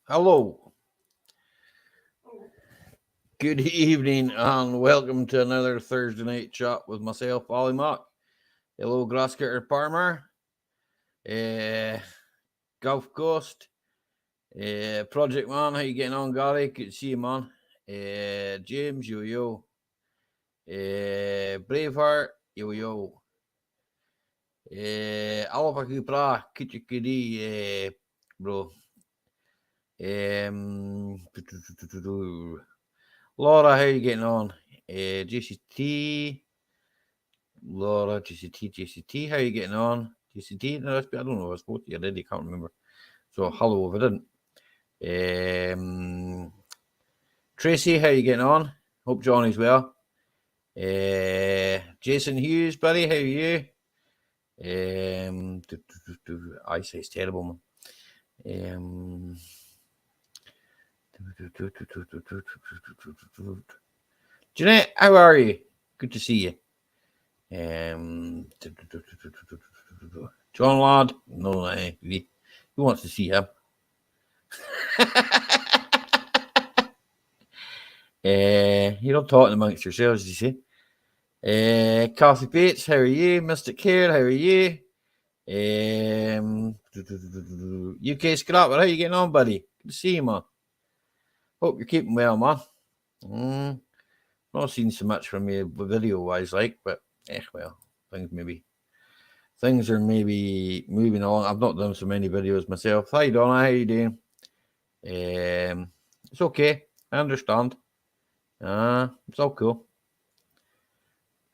Hello. Good evening and welcome to another Thursday night chat with myself, Ollie Mack. Hello, Grasscutter Farmer, Gulf Coast, Project Man. How you getting on, Gary? Good to see you, man. James, yo. Braveheart, yo. Alpha Cupra, Kitchikidi, bro. Laura, how you getting on? JCT, Laura, JCT, how you getting on? JCT, no, I don't know. I spoke to you already, can't remember. So hello if I didn't. Tracy, how you getting on? Hope Johnny's well. Jason Hughes, buddy, how are you? Eyesight's terrible, man. Jeanette, how are you? Good to see you. John Ladd, no, who wants to see him? You're not talking amongst yourselves, you see. Kathy Bates, how are you? Mystic Care, how are you? UK Scrapper, how you getting on, buddy? Good to see you, man. Hope you're keeping well, man. Not seen so much from you video-wise, like, but well, things are maybe moving on. I've not done so many videos myself. Hi, Donna, how you doing? It's okay. I understand. It's all cool.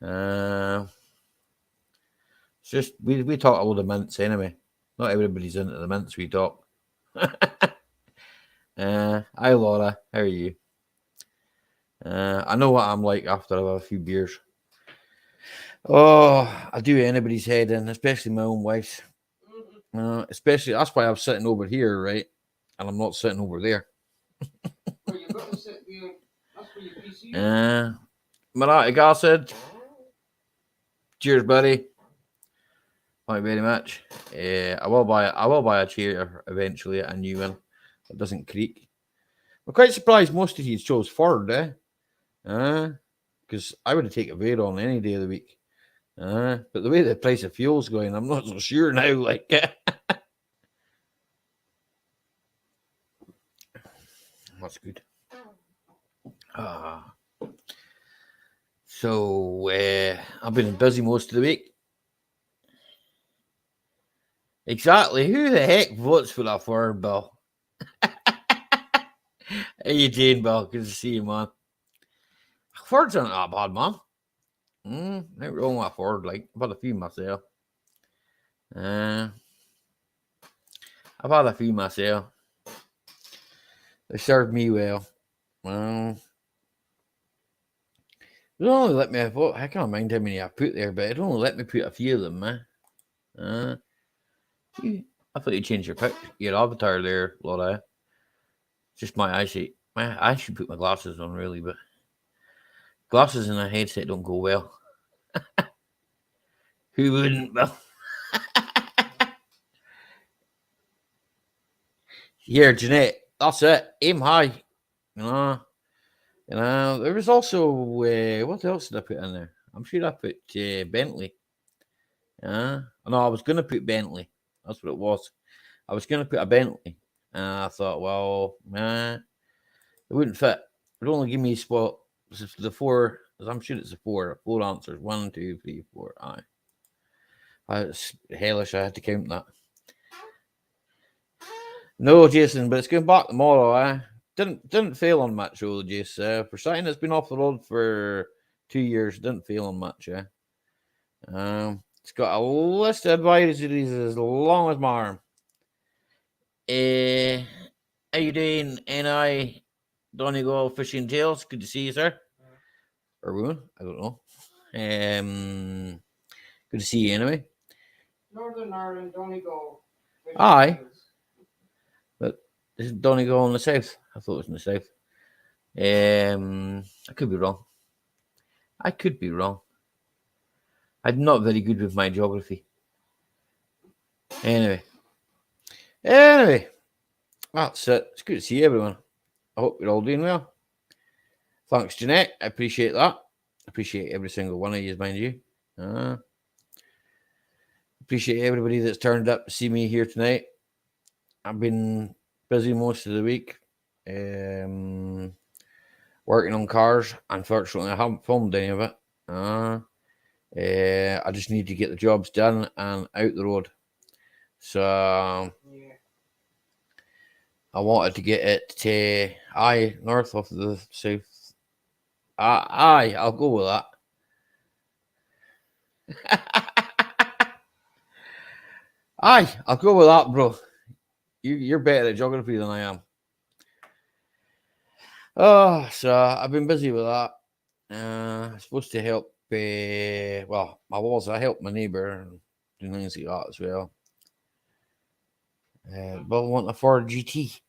It's just we talk a lot of mints anyway. Not everybody's into the mints we talk. Hi, Laura. How are you? I know what I'm like after I have a few beers. Oh, I do anybody's head in, especially my own wife's. Especially, that's why I'm sitting over here, right? And I'm not sitting over there. Well, you've got to sit there. That's where your PC is. Maratic acid. Cheers, buddy. Thank you very much. I will buy a chair eventually, a new one that doesn't creak. I'm quite surprised most of you chose Ford, because I would take a Veyron any day of the week. But the way the price of fuel's going, I'm not so sure now. Like, that's good. So I've been busy most of the week. Exactly. Who the heck votes for that Ford, Bill? How you doing, Bill? Good to see you, man. Fords aren't that bad, man. Not wrong with a Ford. Like, I've had a few myself. I've had a few myself. They served me well. Well, they don't only let me vote. I can't mind how many I put there, but it only let me put a few of them, man. I thought you changed your avatar there, Laura. Just my eyesight. I should put my glasses on, really, but glasses and a headset don't go well. Who wouldn't? Well, here, Jeanette. That's it. Aim high. There was also what else did I put in there? I'm sure I put Bentley. No, I was going to put Bentley. That's what it was. I was going to put a Bentley, and I thought, well, it wouldn't fit. It would only give me the 4. I'm sure it's the 4 answers. 1, 2, 3, 4. Aye. It's hellish. I had to count that. No, Jason, but it's going back tomorrow. Didn't fail on much, though, Jason. For something that's been off the road for 2 years, didn't fail on much. It's got a list of advisories as long as my arm. How you doing, N.I. Donegal Fishing Tales? Good to see you, sir. Or woman? I don't know. Good to see you anyway. Northern Ireland, Donegal. Aye. But this is Donegal in the south. I thought it was in the south. I could be wrong. I'm not very good with my geography. Anyway, that's it. It's good to see everyone. I hope you're all doing well. Thanks, Jeanette. I appreciate that. I appreciate every single one of you, mind you. Appreciate everybody that's turned up to see me here tonight. I've been busy most of the week, working on cars. Unfortunately, I haven't filmed any of it. I just need to get the jobs done and out the road. So I wanted to get it north of the south. I'll go with that. I'll go with that, bro. You're better at geography than I am. So I've been busy with that. I'm supposed to help. I helped my neighbour and do things like that as well. But I want a Ford GT.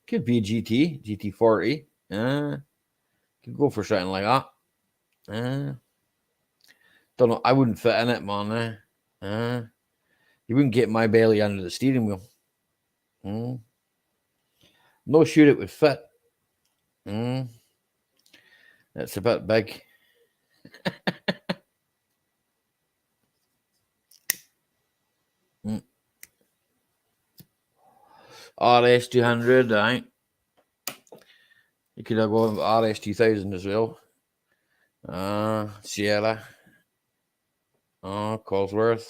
Could be a GT40. Could go for something like that. Don't know. I wouldn't fit in it, man. You wouldn't get my belly under the steering wheel. No, sure it would fit. It's a bit big. RS200, right? You could have gone with RS2000 as well. Sierra. Cosworth.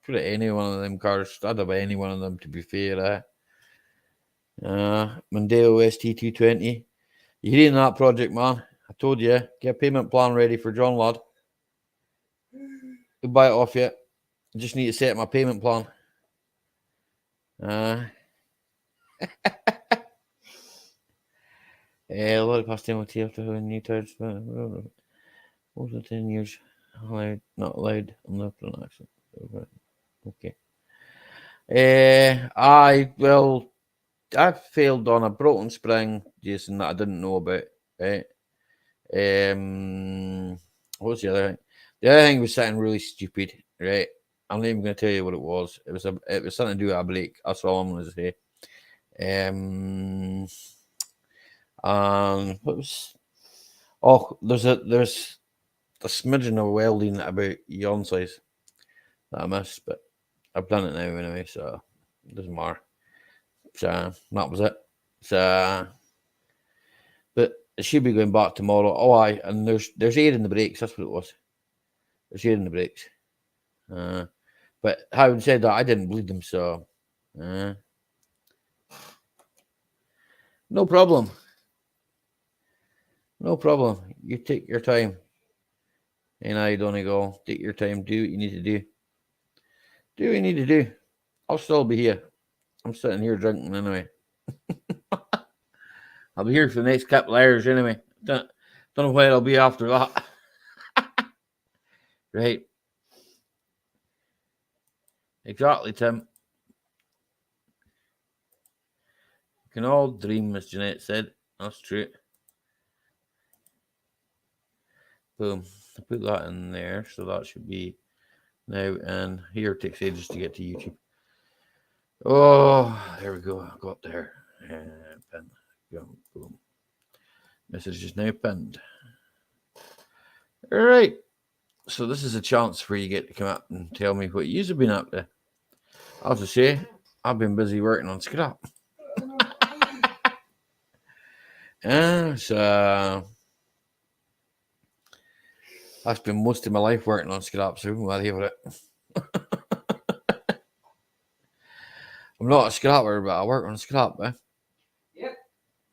Put it any one of them cars. I'd have any one of them, to be fair. Mondeo ST220. You hearing that project, man? I told you, get a payment plan ready for John, lad. He'll buy it off you. I just need to set my payment plan. A lot of past MOT after having new tires. Over 10 years. Allowed, not allowed. I'm not pronouncing. Okay. I failed on a broken spring, Jason, that I didn't know about. Right. What was the other thing? The other thing was something really stupid, right? I'm not even going to tell you what it was. It was something to do with a brake. That's all I'm going to say. What was? Oh, there's a smidgen of welding about yon size that I missed, but I've done it now anyway, so it doesn't matter. So that was it. So, but it should be going back tomorrow. Oh, and there's air in the brakes. That's what it was. There's air in the brakes. But having said that, I didn't bleed them, so no problem. No problem. You take your time. And I don't go. Take your time. Do what you need to do. Do what you need to do. I'll still be here. I'm sitting here drinking anyway. I'll be here for the next couple of hours anyway. Don't know where I'll be after that. Right. Exactly, Tim. You can all dream, as Jeanette said. That's true. Boom. I put that in there, so that should be now. And here it takes ages to get to YouTube. Oh, there we go. I got there. Pin. Boom. Message is now pinned. All right. So this is a chance where you get to come up and tell me what you've been up to. As I say, I've been busy working on scrap. So that's been most of my life working on scrap, so I wouldn't worry about it. I'm not a scrapper, but I work on scrap, Yep.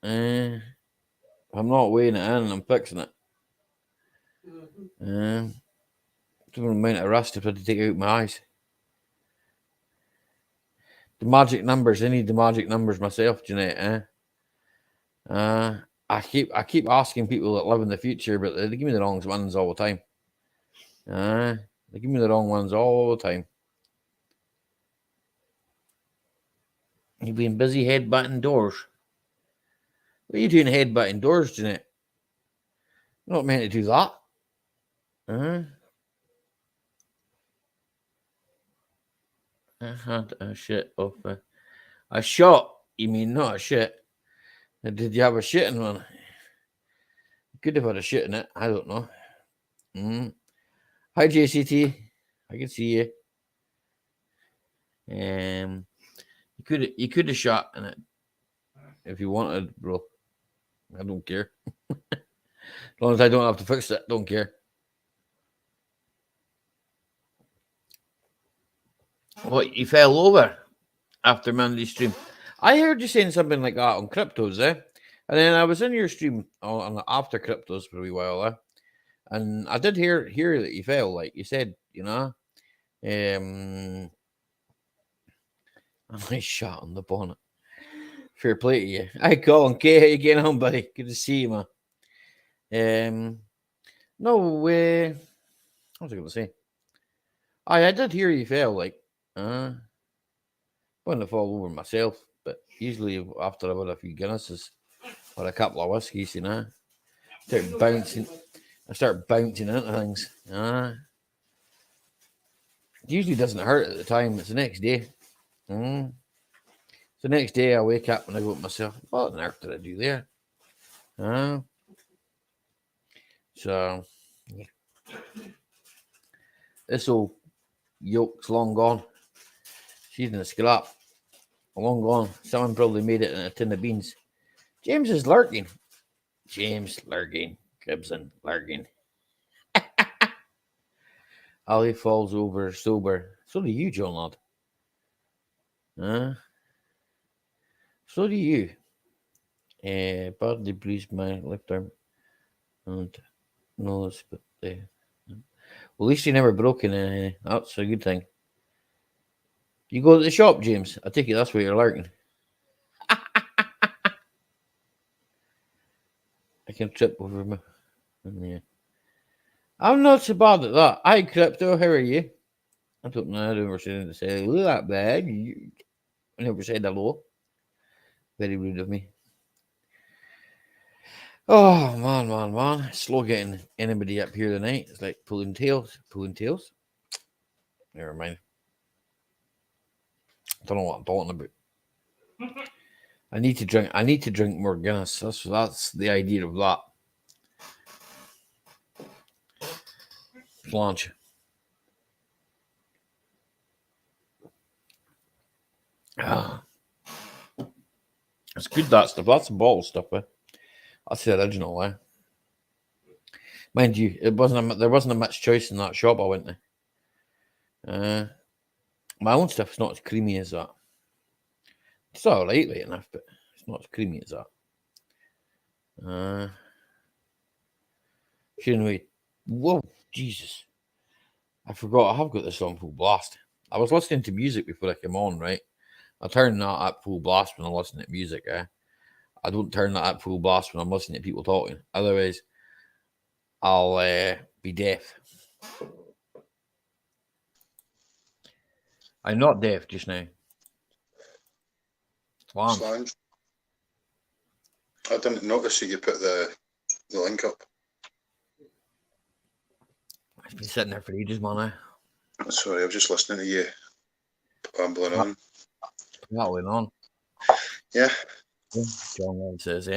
I'm not weighing it in, I'm fixing it. Don't amount of rust if I had to take out my eyes. The magic numbers, I need the magic numbers myself, Jeanette. I keep asking people that live in the future, but they give me the wrong ones all the time. They give me the wrong ones all the time. You've been busy headbutting doors. What are you doing headbutting doors, Jeanette? Not meant to do that. I had a shit off a shot. You mean not a shit? Did you have a shit in one? You could have had a shit in it. I don't know. Hi JCT. I can see you. You could have shot in it if you wanted, bro. I don't care. As long as I don't have to fix it, don't care. What, you fell over after Monday's stream? I heard you saying something like that on cryptos, And then I was in your stream on after cryptos for a wee while, And I did hear that you fell, like you said, a nice shot on the bonnet. Fair play to you. Hi, Colin K. How you getting on, buddy? Good to see you, man. No way. What was I going to say? I did hear you fell, like, wouldn't have fall over myself, but usually after about a few Guinnesses or a couple of whiskeys, I start bouncing into things. It usually doesn't hurt at the time. It's the next day. The next day I wake up and I go to myself, what on earth did I do there? So, yeah. This old yolk's long gone. She's in the scrap. Long gone. Someone probably made it in a tin of beans. James is lurking. James lurking. Gibson lurking. Ali falls over sober. So do you, John Lad. So do you. Badly bruised my left arm. And nose, but well, at least you never broken anything. That's a good thing. You go to the shop, James. I take it that's where you're lurking. I can trip over my. Yeah. I'm not so bad at that. Hi, Crypto. How are you? I don't know. I never said to say hello that bad. I never said hello. Very rude of me. Oh, man. Slow getting anybody up here tonight. It's like pulling tails. Never mind. I don't know what I'm talking about. I need to drink more Guinness. That's the idea of that. Flange. It's good, that stuff. That's the bottle stuff, That's the original, Mind you, there wasn't a much choice in that shop I went to. My own stuff's not as creamy as that. It's all right enough, but it's not as creamy as that. Anyway, whoa, Jesus. I forgot I have got this on full blast. I was listening to music before I came on, right? I turn that up full blast when I'm listening to music, I don't turn that up full blast when I'm listening to people talking. Otherwise, I'll be deaf. I'm not deaf just now. Slange. I didn't notice that you put the link up. I've been sitting there for ages, man. Sorry, I was just listening to you rambling on. Rattling on. Yeah. John Lad says,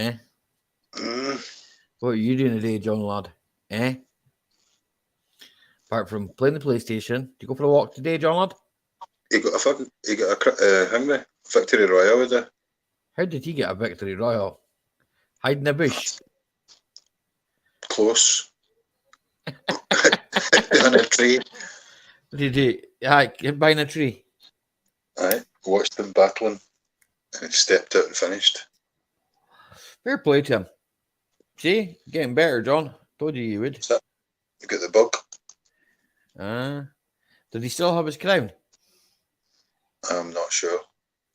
What are you doing today, John Lad? Apart from playing the PlayStation, do you go for a walk today, John Lad? He got a hungry victory royale with it. How did he get a victory royale? Hide in the bush. Close. Behind a tree. What did he do? Hid behind a tree. Aye. Watched them battling and stepped out and finished. Fair play to him. See, getting better, John. Told you would. You got the bug. Did he still have his crown? I'm not sure.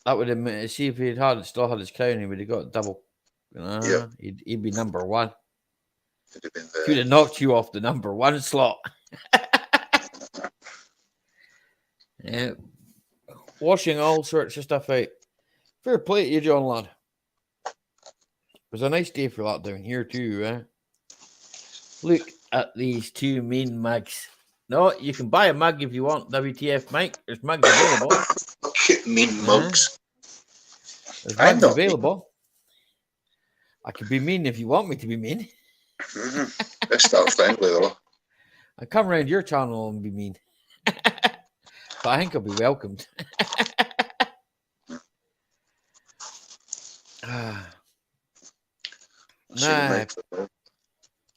That would have see if he'd still had his crown, he would have got double. Yeah. He'd be number one. He'd have been He'd have knocked you off the number one slot. Yeah. Washing all sorts of stuff out. Fair play to you, John Lad. It was a nice day for that down here too, Look at these two mean mugs. No, you can buy a mug if you want. WTF, Mike? There's mugs available. Look at mean mugs. There's I'm mugs not available. I can be mean if you want me to be mean. It's not friendly though. I come around your channel and be mean. But I think I'll be welcomed. Nah.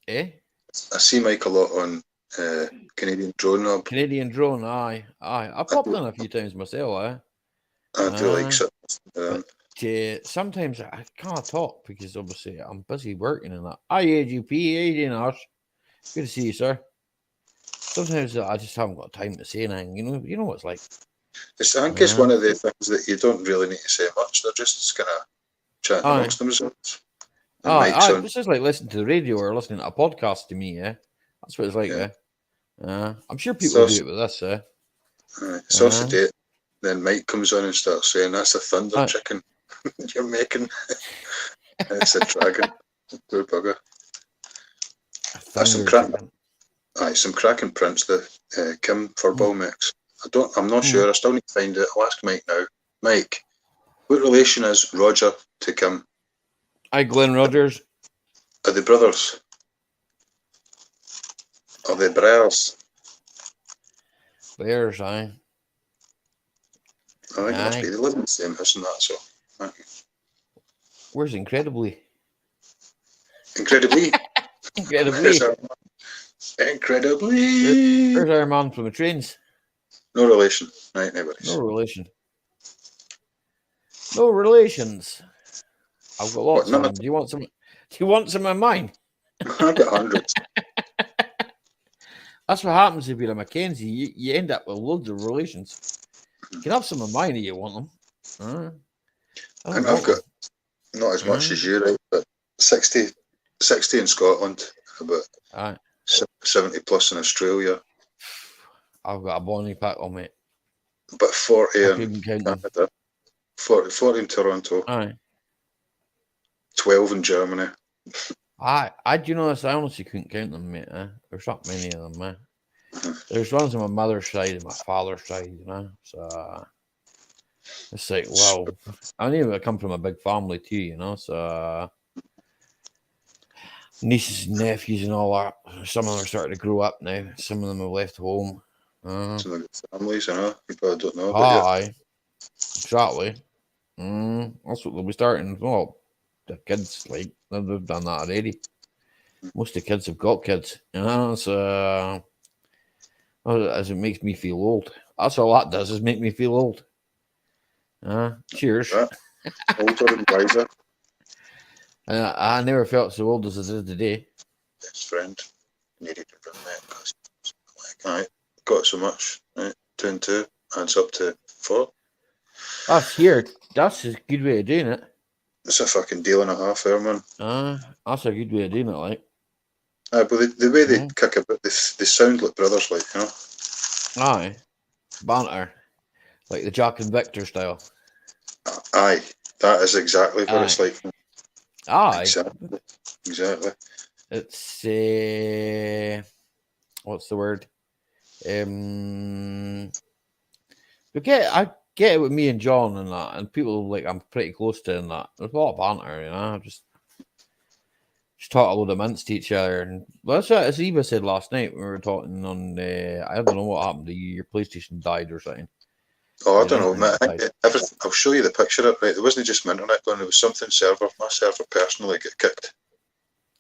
Eh? I see Mike a lot on Canadian Drone Hub. Canadian Drone, aye. I popped on a few times myself, I do like it. Sometimes I can't talk because obviously I'm busy working and that. Hi, AGP, how you doing, Ash? Good to see you, sir. Sometimes I just haven't got time to say anything. You know what it's like. I think it's one of the things that you don't really need to say much. They're just kind of chatting amongst themselves. It's just like listening to the radio or listening to a podcast to me, yeah. That's what it's like, I'm sure people do it with us, It's also date. Then Mike comes on and starts saying, "That's a thunder chicken you're making." It's a dragon. Poor bugger. That's some cracking prints that Kim Furball makes. I'm not sure. I still need to find it. I'll ask Mike now. Mike, what relation is Roger to Kim? Hi, Glenn Rogers. Are they brothers? Are they brothers? Bears, aye. I think it must be. They live in the same house and that, so. Where's Incredibly? Incredibly. Incredibly. Where's our man from the trains? No relation. Right, nobody's. No relation. No relations. I've got lots of them. Do you want some of mine? I've got hundreds. That's what happens if you're a Mackenzie. You end up with loads of relations. You can have some of mine if you want them. I've got not as much as you, right? But 60 in Scotland, about 70 plus in Australia. I've got a bonny packle, mate. But 40 in Canada, 40 in Toronto. 12 in Germany. I do you know this? I honestly couldn't count them, mate. There's not many of them, man. There's ones on my mother's side and my father's side, So it's like, wow. I knew I come from a big family too, So nieces and nephews and all that. Some of them are starting to grow up now. Some of them have left home. Some of the families, people I don't know. Aye, exactly. That's what they'll be starting. Well, the kids, like, they've done that already. Most of the kids have got kids, So as it makes me feel old. That's all that does, is make me feel old. Cheers. Older and wiser. I never felt so old as I did today. Best friend needed to run that. Got so much. 2 and 2 adds up to 4. That's here. That's a good way of doing it. It's a fucking deal and a half there, man. That's a good way of doing it, like. But the way they kick about, they sound like brothers, like, Aye. Banter. Like the Jack and Victor style. Aye. That is exactly what it's like. Aye. Exactly. It's, what's the word? I get it with me and John and that, and people like I'm pretty close to and that. There's a lot of banter, Just talk a load of mints to each other, and that's what as Eva said last night when we were talking on. I don't know what happened to you. Your PlayStation died or something. Oh, I don't know, man. I'll show you the picture up. Right, it wasn't just my internet going. There was something server. My server personally got kicked.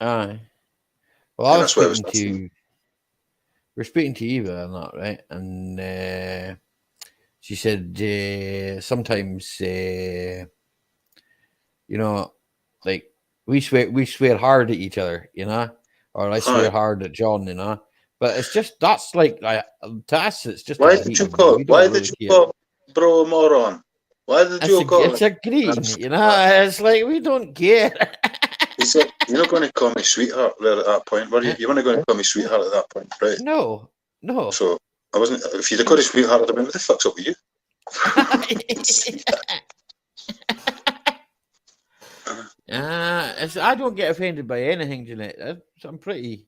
Aye. Well, we're speaking to Eva and that, right? And she said sometimes, like we swear hard at each other, or I swear hard at John, But it's just that's like to us, it's just. Why did you call bro a moron? Why did you call? It's a green, It's like we don't care. He said, "You're not going to call me sweetheart there at that point, were you? You weren't going to call me sweetheart at that point, right?" No. So I wasn't. If you'd have called me sweetheart, I'd have been, "What the fuck's up with you?" I don't get offended by anything, Jeanette. I'm pretty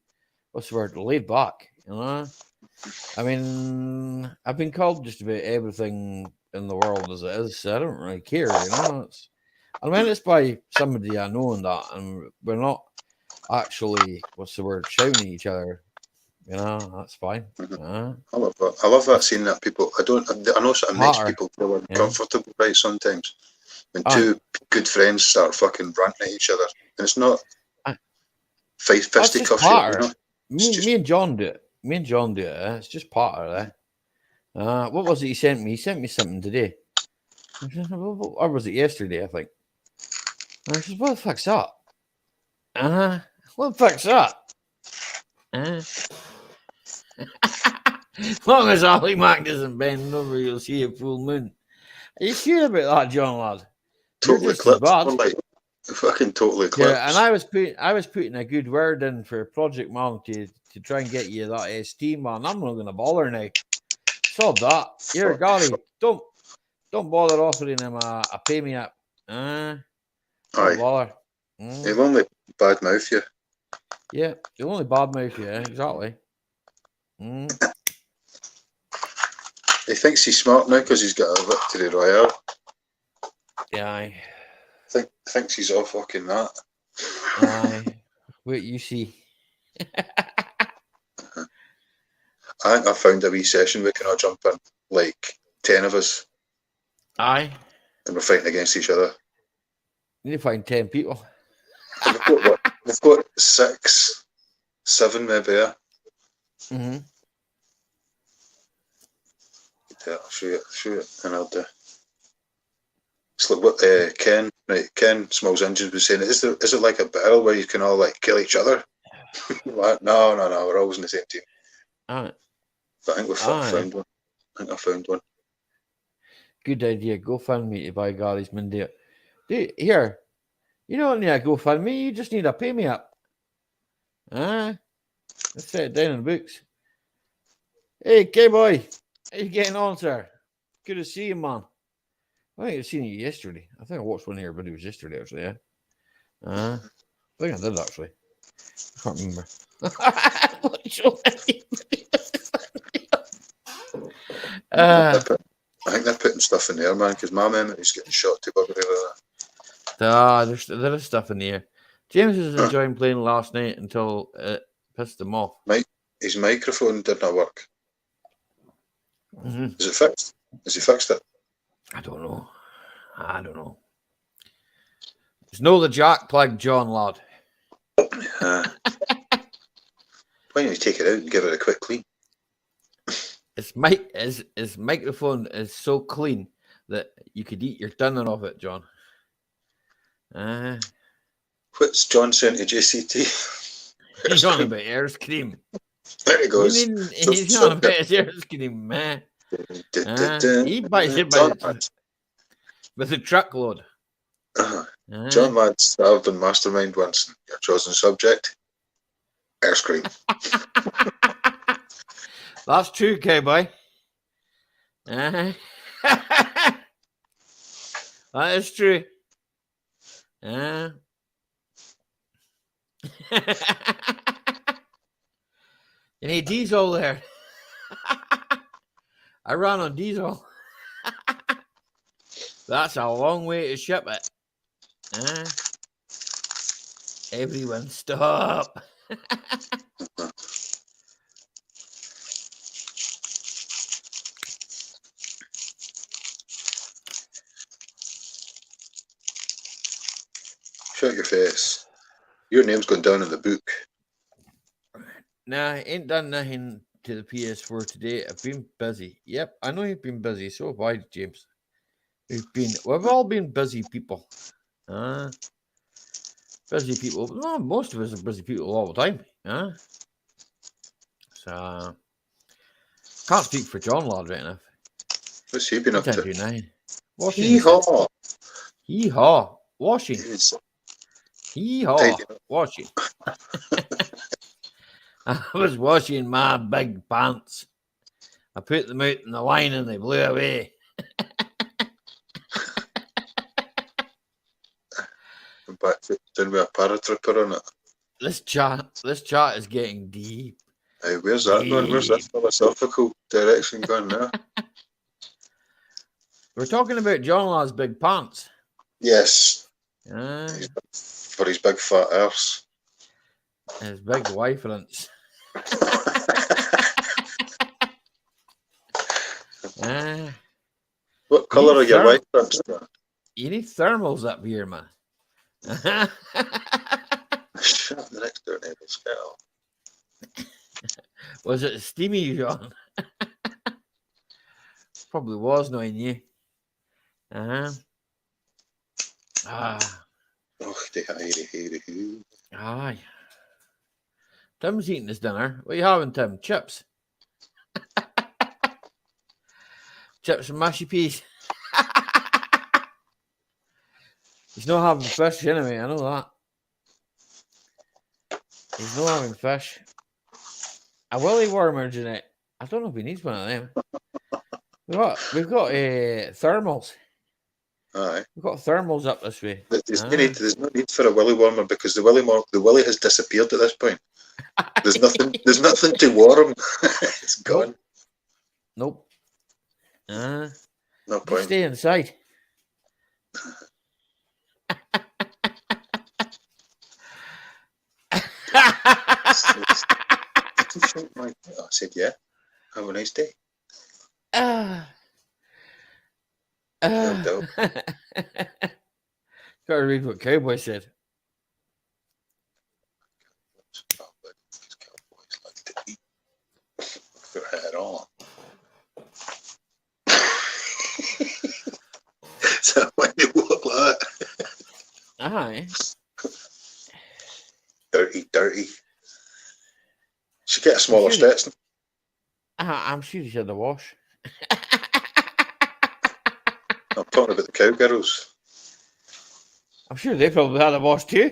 what's the word? Laid back, you know. I mean, I've been called just about everything in the world as it is, so I don't really care, you know. I mean, it's by somebody I know and that, and we're not actually, what's the word, shouting at each other. You know, that's fine. I love that. I love that scene that people. I know it makes people feel uncomfortable, right? Sometimes when two good friends start fucking ranting at each other, and it's not fisticuffs. You know? Me and John do it. Me and John do it. It's just part of it. What was it he sent me? He sent me something today. Or was it yesterday, I think? And I said, what the fuck's that? What the fuck's that? As long as Ollie Mac doesn't bend over, you'll see a full moon. Are you sure about that, John lad? Totally clipped. Like, fucking totally clipped. Yeah, and I was putting a good word in for Project Man to try and get you that ST, man. I'm not gonna bother now. Sod that. Here, Gary, don't bother offering him a pay me up. Don't bother. He'll only bad mouth you. Yeah, he'll only bad mouth you, exactly. He thinks he's smart now because he's got a Victory Royale. Yeah, I thinks he's all fucking that. Wait, you see. I think I found a wee session we can all jump in, like 10 of us. Aye. And we're fighting against each other. You need to find 10 people. We've got 6, 7 maybe, yeah. Mm-hmm. Yeah, I'll show you, and I'll do. It's like what Ken Smalls Engines was saying. Is it like a battle where you can all like kill each other? No, we're always in the same team. Aye. But I think we've found one. I think I found one. Good idea. GoFundMe to buy Gary's Mindy. Here, you don't need a GoFundMe. You just need a pay me up. Let's set it down in the books. Hey, K-boy. How you getting on, sir? Good to see you, man. I think I've seen you yesterday. I think I watched one of your videos yesterday, actually, yeah. I think I did, actually. I can't remember. I think they're putting stuff in there, man, because my memory's getting shot to buggery with that. There is stuff in the air. James was enjoying playing last night until it pissed him off. His microphone didn't work. Mm-hmm. Is it fixed? Has he fixed it? I don't know. It's no the jack plug, John, lad. Why don't you take it out and give it a quick clean? His microphone is so clean that you could eat your dinner off it, John. What's John saying to JCT? He's on about Airs cream. There he goes. He's on about his Airs cream, man. He buys it with a truckload. John Ladd's starved in Mastermind once. Your chosen subject, ice cream. That's true, K-boy. That is true. You need diesel there. I ran on diesel. That's a long way to ship it. Everyone stop. Shut your face. Your name's gone down in the book. Nah, I ain't done nothing to the PS4 today. I've been busy. Yep, I know you've been busy. So have I, James. We've all been busy people. Busy people. No, most of us are busy people all the time. So can't speak for John Lord right enough. What's he been up to? Yeehaw. Yeehaw. Washing. Yeehaw. Washing. I was washing my big pants. I put them out in the line and they blew away. Back to doing with a paratrooper on it. This chat is getting deep. Hey, where's that going? Where's that philosophical direction going now? We're talking about John Law's big pants. Yes. For his big fat arse. His big wiferance. What colour are your wiferance? You need thermals up here, man. Shut up the next door neighbour's girl. Was it steamy, John? Probably was, knowing you. Aye. Tim's eating his dinner. What are you having, Tim? Chips? Chips and mashy peas. He's not having fish anyway, I know that. He's not having fish. A Willy wormer, Jeanette. I don't know if he needs one of them. We've got thermals. Aye. We've got thermals up this way. There's no need for a Willy warmer because the Willy has disappeared at this point. There's nothing to warm. It's gone. Nope. No point. Stay inside. I said, yeah. Have a nice day. Gotta read what Cowboy said. Cowboys like to eat with their hat on. So when you walk like that. Aye. Dirty. Should get a smaller Stetson. I'm sure he's had the wash. I'm talking about the cowgirls. I'm sure they probably had a wash too.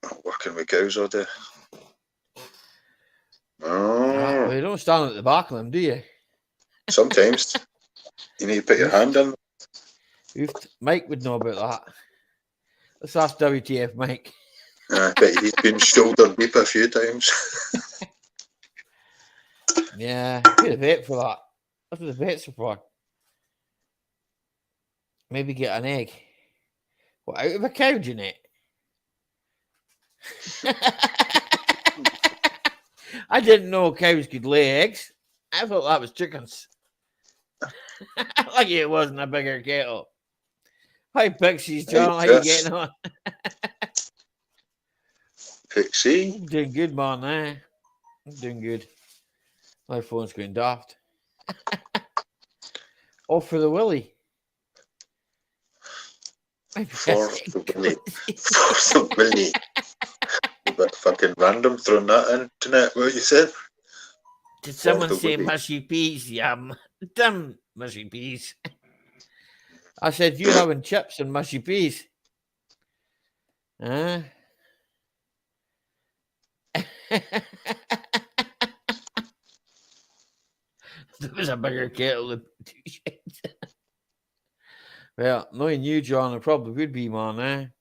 I'm working with cows all day. Well, you don't stand at the back of them, do you? Sometimes. You need to put your hand in. Mike would know about that. Let's ask WTF Mike. I bet he's been shoulder deep a few times. Yeah, get a vet for that. That's what the vets are for. Maybe get an egg. What, out of a cow, Jeanette? I didn't know cows could lay eggs. I thought that was chickens. Like it wasn't a bigger kettle. Hi, Pixies, John. How you getting on? Pixie? I'm doing good, man. I'm doing good. My phone's going daft. Off for the Willy. For the Willy. For the Willy. A bit fucking random throwing that internet, what you said? Did someone say mushy peas? Yeah, damn mushy peas. I said, you having chips and mushy peas? Huh? There was a bigger kettle than 2 shades. Well, knowing you, John, it probably would be, man,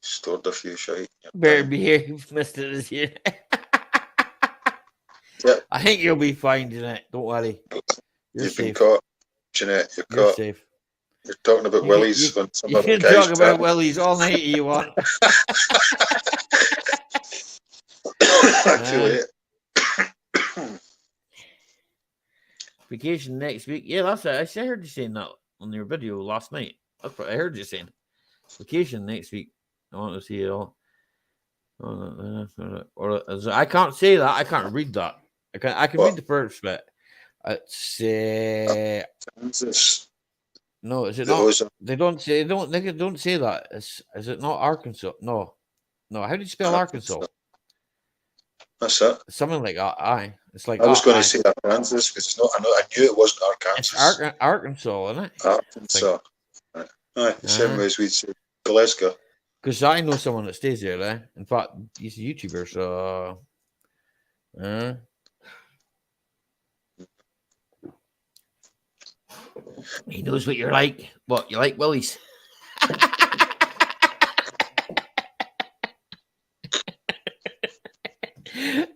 Stored a few shite. Better behave, Mr. This year. Yep. I think you'll be fine, Jeanette. Don't worry. You've been caught, Jeanette. You're caught. Safe. You're talking about Willies when some you other can guys talk about Willies all night you want. Too late. Vacation next week. Yeah, that's it. I heard you saying that on your video last night. That's what I heard you saying. Vacation next week. I want to see it all. Or I can't say that. I can't read that. I can read the first bit. It's no, is it not? They don't say that. Is it not Arkansas? No. How do you spell Arkansas? That's it. Something like that. Aye. It's like I was going to say Arkansas because it's not. I knew it wasn't Arkansas. It's Arkansas, isn't it? Arkansas. Aye. The same way as we'd say Glasgow. Because I know someone that stays there. In fact, he's a YouTuber. So. He knows what you're like. What, you like Willies?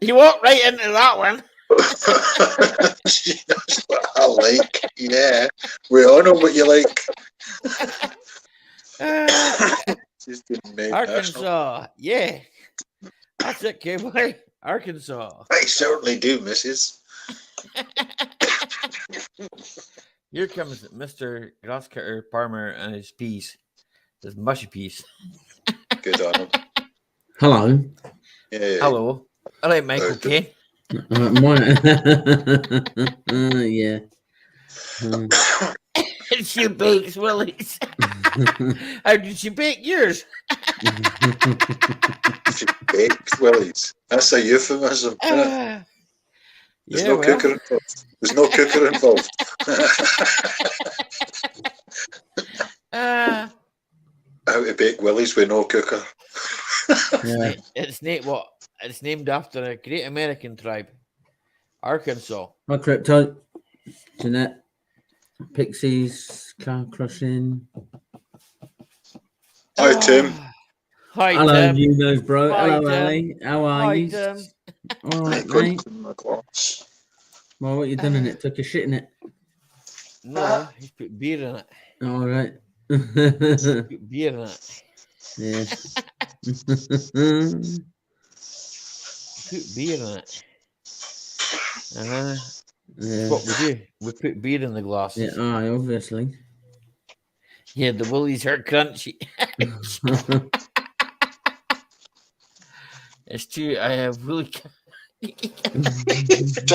You walked right into that one. That's what I like. Yeah. We all know what you like. She's been made Arkansas. Yeah. That's it, Cowboy. Arkansas. I certainly do, Mrs. Here comes Mr. Grasscutter Palmer and his peas. His mushy peas. Good on him. Hello. Yeah. Hello. All right, Michael K. Yeah. She bakes Willies. How did she bake yours? She baked Willies. That's a euphemism. There's no cooker involved. There's no cooker involved. How to bake Willies with no cooker. Yeah. It's named after a great American tribe, Arkansas. Hi, Crypto. Jeanette. Pixies. Car crushing. Hi, Tim. Hi, Hello, Tim. you guys, bro. Hi, Hello, Tim. Ali. How are Hi, you? Tim. All right, Couldn't mate. clean my glass. Well, what you done in it? Took a shit in it. No, he's put beer in it. All right. Put beer in it. Yeah. Put beer in it. Yeah. That's what we do. We put beer in the glasses. Yeah, aye, obviously. Yeah, the Willies are crunchy. It's true. I have really. Try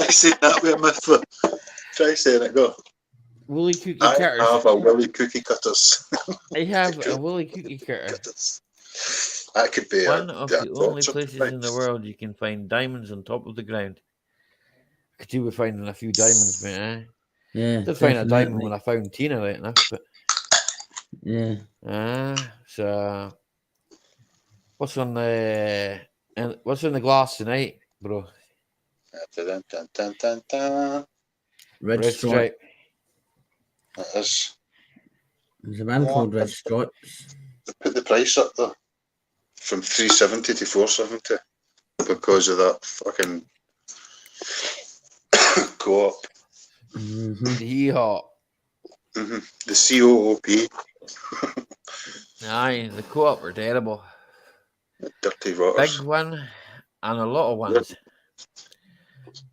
saying that with a mouthful. Try saying it. Go. Willy cookie I cutters. have a Willy cookie cutters. I have a Willy cookie cutter. Cutters. That could be One of the only torture places in the device. world you can find diamonds on top of the ground. I could do with finding a few diamonds, mate. Eh? Yeah. Did find a diamond definitely. when I found Tina, right enough. But Yeah. so what's on the glass tonight, bro? Dun, dun, dun, dun, dun. Red, Red Stripe. stripe. That is. There's a band called Red Stripes. They put the price up though, from 370 to 470 because of that fucking co-op. Mm-hmm. Yeehaw. The COOP. Aye, the co-op are terrible. Dirty rotters. Big one and a lot of ones.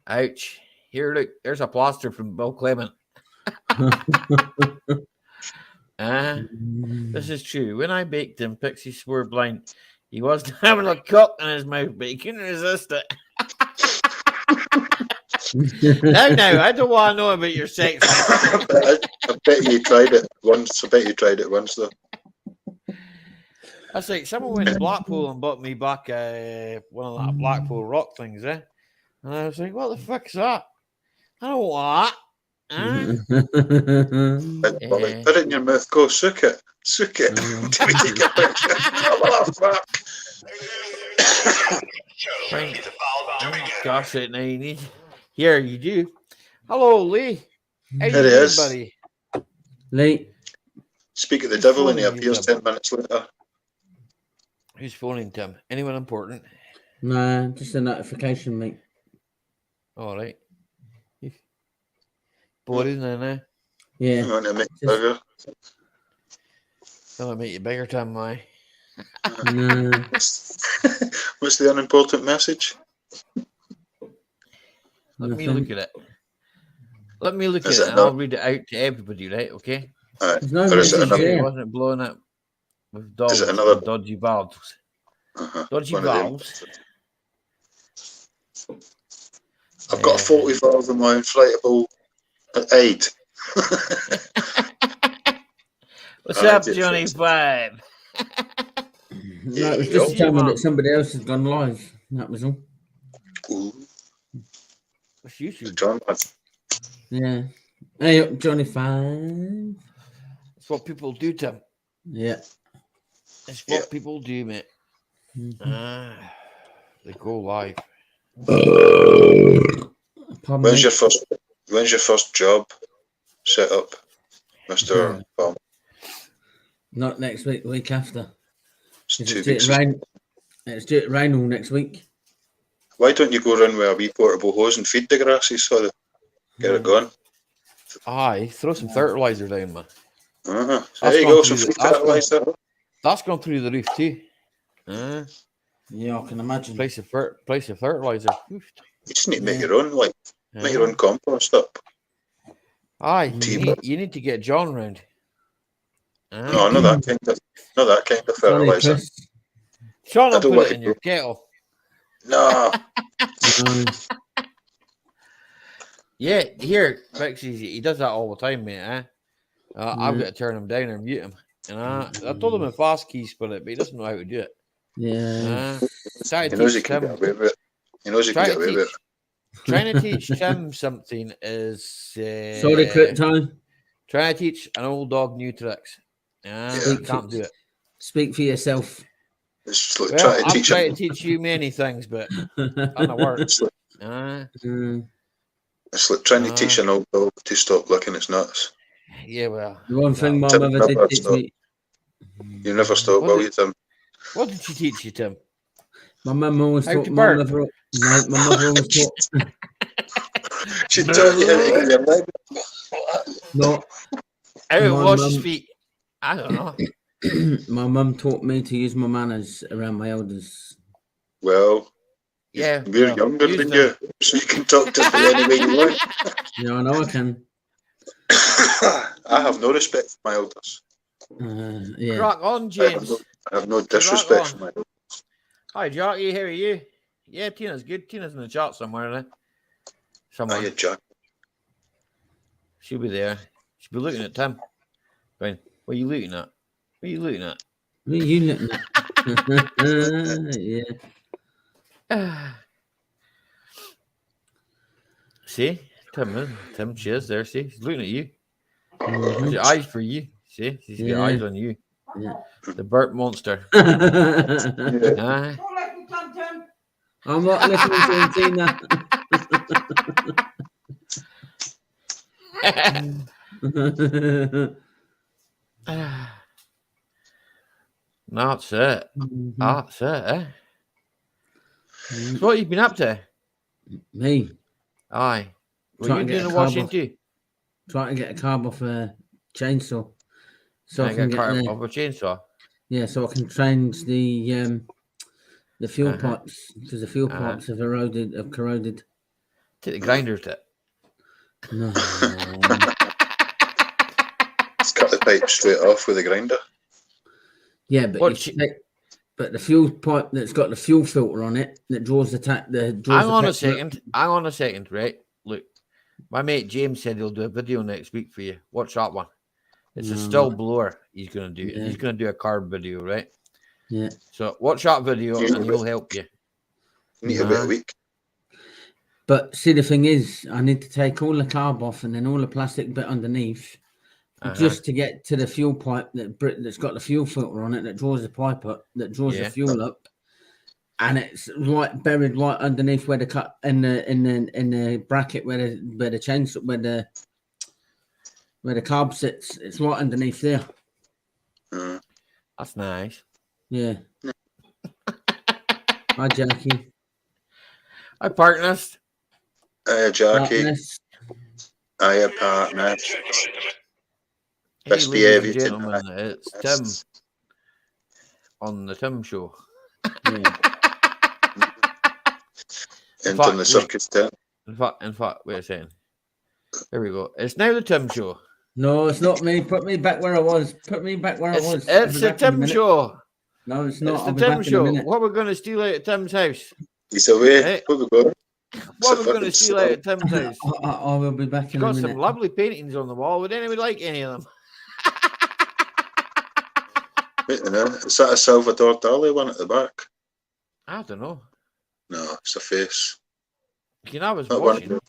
Ouch. Here, look, there's a plaster from Bill Clement. This is true. When I baked him, Pixies swore blind. He wasn't having a cock in his mouth, but he couldn't resist it. No, I don't want to know about your sex. I bet you tried it once. I bet you tried it once though. That's like someone went to Blackpool and bought me back one of that Blackpool rock things, eh? And I was like, what the fuck's that? I don't want that. Put it in your mouth. Go sook it. Sook it. Till we take a picture. Oh, fuck. Right. Gosh, it now you need. Here you do. Hello, Lee. How you There he doing, is. buddy? Lee. Speak of the Who's devil and he phoning you, appears Tim? 10 minutes later. Who's phoning, Tim? Anyone important? Nah, just a notification, mate. All right. Boring, then, eh? Yeah. You want to make it bigger? That'll make you bigger, Tim, my. Nah. What's the unimportant message? Let me Nothing. look at it. Let me look Is at it it and I'll not- read it out to everybody, right? Okay? Alright. There's no Or is it message another- It there. wasn't blowing up with dogs it another- and dodgy valves. Dodgy One of them. valves. I've got a 40 valve in my inflatable aid. What's I up, did Johnny fix it. Five? No, it was Yeah, just to you tell me want- that somebody else had gone live. That was all. Ooh, What's YouTube? John. Yeah. Hey up, Johnny 5. That's what people do, Tim. Yeah. It's what Yeah. people do, mate. Mhm. They go live. Pardon When's me. your first job set up? Mr. Palm. Not next week, the week after. It's It's 2 due weeks. to rain. It's due to rain all next week. Why don't you go around with a wee portable hose and feed the grasses so they get it going? Aye, throw some fertilizer down, man. There That's you gone go. through Some the- free that's fertilizer. That's gone through the roof too. Yeah, I can imagine. Place of fertilizer. Oof. You just need to make Yeah. your own, like, make your own compost up. Aye, Tea you need to get John round. No, not that kind of Sorry, fertilizer. Chris. Sean I will don't put want it to in your kettle. No. No. Yeah, here, Pixies, he does that all the time, mate. I've Yeah. got to turn him down or mute him. I told him in fast key split it, but he doesn't know how to do it. Yeah. Try He to knows he teach can Tim. get away with it. He knows he can Try get to away with teach. it. Trying to teach Tim something is Sorry, quick time. trying to teach an old dog new tricks. You can't do it. Speak for yourself. It's just like Well, trying to I've teach tried him. to teach you many things, but doesn't work. It's like, Mm. it's like trying to teach an old dog to stop licking its nuts. Yeah, well. The one thing my Tim mother never did teach stop. me. You never stop, What will did- you, Tim? What did she teach you, Tim? My mum always How taught to my burp. mother. No, my mother always taught. She taught you how to get your leg. No, How to My wash mum- his feet. I don't know. my mum taught me to use my manners around my elders. Well, Yeah, we're well, younger use than them. you, so you can talk to me any way you want. Yeah, I know I can. I have no respect for my elders. Yeah. Crack on, James. I have no disrespect for my elders. Hi, Jackie. How are you? Yeah, Tina's good. Tina's in the chat somewhere. Somewhere. Hiya, Jack. She'll be there. She'll be looking at Tim. Going, what are you looking at? What are you looking at? What are you looking at? Yeah. See? Tim, she is there. See? She's looking at you. Mhm. She's got eyes for you. See? She's got Yeah. eyes on you. Yeah. The Burp Monster. Yeah. Ah. Don't let me come, Tim. I'm not listening to him, Cena. That's it. Mhm. That's it, eh? So what have you been up to? Me Aye. Were Trying you to get doing a the car washing off. too? trying to get a carb off a chainsaw, so I I can got get a the, car off a chainsaw. yeah, so I can change the fuel Uh-huh. pipes because the fuel Uh-huh. pipes have corroded. Take the grinders to it. No, Just cut the pipe straight off with a grinder. yeah, but What but the fuel pipe that's got the fuel filter on it that draws the Hang on a second. Hang on a second, right? Look, my mate James said he'll do a video next week for you. Watch that one. It's a No. still blower he's going to do. Yeah. He's going to do a carb video, right? Yeah. So watch that video Yeah. and he'll help you. You need to wait Uh-huh. a week. But see, the thing is, I need to take all the carb off and then all the plastic bit underneath, Uh-huh. just to get to the fuel pipe that's got the fuel filter on it that draws the pipe up, that draws Yeah. the fuel up, and it's buried right underneath where the cut in the bracket where the chains where the carb sits. It's right underneath there. Mm. That's nice. Yeah. Hi, Jackie. Hi, partners. Hiya, Jackie. Darkness. Hiya, partner. Hey, Best ladies and behaviour gentlemen, tonight. it's Tim on the Tim Show. Yeah. Entering the circus tent. In fact, wait a second. Here we go. It's now the Tim Show. No, it's not me. Put me back where I was. Put me back where I was. I'll It's be the back in a Tim minute. Show. No, it's not. It's I'll the be Tim back in a Show. minute. What we're going to steal out of Tim's house? He's away. Hey. Where we going? What a we're going to fucking steal out song. of Tim's house? I will be back He's in a got minute. some lovely paintings on the wall. Would anybody like any of them? Wait a minute. Is that a Salvador Dali one at the back? I don't know. No, it's a face. You know, I was That watching. one.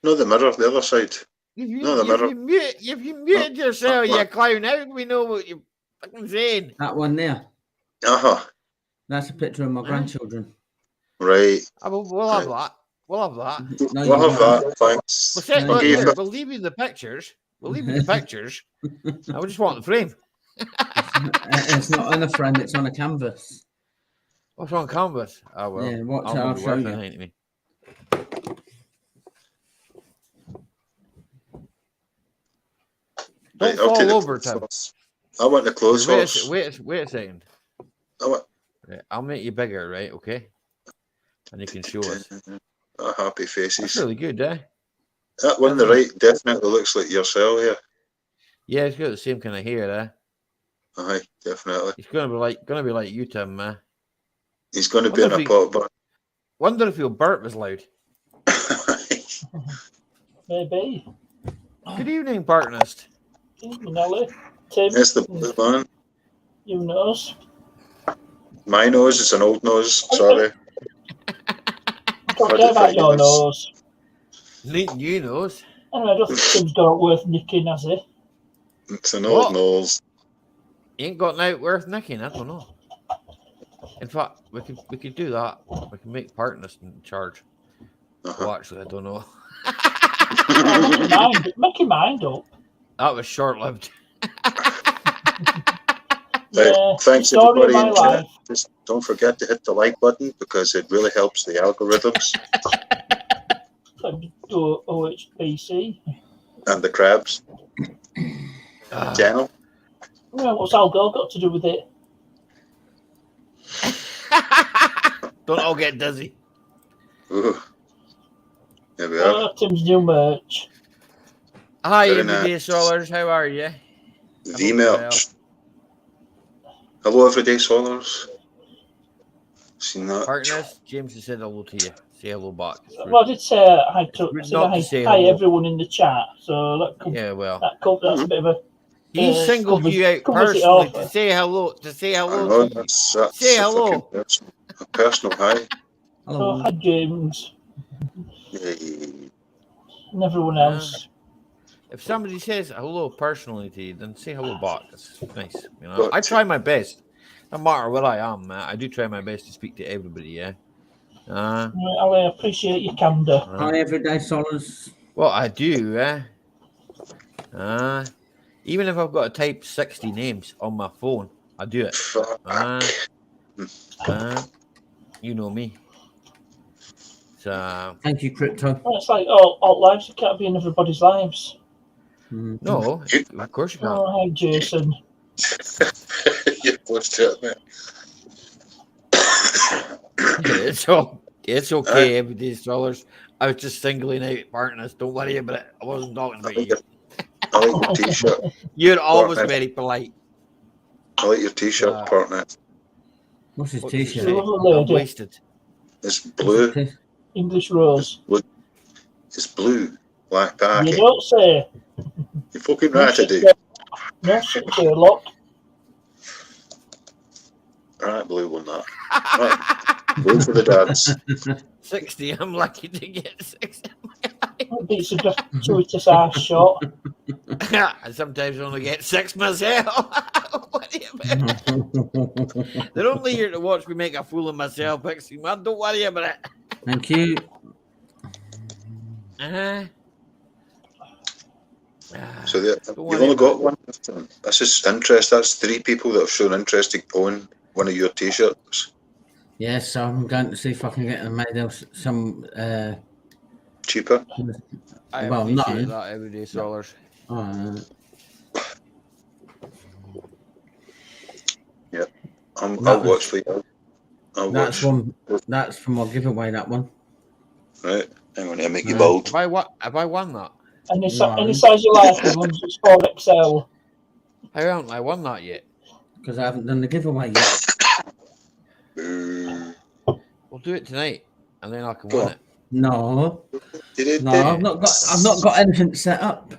No, the mirror, the other side. No, the mirror. If you muted yourself, you clown, how do we know what you're fucking saying? That one there. Uh-huh. That's a picture of my Huh? grandchildren. Right. We'll have that. We'll have that. No, We'll you have won't. that, thanks. We'll, set, I'll give you here, we'll leave you the pictures. We'll leave you the pictures. I just want the frame. It's not on a frame, it's on a canvas. What's on canvas? Oh, well. Yeah, watch it, I'll I'll be show worth you. anything to me. Right, Don't I'll take fall the over, clothes Tim. horse. I want the clothes horse. Wait a second. I want Right, I'll make you bigger, right? Okay. And you can show us. happy That's faces. really good, eh? That one on the right definitely looks like yourself here. Yeah, he's got the same kind of hair, eh? Aye, definitely. He's gonna be like you, Tim, eh? He's going to be in a pot, but Wonder if he'll burp as loud. Maybe. Good evening, partnerist. Nelly. Tim. It's the blue man. You knows. My nose is an old nose. Sorry. Don't care about your nose. Neat new nose. Anyway, I don't think Tim's got it worth nicking, has he? It's an old nose. He ain't got out worth nicking. I don't know. In fact, we could do that. We can make partners in charge. Oh, actually, I don't know. Make your mind up. That was short-lived. Yeah, thanks story everybody of my in chat. life. Just don't forget to hit the like button because it really helps the algorithms Do OHBC. and the crabs. Channel. Well, what's Algo got to do with it? Don't all get dizzy. Ooh. There we are. Tim's new merch. Hi, Very everyday nice. solars. How are you? The merch. Hello, everyday solars. Seen that? Partners, James has said hello to you. Say hello back. Well, I did say hi to, Rude say not hi, to say hi hello. everyone in the chat. So that could, Yeah, well. that's a bit of a. He singled covers- you out covers it personally off. to say hello. To say I hello know, to you. that's Say a hello. fucking personal hi. So hi James Yay. and everyone else. If somebody says hello personally to you, then say hello back. That's nice. You know, But- I try my best. No matter where I am, I do try my best to speak to everybody. Yeah. I appreciate your candor. Hi, everyday solars. Well, I do. Even if I've got to type 60 names on my phone, I do it. You know me. So Thank you, Crypto. Well, it's like all lives. You can't be in everybody's lives. no, of course you can't. Oh, hi Jason. You're close to it, mate. It's okay, everyday dollars. I was just singling out partners. Don't worry about it. I wasn't talking about you. I like your t-shirt. You're always Partner. very polite. I like your t-shirt, partner. What's his What does it t-shirt? say? Lovely I'm lady. wasted. It's blue. English Rose. It's blue. Like that. You don't say. You fucking right, I do. No shit, Sherlock. Right, blue one that. Right. Blue for the dance. 60. I'm lucky to get 60. That beats a gratuitous ass shot. I sometimes only get 6 myself. What do you mean? They're only here to watch me make a fool of myself, Pixie man. Don't worry about it. Thank you. So you've only got one. This is interest. That's 3 people that have shown interest in pulling one of your t-shirts. Yes, I'm going to see if I can get them made else some Cheaper. I well, appreciate no. that, everyday solars. Yeah. I'll watch for you. That's one. That's from my giveaway. That one. Right. I'm going to make you bold. Have I won that? Any size you like, as long as it's 4XL. I haven't I won that yet. Because I haven't done the giveaway yet. We'll do it tonight, and then I can win it. No, I've not got anything set up.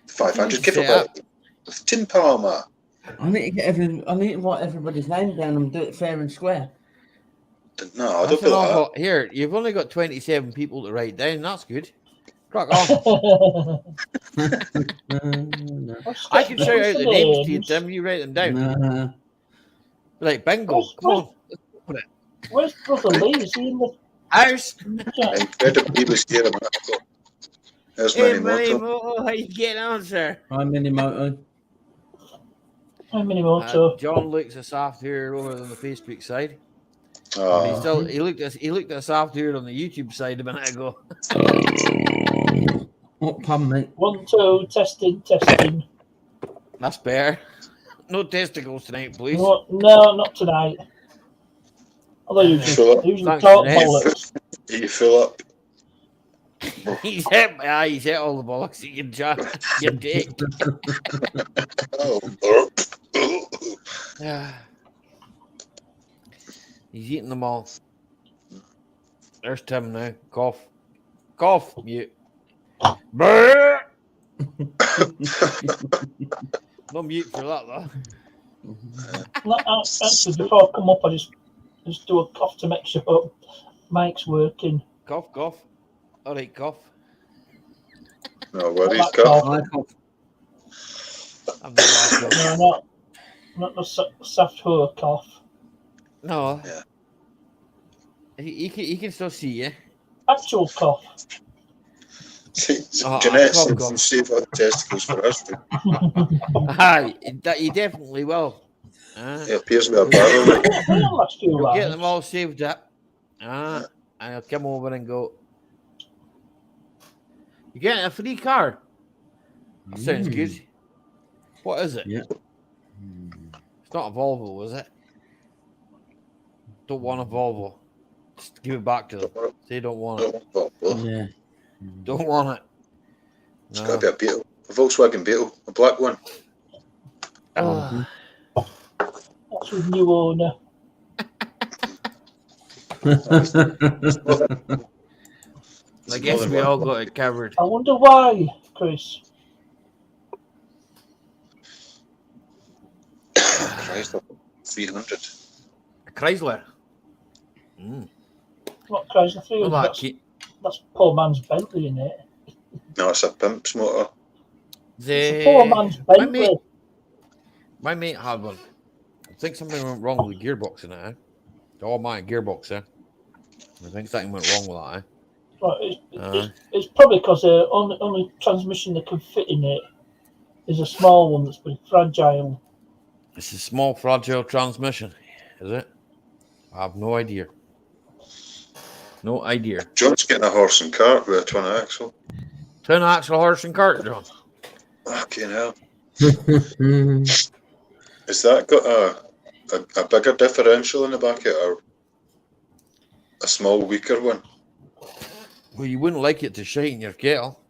500 giveaway with Tin Palmer. I need to write everybody's name down and do it fair and square. No, I don't feel like that. Here, you've only got 27 people to write down. That's good. Crack on. I can shout out the names to you, Tim. You write them down. Like bingo. Come on. Where's Brother Lee? Is he in the house? Incredibly, he was here a minute ago. There's Hey, Minimoto. Moto, how you getting on, sir? I'm Minimoto. How many motor? John looks a softer over on the Facebook side. Oh, He looked a softer on the YouTube side a minute ago. What pun, mate? 1, 2, testing. That's better. No testicles tonight, please. No, not tonight. Although Fill up. usually Thanks, talk Jeanette. bollocks. You fill up. he's hit all the bollocks you can try. You dick. Oh, burp. He's eating them all. There's Tim now. Cough. Mute. Brrr. No mute for that though. Actually, before I come up, I just do a cough to make sure mic's working. Cough. All right, cough. No worries, Not that Carl. cough. I'm the last one. No, not the soft whore cough. No. Yeah. He can still see you. Actual cough. Jeanette cough, said cough. you save all the testicles for us. Aye, he definitely will. He appears with a barrel. Last few We'll get lines. them all saved up. And I'll come over and go. You're getting a free car. That sounds good. What is it? Yeah. It's not a Volvo, is it? Don't want a Volvo. Just give it back to them. They don't want it. Yeah. Don't want it. It's got to be a Beetle. A Volkswagen Beetle. A black one. Oh, That's with new owner. I guess we all got it covered. I wonder why, Chris. Chrysler 300. A Chrysler. What Chrysler 3? Well, That's poor man's Bentley in it. No, it's a pimp's motor. It's a poor man's Bentley. My mate had one. I think something went wrong with the gearbox in it. Eh? Oh, my gearbox, eh? I think something went wrong with that. Eh? Right, it's probably because the only transmission that can fit in it is a small one that's pretty fragile. It's a small, fragile transmission, is it? I have no idea. No idea. John's getting a horse and cart with a twin axle. Twin axle horse and cart, John. Fucking hell. Has that got a bigger differential in the back of it or a small, weaker one? Well, you wouldn't like it to shite in your kettle.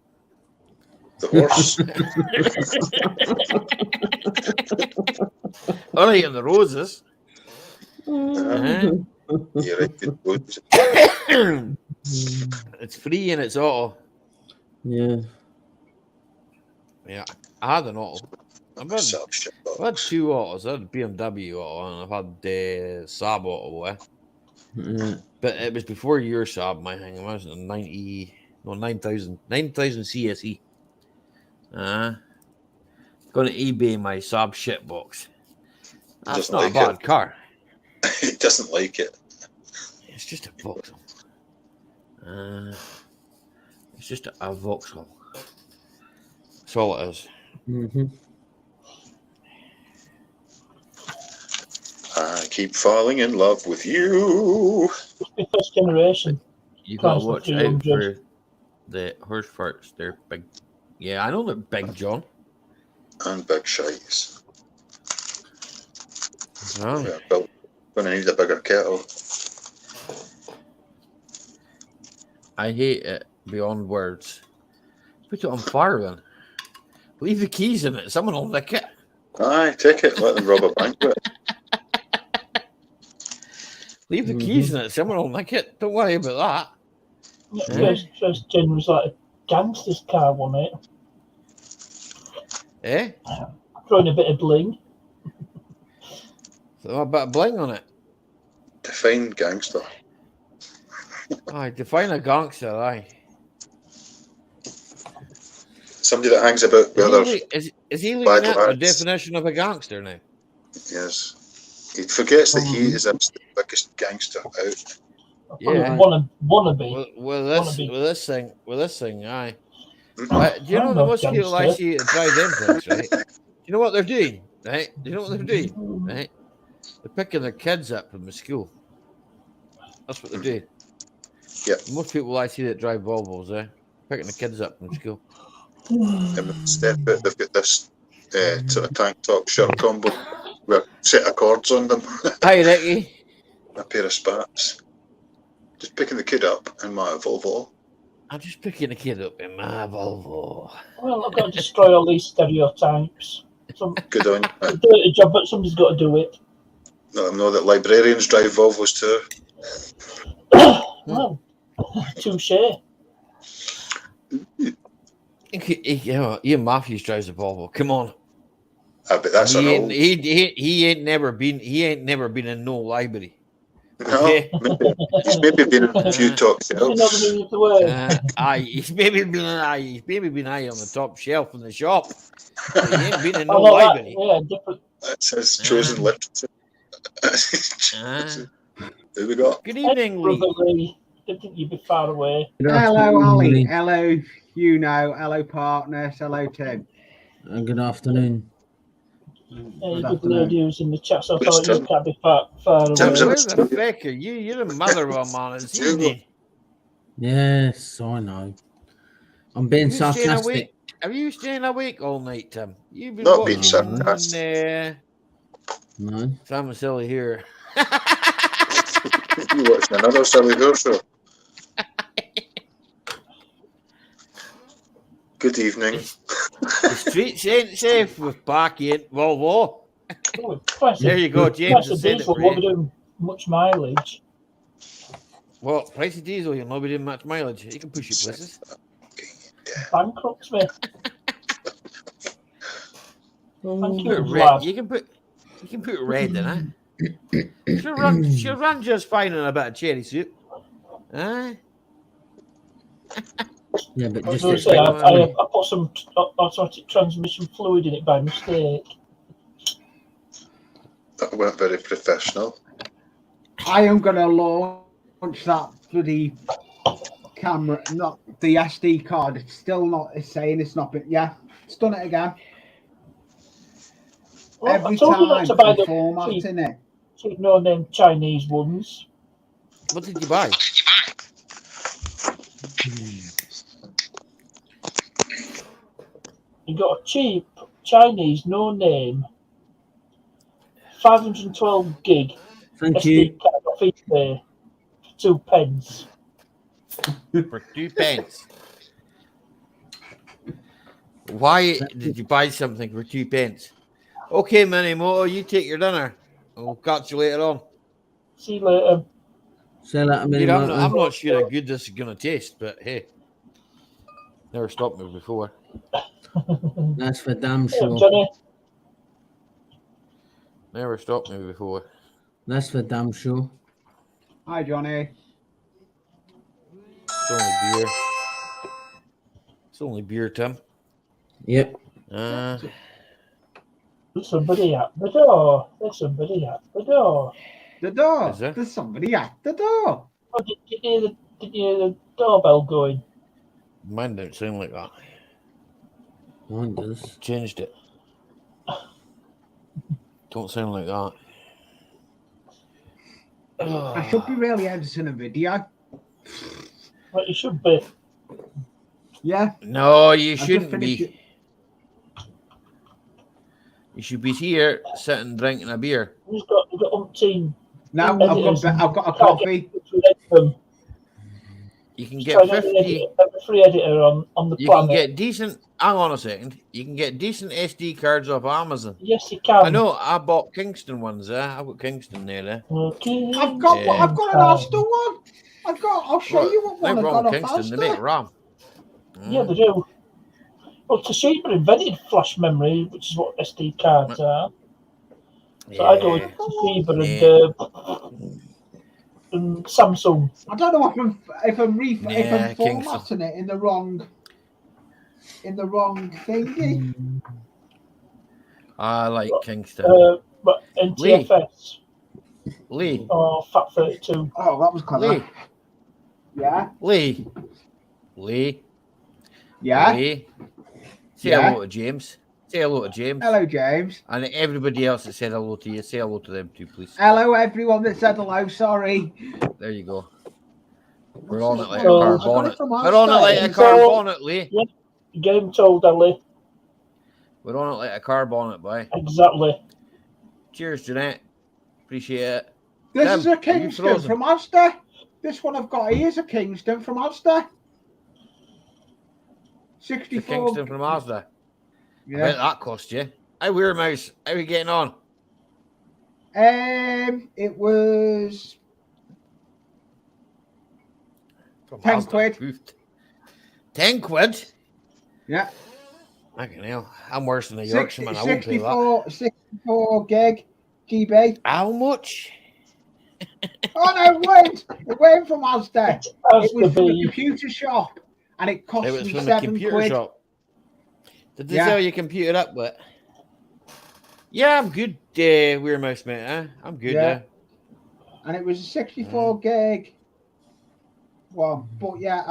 The horse? Only in the roses. You're right, good bones. It's free and it's auto. Yeah. Yeah, I had an auto. I've had Self-shit. two autos. I had a BMW auto and I've had the Saab auto. Yeah. But it was before your Saab, my thing. It was a 9,000 CSE. Going to eBay my Saab shitbox. That's Doesn't not like a bad it. car. He doesn't like it. It's just a Vauxhall. It's just a Vauxhall. That's all it is. Mm-hmm. I keep falling in love with you. It's the first generation. You gotta Chrysler watch out 300. for the horse farts. They're big. Yeah, I know they're big, John. And big shites. Oh. Yeah, but gonna need a bigger kettle. I hate it beyond words. Put it on fire then. Leave the keys in it. Someone will nick it. Aye, take it. Let them rob a bank with it. Leave the keys in it. Someone will nick it. Don't worry about First gen was like a gangster's car, wasn't it? that. Eh? Throwing a bit of bling. So a bit of bling on it. Define gangster. Aye, define a gangster, aye. Somebody that hangs about with others. Is he looking bad at the lads. definition of a gangster now? Yes. He forgets that he is the biggest gangster out. Yeah. Wanna be. With this thing, aye. Do you know the most people I youngster. see that drive them things, right? Do you know what they're doing, right? Do you know what they're doing, right? They're picking their kids up from the school. That's what they're doing. Yeah. Most people I see that drive Volvos, picking the kids up from school. And instead, they've got this sort of tank top shirt combo with a set of cords on them. Hi, Ricky. A pair of spats. Just picking the kid up in my Volvo. I'm just picking the kid up in my Volvo. Well, I've got to destroy all these stereotypes. Good on you. It's a dirty job, but somebody's got to do it. Let them know that librarians drive Volvos too. Well, touche. Ian Matthews drives a Volvo. Come on. But that's he an ain't, old. he ain't never been in no library. No, Okay. he's maybe been in a few top You know the shelves. meaning of the word. He's maybe been high on the top shelf in the shop. But he ain't been in no Oh, well, library. yeah, different. That's his chosen literature. There we go. Good evening, Lee. Brother Lee. Didn't think you'd be far away. Hello, Ollie. Hello, Hello, partners. Hello, Tim. Good afternoon. Hey, good lady who's in the chat, so I thought Tim? you can't be far away. Tim's in Where the the studio. feck are you? You're the mother of a man. It's evening. Yes, I know. I'm being sarcastic. Are you staying awake all night, Tim? You've been Not being watching sarcastic. No. Sam Silly here. You watching another Silly Girl show? Good evening. The streets ain't safe with Parky and Volvo. There you go, James has said it for Won't be you. doing much mileage. Well, price of diesel, you'll not be doing much mileage. You can push it places. Bankrupts me. Thank you, Put red. lad. You can put red in it. She'll run just fine in a bit of cherry soup. Yeah, but I was just going to say, expect I put some automatic transmission fluid in it by mistake. That weren't very professional. I am going to launch that bloody camera, not the SD card. It's still not. It's saying it's not. But yeah, it's done it again. Well, Every I told you not time to buy I'm the formatting it. cheap no-name Chinese ones. What did you buy? You got a cheap Chinese no-name 512 gig Thank you. SD card off eBay for £2. For £2. Why did you buy something for £2? Okay, Minimoto, you take your dinner. We'll catch you later on. See you later. Say that a Dude, minute. I'm not sure how good this is going to taste, but hey, never stopped me before. That's for damn Hey, sure. Johnny. Never stopped me before. That's for damn sure. Hi, Johnny. It's only beer. It's only beer, Tim. Yep. There's somebody at the door. There's somebody at the door. The door. Is there? There's somebody at the door. Oh, did you hear the doorbell going? Mine don't sound like that. Mine does. Changed it. Don't sound like that. I should be really editing a video. Well, you should be. Yeah. No, you I've just shouldn't finished be. it. You should be here, sitting, drinking a beer. You've got umpteen. Now editors I've got a can't coffee. get to edit them. You can Try get not to 50. edit every free editor on the You can planet. get decent. Hang on a second. You can get decent SD cards off Amazon. Yes, you can. I know. I bought Kingston ones. I've got Kingston there. Okay. I've got Yeah. I've got an Asda one. I'll show Well, you what one no I've wrong got with off Kingston. They make Asda. RAM. Yeah, they do. Well, Toshiba invented flash memory, which is what SD cards are. So I go with Yeah. Toshiba and Samsung. I don't know if I'm Yeah, formatting it in the wrong thingy. I like Kingston. But NTFS Lee. or FAT32. Oh, that was clever. Lee. Yeah. Lee. Yeah. Say Yeah. hello to James. Say hello to James. Hello, James. And everybody else that said hello to you, say hello to them too, please. Hello, everyone that said hello. Sorry. There you go. We're on it like a So- car I got it bonnet. from We're on it like a outside. car So- bonnet, Lee. Get him told, Ellie. We're on it like a car bonnet, boy. Exactly. Cheers, Jeanette. Appreciate it. This Tim, is a are you Kingston frozen? from Asda. This one I've got here is a Kingston from Asda. The 64. Kingston from Mazda. I bet Yeah. that cost you. Hey, Weird Mouse, how are you getting on? It was From 10 Mazda. quid. Oofed. 10 quid? Yeah. Fucking hell. I'm worse than a Yorkshireman. I won't pay that. 64 gig GB. How much? Oh no, it went from Asda. Has It was to from a be. computer shop, and it cost It was me from a 7 computer quid. shop. Did they Yeah. sell your computer up with? Yeah, I'm good, Weird Mouse, mate. Huh? I'm good. Yeah. And it was a 64 gig. Well, but yeah,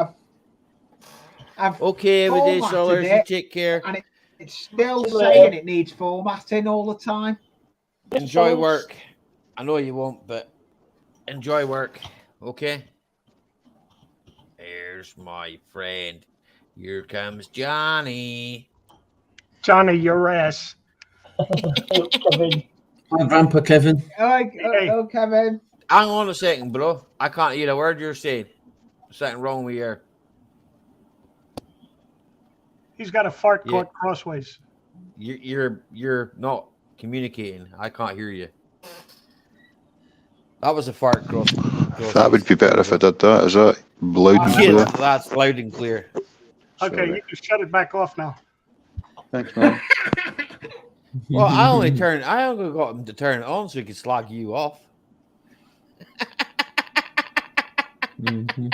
I've Okay, every day, formatted Solars, you it, take care. and it's still Yeah. saying it needs formatting all the time. Enjoy work. I know you won't, but enjoy work. Okay? There's my friend. Here comes Johnny. Johnny, your ass. Kevin. Hi, Grandpa Kevin. Oh, Kevin. Hang on a second, bro. I can't hear a word you're saying. There's something wrong with your... He's got a fart Yeah. caught crossways. You're not communicating. I can't hear you. That was a fart cross. That would be better if I did that. Is that loud and Yeah, clear? that's loud and clear. Okay, Sorry. you can shut it back off now. Thanks, man. Well, I only got him to turn it on so he could slag you off. Mhm.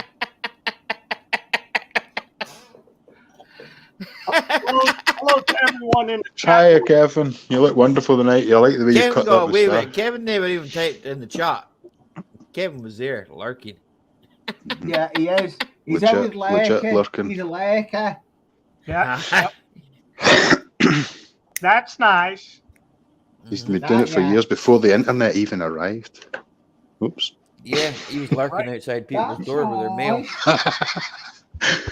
Hello to everyone in the chat. Hiya, Kevin. You look wonderful tonight. You like the way you Kevin cut got that away with moustache. it. Kevin never even typed in the chat. Kevin was there lurking. Yeah, he is. He's Legit- always legit lurking. lurking. He's a lurker. Yeah, that's nice. He's been doing it for years before the internet even arrived. Oops. Yeah, he was lurking outside people's That's door with their mail. nice.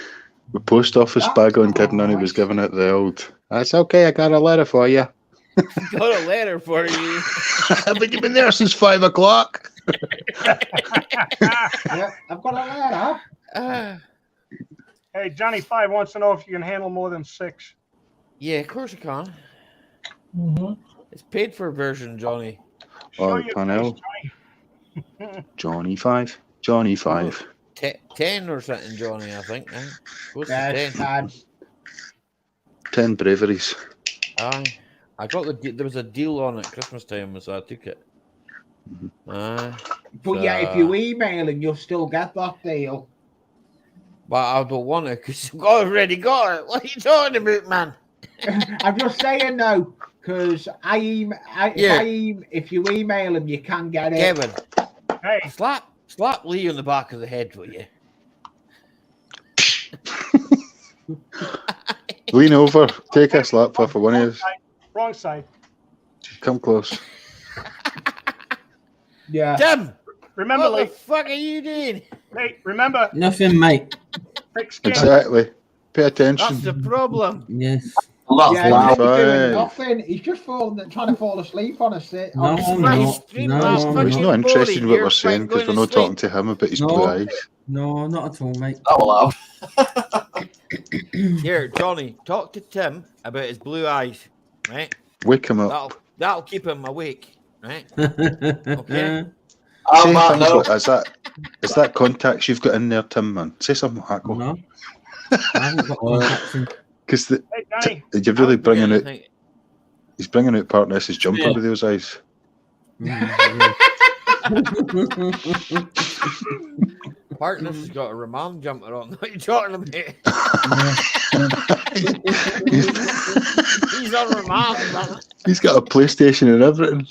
The post office That's bag on Kid Nunny nice. was giving it the old. That's okay, I got a letter for you. Got a letter for you. But you've been there since 5 o'clock. Yeah, I've got a letter. Hey, Johnny 5 wants to know if you can handle more than 6. Yeah, of course you can. Mhm. It's paid for version, Johnny. Show Oh, your Parnell. face, Johnny 5. Johnny 5. 10 or something, Johnny, I think. Eh? Close to Yes, 10. 10 braveries. Aye. I got there was a deal on at Christmas time, so I took it. Aye. But yeah, if you email him, you'll still get that deal. But I don't want it because I've already got it. What are you talking about, man? I'm just saying no, because if you email him, you can get it. Kevin, Hey, slap Lee on the back of the head, will you? Lean over. Take a slap for one of us. wrong side. Come close. Yeah. Tim, Remember, what the Lee. fuck are you doing? Hey, remember, Nothing, mate. thick skin. Exactly. Pay attention. That's the problem. Yes. Yeah, he's doing Right. nothing. He's just trying to fall asleep on a sit. No, on I'm a not. seat. Stream No, last I'm Well, he's fucking not interested boring. in what You're we're saying because we're going not to sleep. talking to him about his No. blue eyes. No, not at all, mate. Not allowed. Here, Johnny, talk to Tim about his blue eyes, right? Wake him up. That'll keep him awake, right? Okay. Say Matt, things no. like, is that contacts you've got in there, Tim, man? Say something like that. No. I haven't got contacts in. Because Hey, Johnny. you're really bringing out. Anything. He's bringing out part of his jumper with those eyes. Partners has got a remand jumper on. What are you talking about? He's on remand, man. He's got a PlayStation and everything.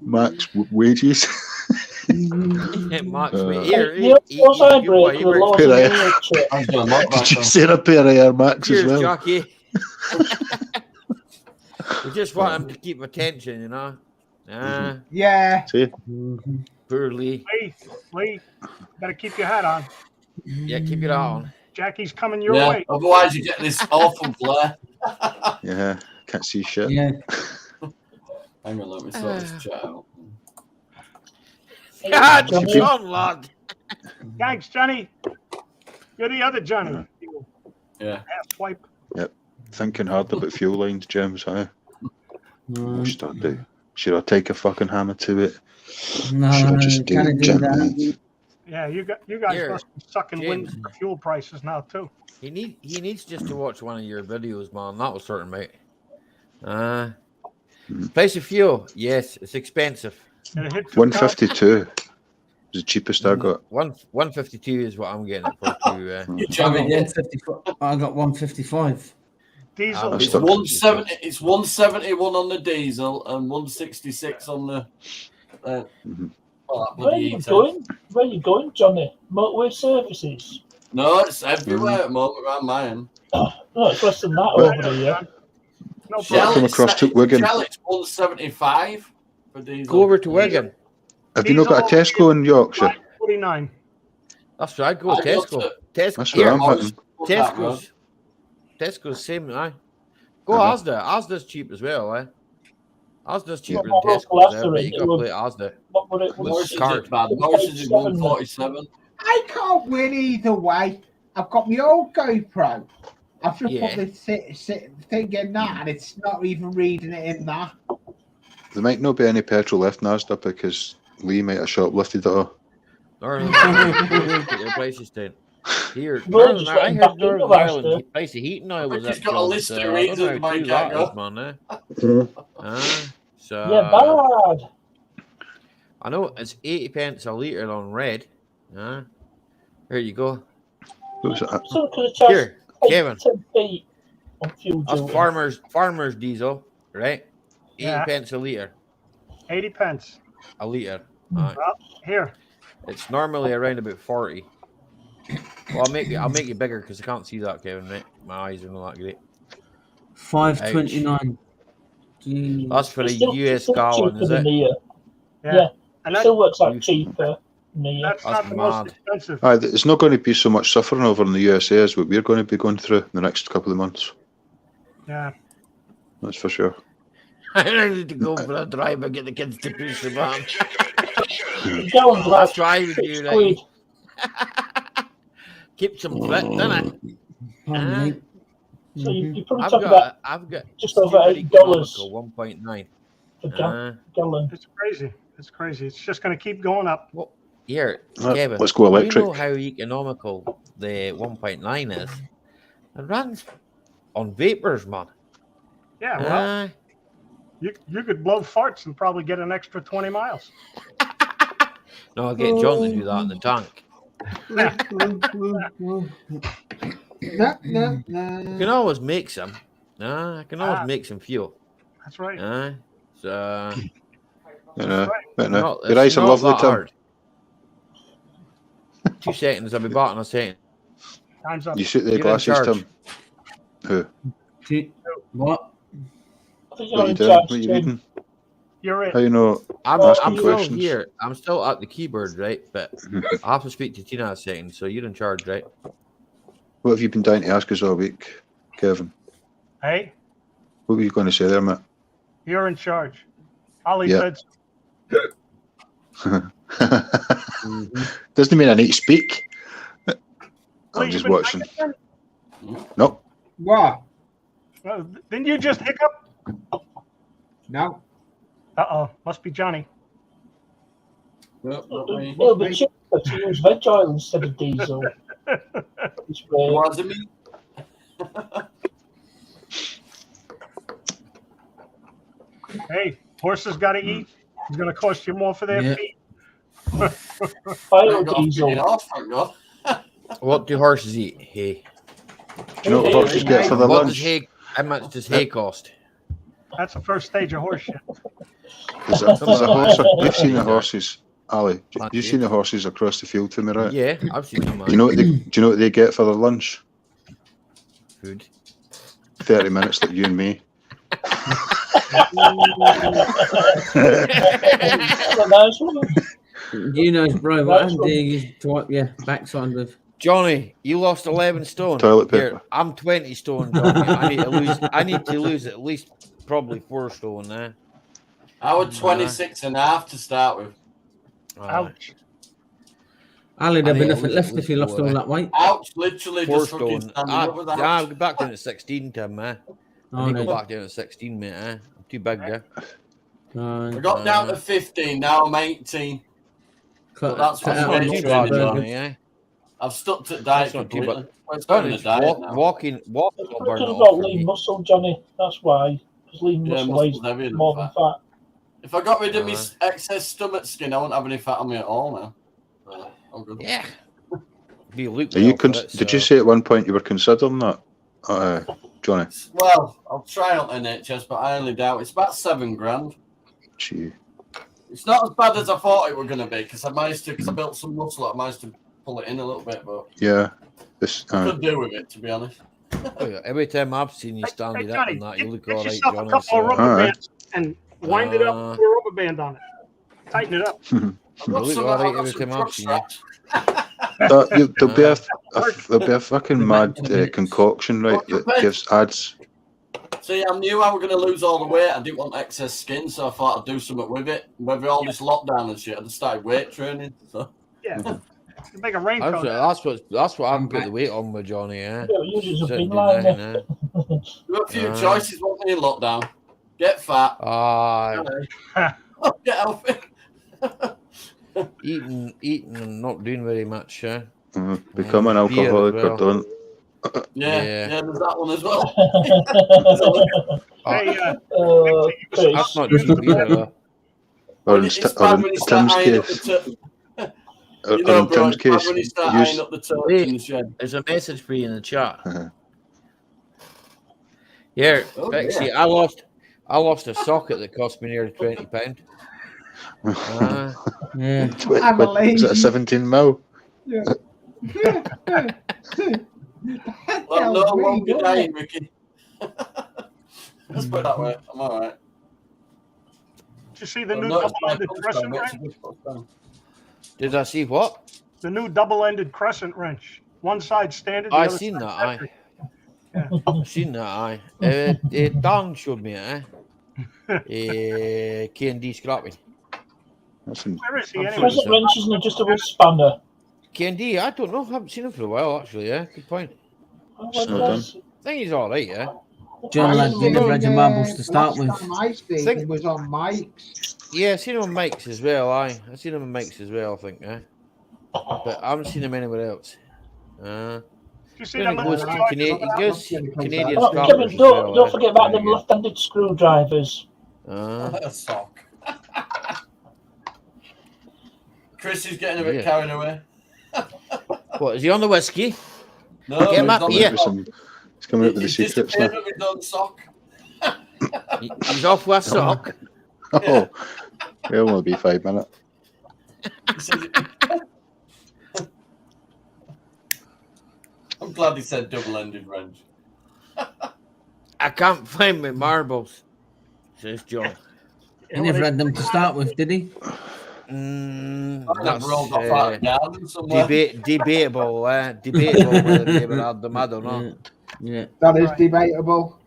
Max wages. Max, Uh, here, Was I break the Lord Here I am. Nature? I'm going to lock Did you back see a pair of Air Max as cheers, well? Jackie. We just want him to keep attention, you know. Yeah. See? Poor Lee. Lee, better keep your hat on. Yeah, keep it on. Jackie's coming your Yeah, way. otherwise you get this awful glare. Yeah, can't see shit. Yeah. Hang on, let me sort this chat out. God, Johnny. John, lad. Thanks, Johnny. You're the other Johnny. Yeah. Half swipe. Thinking hard about fuel lines, James, huh? What should I Mm. do? Should I take a fucking hammer to it? No, Should I just do can't it do gently? that. Yeah, you guys Here, must be sucking wind James. for fuel prices now too. He needs just to watch one of your videos, man. That will sort him out. Price of fuel, yes, it's expensive. And it hit 152 is the cheapest I got. 152 is what I'm getting it for. To, You I chug got again. 155. I got 155. Diesel. That's It's still- 170. It's 171 on the diesel and 166 on the. Well, that Where are bloody you E10. going? Where are you going, Johnny? Motorway services? No, it's everywhere at the moment around mine. No, it's less than that Well, over here. No Shell- problem. come across to Wigan. Shell, it's 175 for diesel. go over to Wigan. Have you not got a Tesco in Yorkshire? 49. That's right. Go I got Tesco. to- Tesco. That's Here, where I'm hitting. Tesco's same. Aye. Go Uh-huh. Asda. Asda's cheap as well. Asda's cheaper Well, than local Tesco's. Asda, But you got to it play Asda. What would it Morrison's card. is bad. Morrison's is 147. I can't win either way. I've got my old GoPro. I've just Yeah. put this thing in that, and it's not even reading it in that. There might not be any petrol left in Asda because Lee might have shoplifted it all. Northern Ireland keep their prices down. Here, Well, Northern just I getting heard back into Northern Asda. Ireland the price of heating oil was I've up. just got a John, list so of I don't reasons know how why true you can't that go. is, man. So Yeah, bad. I know it's 80 pence a litre on red. Here you go. What's that? So could have charged Here, Kevin. 10p on fuel That's duty. farmers diesel, right? 80 Yeah. pence a litre. 80 pence. A litre. Right. Well, here. It's normally around about 40. Well, I'll make it bigger because I can't see that, Kevin. Mate. My eyes are not that great. 529. Jeez. That's for a It's still- US it's still gallon, cheaper is than it? here. Yeah. Yeah. And Still works out You- cheaper than here. that's That's not the most mad. expensive. Aye, it's not going to be so much suffering over in the USA as what we're going to be going through in the next couple of months. Yeah. That's for sure. I need to go for a drive and get the kids to push the van. Gallon's like That's why we do 6 that. quid. Keep some fit, doesn't Pardon me. So you probably I've talk about got just over stupid $8 economical 1.9. a gallon. It's crazy. It's crazy. It's just going to keep going up. Here, Right, Kevin. let's go electric. You know how economical the 1.9 is? It runs on vapors, man. Yeah, well, you could blow farts and probably get an extra 20 miles. No, I'll get John to do that in the tank. No. You can always make some. I can always make some fuel. That's right. So You know, not- your eyes it's are not lovely, that Tim. hard. 2 seconds, I'll be back in a second. Time's up. You shoot the You're in glasses, charge. Tim. Who? What? I think What you're are you in doing? charge, What are you Tim. reading? You're How it. you know? I'm Asking still questions. here. I'm still at the keyboard, right? But I have to speak to Tina in a second, so you're in charge, right? What have you been dying to ask us all week, Kevin? Hey, What were you going to say there, mate? you're in charge. Ollie Yeah. said, Doesn't mean I need to speak. "Well, I'm you've just been watching. drinking Nope. What? then?" Didn't you just hiccup? No. Uh-oh. Must be Johnny. It'll be cheaper to use veg oil instead of diesel. This way. What does it mean? Hey, horses got to eat. It's going to cost you more for their Yeah. feed. Biodiesel. What do horses eat? Hay. Do you know what horses get for their What does lunch? hay? How much does hay cost? That's the first stage of horse shit. There's a horse. We've seen the horses Ali, you seen the horses across the field to me, right? Yeah, I've seen them. Do you know what they get for their lunch? Food. 30 minutes like you and me. You know, bro, what I'm doing is to wipe your backside with. Johnny, you lost 11 stone. Toilet paper. Here, I'm 20 stone, Johnny. I need to lose at least probably 4 stone there. I was 26 and a half to start with. Ouch. Ali, there'd I be need nothing at left least if you lost 4, all that weight. Ouch, literally 4 just fucking stone. standing up with that. I'll get back down to 16, Tim, man. Oh, I need to no. go back down to 16, mate. I'm too big, yeah. I got down to 15, now I'm 18. But that's cut what's out weight on Too training, bad, Johnny. Johnny, eh? I've stuck to diet That's not too completely. bad. Well, it's going on a It's diet now. walking It's will because burn it you've off got for lean me. muscle, Johnny. That's why. Because lean Yeah, muscle weighs muscle's heavier than more than fat. fat. If I got rid of my excess stomach skin, I wouldn't have any fat on me at all now. Oh, good. Yeah. Be look Are you well for it, did you so- say at one point you were considering that, Johnny? Well, I'll try on NHS, but I only doubt it's about $7,000. Gee. It's not as bad as I thought it were going to be because I built some muscle. I managed to pull it in a little bit, but Yeah. This. I could do with it, to be honest. Oh, yeah. Every time I've seen you standing Hey, up Johnny, and that, you get, look get all right, yourself a Johnny. couple of rubber Alright. bands and wind it up with a rubber band on it. Tighten it up. You look all right every time I've seen you. There'll be a fucking mad concoction, right? That adds. See, I knew I was going to lose all the weight. I didn't want excess skin, so I thought I'd do something with it. With all this lockdown and shit, I just started weight training. So. Yeah. You make a raincoat. That's what I've put the weight on with Johnny, eh? Yeah, use it as a Sitting bin liner. down, eh? You got a few choices, won't you, in lockdown? Get fat. Get healthy. Eating and not doing very much, eh? Become an alcoholic or don't. Yeah, there's that one as well. Hey, That's not cheap either, though. Or in It's Tim's bad when you start eyeing up case. the Or You know, in bro, Tim's it's bad case, when you start use. eyeing up the turkey in the shed. There's a message for you in the chat. Here, Oh, Pixie, yeah. I lost a socket that cost me nearly £20. Yeah. Is it a 17 mil? Yeah. Well, no longer dying, Ricky. Let's put it that way. I'm all right. did you see the Well, new no, it's my double-ended crescent punch wrench? down. Did I see what? The new double-ended crescent wrench. One side standard. The I other seen side that, aye. centric. Seen that, aye. Dan showed me it, eh? K&D scrapping. Where is he I'm anyway? Crescent wrench is an adjustable spanner. K&D, I don't know. I haven't seen him for a while, actually, yeah. Good point. It's not done. I think he's all right, yeah. John, lad, you never had your marbles to start with. I think it was on Mike's. Yeah, I've seen him on Mike's as well, aye. I've seen him on Mike's as well, I think, yeah. But I haven't seen him anywhere else. Did you see He them goes little to charges? Canadian Oh, scrappers Kevin, as well, don't eh? forget about them left-handed screwdrivers. A sock. Chris is getting a bit Yeah. carried away. What, is he on the whiskey? No, Get him he's up not here. the He's coming up with the He's secrets disappeared now. with his own sock. He's off with a sock. Oh, it'll only be 5 minutes. He says it- I'm glad he said double-ended wrench. I can't find my marbles, says John. He never had them to start with, did he? That's rolled off out of the garden somewhere. debatable. Debatable whether they ever had them. I don't know. Yeah. That is debatable.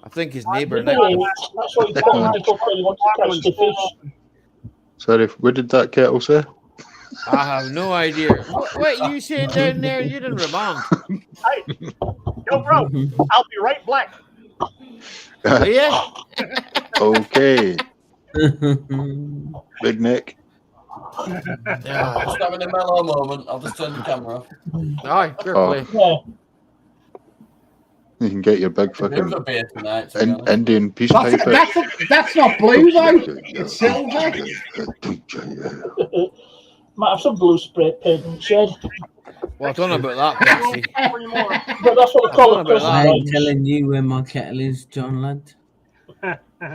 I think his neighbour That's next. what you find people when you want to catch the fish. Sorry, what did that kettle say? I have no idea. What are you saying down there? You didn't remind. Hey, yo, bro, I'll be right back. Yeah. Okay, Big Nick. Yeah. Just having a mellow moment. I'll just turn the camera off. Aye, fair Oh. play. Yeah. You can get your big There's fucking a beer tonight. To be honest. Indian peace That's, pipe. that's not blue though. It's silver. Might have some blue spray paint in the shed. Well, I don't know about that, Pixie. Three more. But that's what they call I it, don't know about crescent I that. ain't wrench. telling you where my kettle is, John, lad.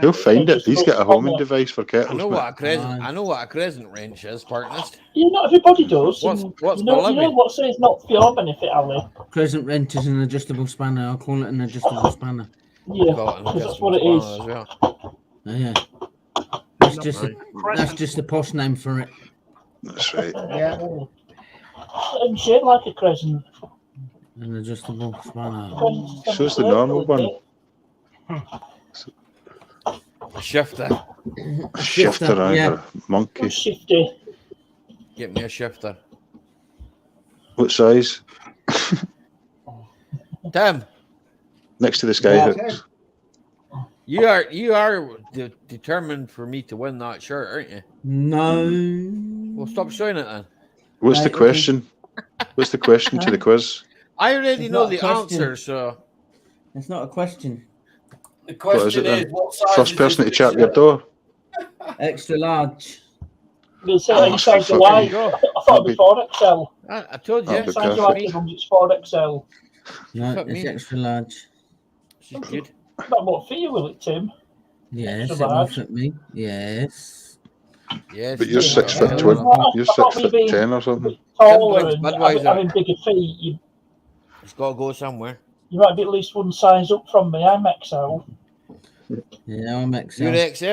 He'll find it. Just He's puts got a on homing there. device for I kettles. know mate. what a crescent. I know what a crescent wrench is, partnerist. Yeah, not everybody does. What's and for you know living? what? So it's not for your benefit, Ali. Crescent wrench is an adjustable spanner. I'll call it an adjustable spanner. Yeah, Call it an because that's adjustable what it is. spanner as well. Oh, yeah. That's No, just right. that's just a posh name for it. That's right. Yeah. And shaped like a crescent. An adjustable spanner. So's the normal one. A shifter. A shifter, yeah. either monkey. Shifty. Get me a shifter. What size? Tim, Next to the skyhooks. you are determined for me to win that shirt, aren't you? No. Well, stop showing it then. What's the Right, question? What's the question to the quiz? I already It's know not a the question. answer, so It's not a question. The What is question it is, then? what size First is person to this chat your shirt? door. Extra large. They say that you size fucking wide. go. I thought it'd be 4XL. I told you. That'll be Size perfect. wide gives it's 4XL. No, Fuck it's me. extra large. She's good. That won't fit you, will it, Tim? Yes, Extra it will large. fit me. Yes. Yes. But you're Yeah. 6'20". You're I thought we'd be 6'10" or something. taller drinks and Budweiser. having bigger feet. It's got to go somewhere. You might be at least one size up from me. I'm XL. Yeah, I'm XL. You're XL.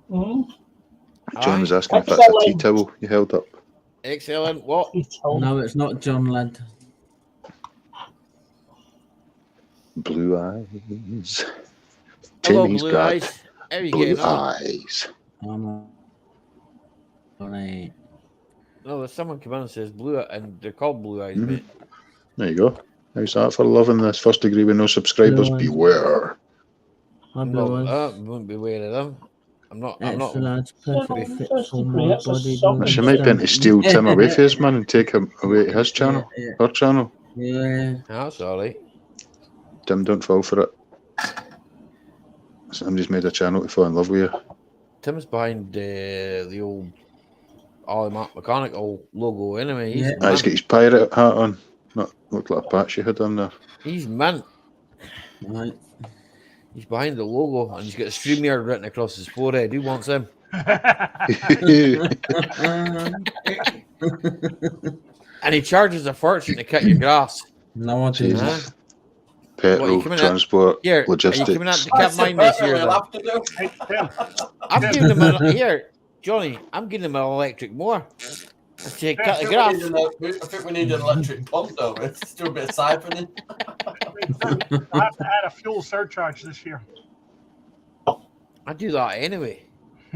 Mm-hmm. John was asking if that's a Excellent. tea towel you held up. Excellent. What? No, it's not John, lad. Blue eyes. Hello, Timmy's blue got eyes. How are you blue getting on? eyes. I'm all right. No, there's someone come in and says blue, and they're called blue eyes, Mhm. mate. There you go. How's that for loving this first degree with no subscribers? Blue eyes. Beware. My I'm blue not, eyes. won't be aware of them. I'm not. I'm not. Extra large, perfect Yeah, fit first for degree, my that's a body. solid She might be into steal Tim away from his man and take him away to his channel, Yeah, her channel. yeah. That's all right. Tim, don't fall for it. Somebody's made a channel to fall in love with you. Tim's behind the old Mack-Mechanical logo anyway. He's, Yeah. Ah, he's got his pirate hat on. Not looked like a patch he had on there. he's mint. Right. He's behind the logo and he's got a StreamYard written across his forehead. Who wants him? And he charges a fortune to cut your grass. No, I do. Jesus. Huh? Petrol, What, you coming out- transport, Here, are you logistics. coming out to That's cut mine this year? we'll Then? have to do. Hey, Tim. I'm giving him an here, Johnny. I'm giving him an electric mower. To cut the I grass. think we need an electric pump, though. Let's do a bit of siphoning. We'll have to add a fuel surcharge this year. I do that anyway.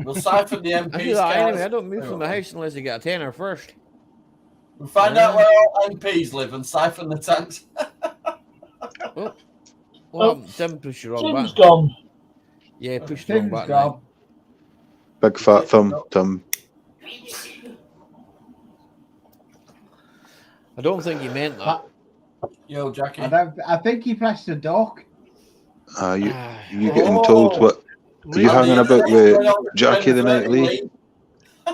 We'll siphon the I do MPs. that anyway. I cars. don't move from the house unless I get a tenner first. We'll find out where all MPs live and siphon the tanks. Well, Tim pushed the wrong Tim's button. gone. Yeah, push the wrong Tim's button. gone. Big fat thumb, Tim. I don't think he meant that. Yo, Jackie. I think he pressed the dock. You getting told what? Are you hanging about with Jackie the night, Lee?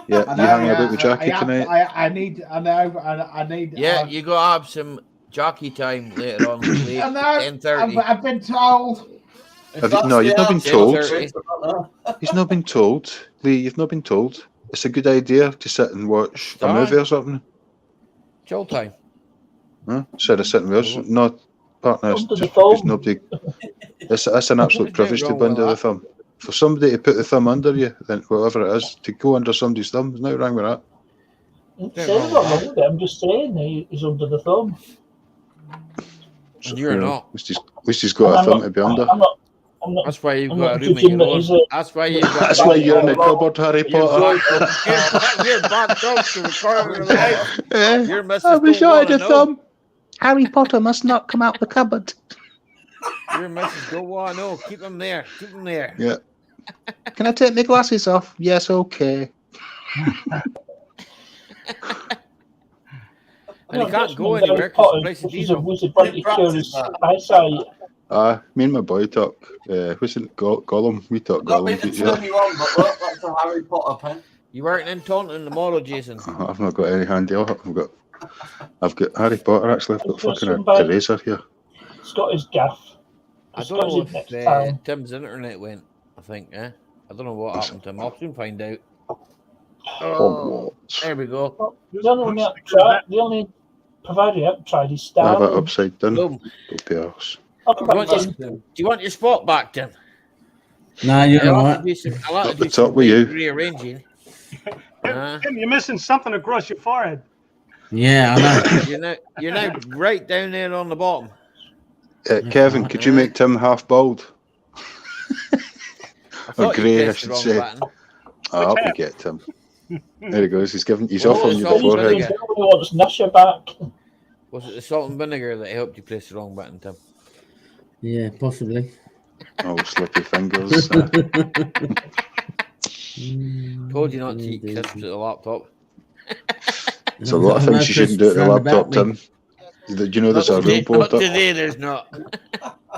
Yeah, I you know, hanging yeah, about with Jackie tonight? I need. I need. Yeah, you got to have some jockey time later on. Late, I know. 10:30. I've been told. No, you've not been told. 10:30. He's not been told. Lee, you've not been told. It's a good idea to sit and watch a movie or something. Chill time. Huh? Instead of sitting with us. No, partner, Under the because thumb. nobody. That's an absolute privilege to wrong go with under the that. thumb. For somebody to put the thumb under you, then whatever it is, to go under somebody's thumb, there's nothing wrong with that. Saying what wrong with it. I'm just saying he's under the thumb. And you're not. At least he's got a thumb to be under. I'm not. That's why you've I'm got a not room of judging your that own. he's a- That's why you've got. That's why you're in the cupboard, Harry Potter. You're backed up to the corner of the house. Your missus I wish don't I want had to a know. thumb. Harry Potter must not come out the cupboard. Your missus don't want to know. Keep him there. Keep him there. Yeah. Can I take my glasses off? Yes, okay. And he can't go anywhere because the price of He's a diesel. wizard, but he cures eyesight. Me and my boy talk. What's it? Gollum. We talk Not meant Gollum. to turn you on, but look, that's a Harry Potter pen. You weren't in Taunton tomorrow, Jason. I've not got any handy. I've got Harry Potter. Actually, I've got I've got fucking somebody- eraser here. He's got his gaff. I He's don't got know his next if time. Tim's internet went. I think, I don't know what happened to him. I'll soon find out. Hogwarts. There we go. Well, the only provider you haven't tried is Have it Starlink. upside down. Boom. Don't be arse. Do you want your spot back, Tim? No, you're I'll all have right. to do some, I'll have Up to do the some top with you. rearranging. Tim, you're missing something across your forehead. Yeah, I know. You're now right down there on the bottom. Kevin, could you make Tim half bald? I Or thought you grey, I pressed the should wrong say. button. I'll help you get Tim. There he goes. He's off on you salt before. and vinegar. Nobody wants Nasha back. Was it the salt and vinegar that helped you press the wrong button, Tim? Yeah, possibly. Oh, slippy fingers. Told you not to eat crisps at the laptop. There's a lot of things you shouldn't do at the laptop, Tim. Do you know there's a rule board Not up? today, there's not.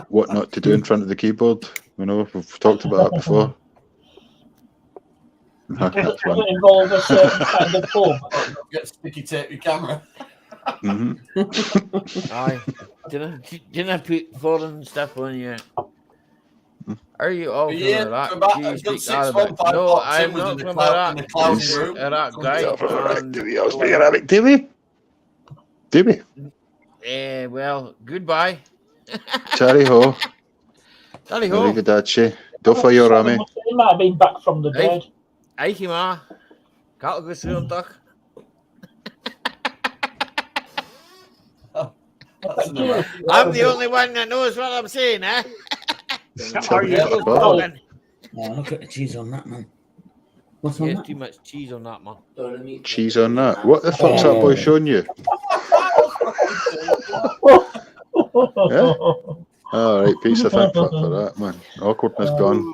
What not to do in front of the keyboard? You know, we've talked about that before. That's Does one. it involve a certain kind of pub? Get sticky tape your camera. Mm-hmm. Aye. Didn't I put foreign stuff on you? Are you all from Yeah, Iraq? about Do you a good speak Arabic? 615 No, box I'm in was not in the from cloud- Iraq. in the cloudy I'm room. Iraq guy. Do we? I was speaking Arabic. Do we? Do we? Well, goodbye. Tally ho. Tally ho. Arrivederci. Dofa yorami. He might have been back from the dead. Aiki ma. Kal go suntag. I'm the only one that knows what I'm saying, eh? Are you? Oh, look at the cheese on that, man. What's on There's that? too much cheese on that, man. Cheese on that. What the fuck's that boy showing you? Yeah? All right, pizza. Thank fuck for that, man. Awkwardness gone.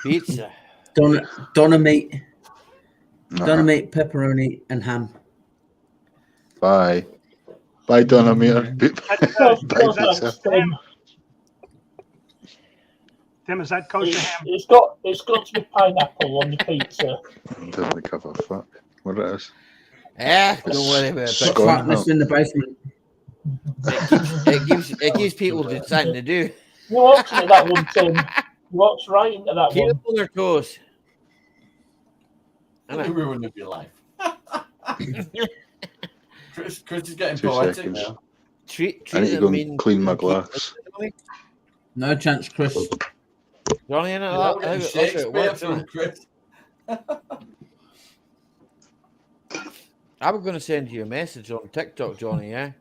Pizza. Donna meat, Uh-huh. pepperoni, and ham. Bye. Bye, Donna Meter. Bye, pizza. Tim, is that kosher ham? It's got to be pineapple on the pizza. Doesn't give a fuck what it is. Don't worry about it. Scone Fatness in the basement. It gives people something to do. You walked into that one, Tim. You walked right into that Keep one. them on their toes. Really ruined your life. Chris is getting 2 poetic seconds. now. Treat I need to them go mean. and clean my glass. No chance, Chris. Johnny, in You're not it, getting that's how it Shakespeare works, from isn't it? Chris. I was going to send you a message on TikTok, Johnny, yeah?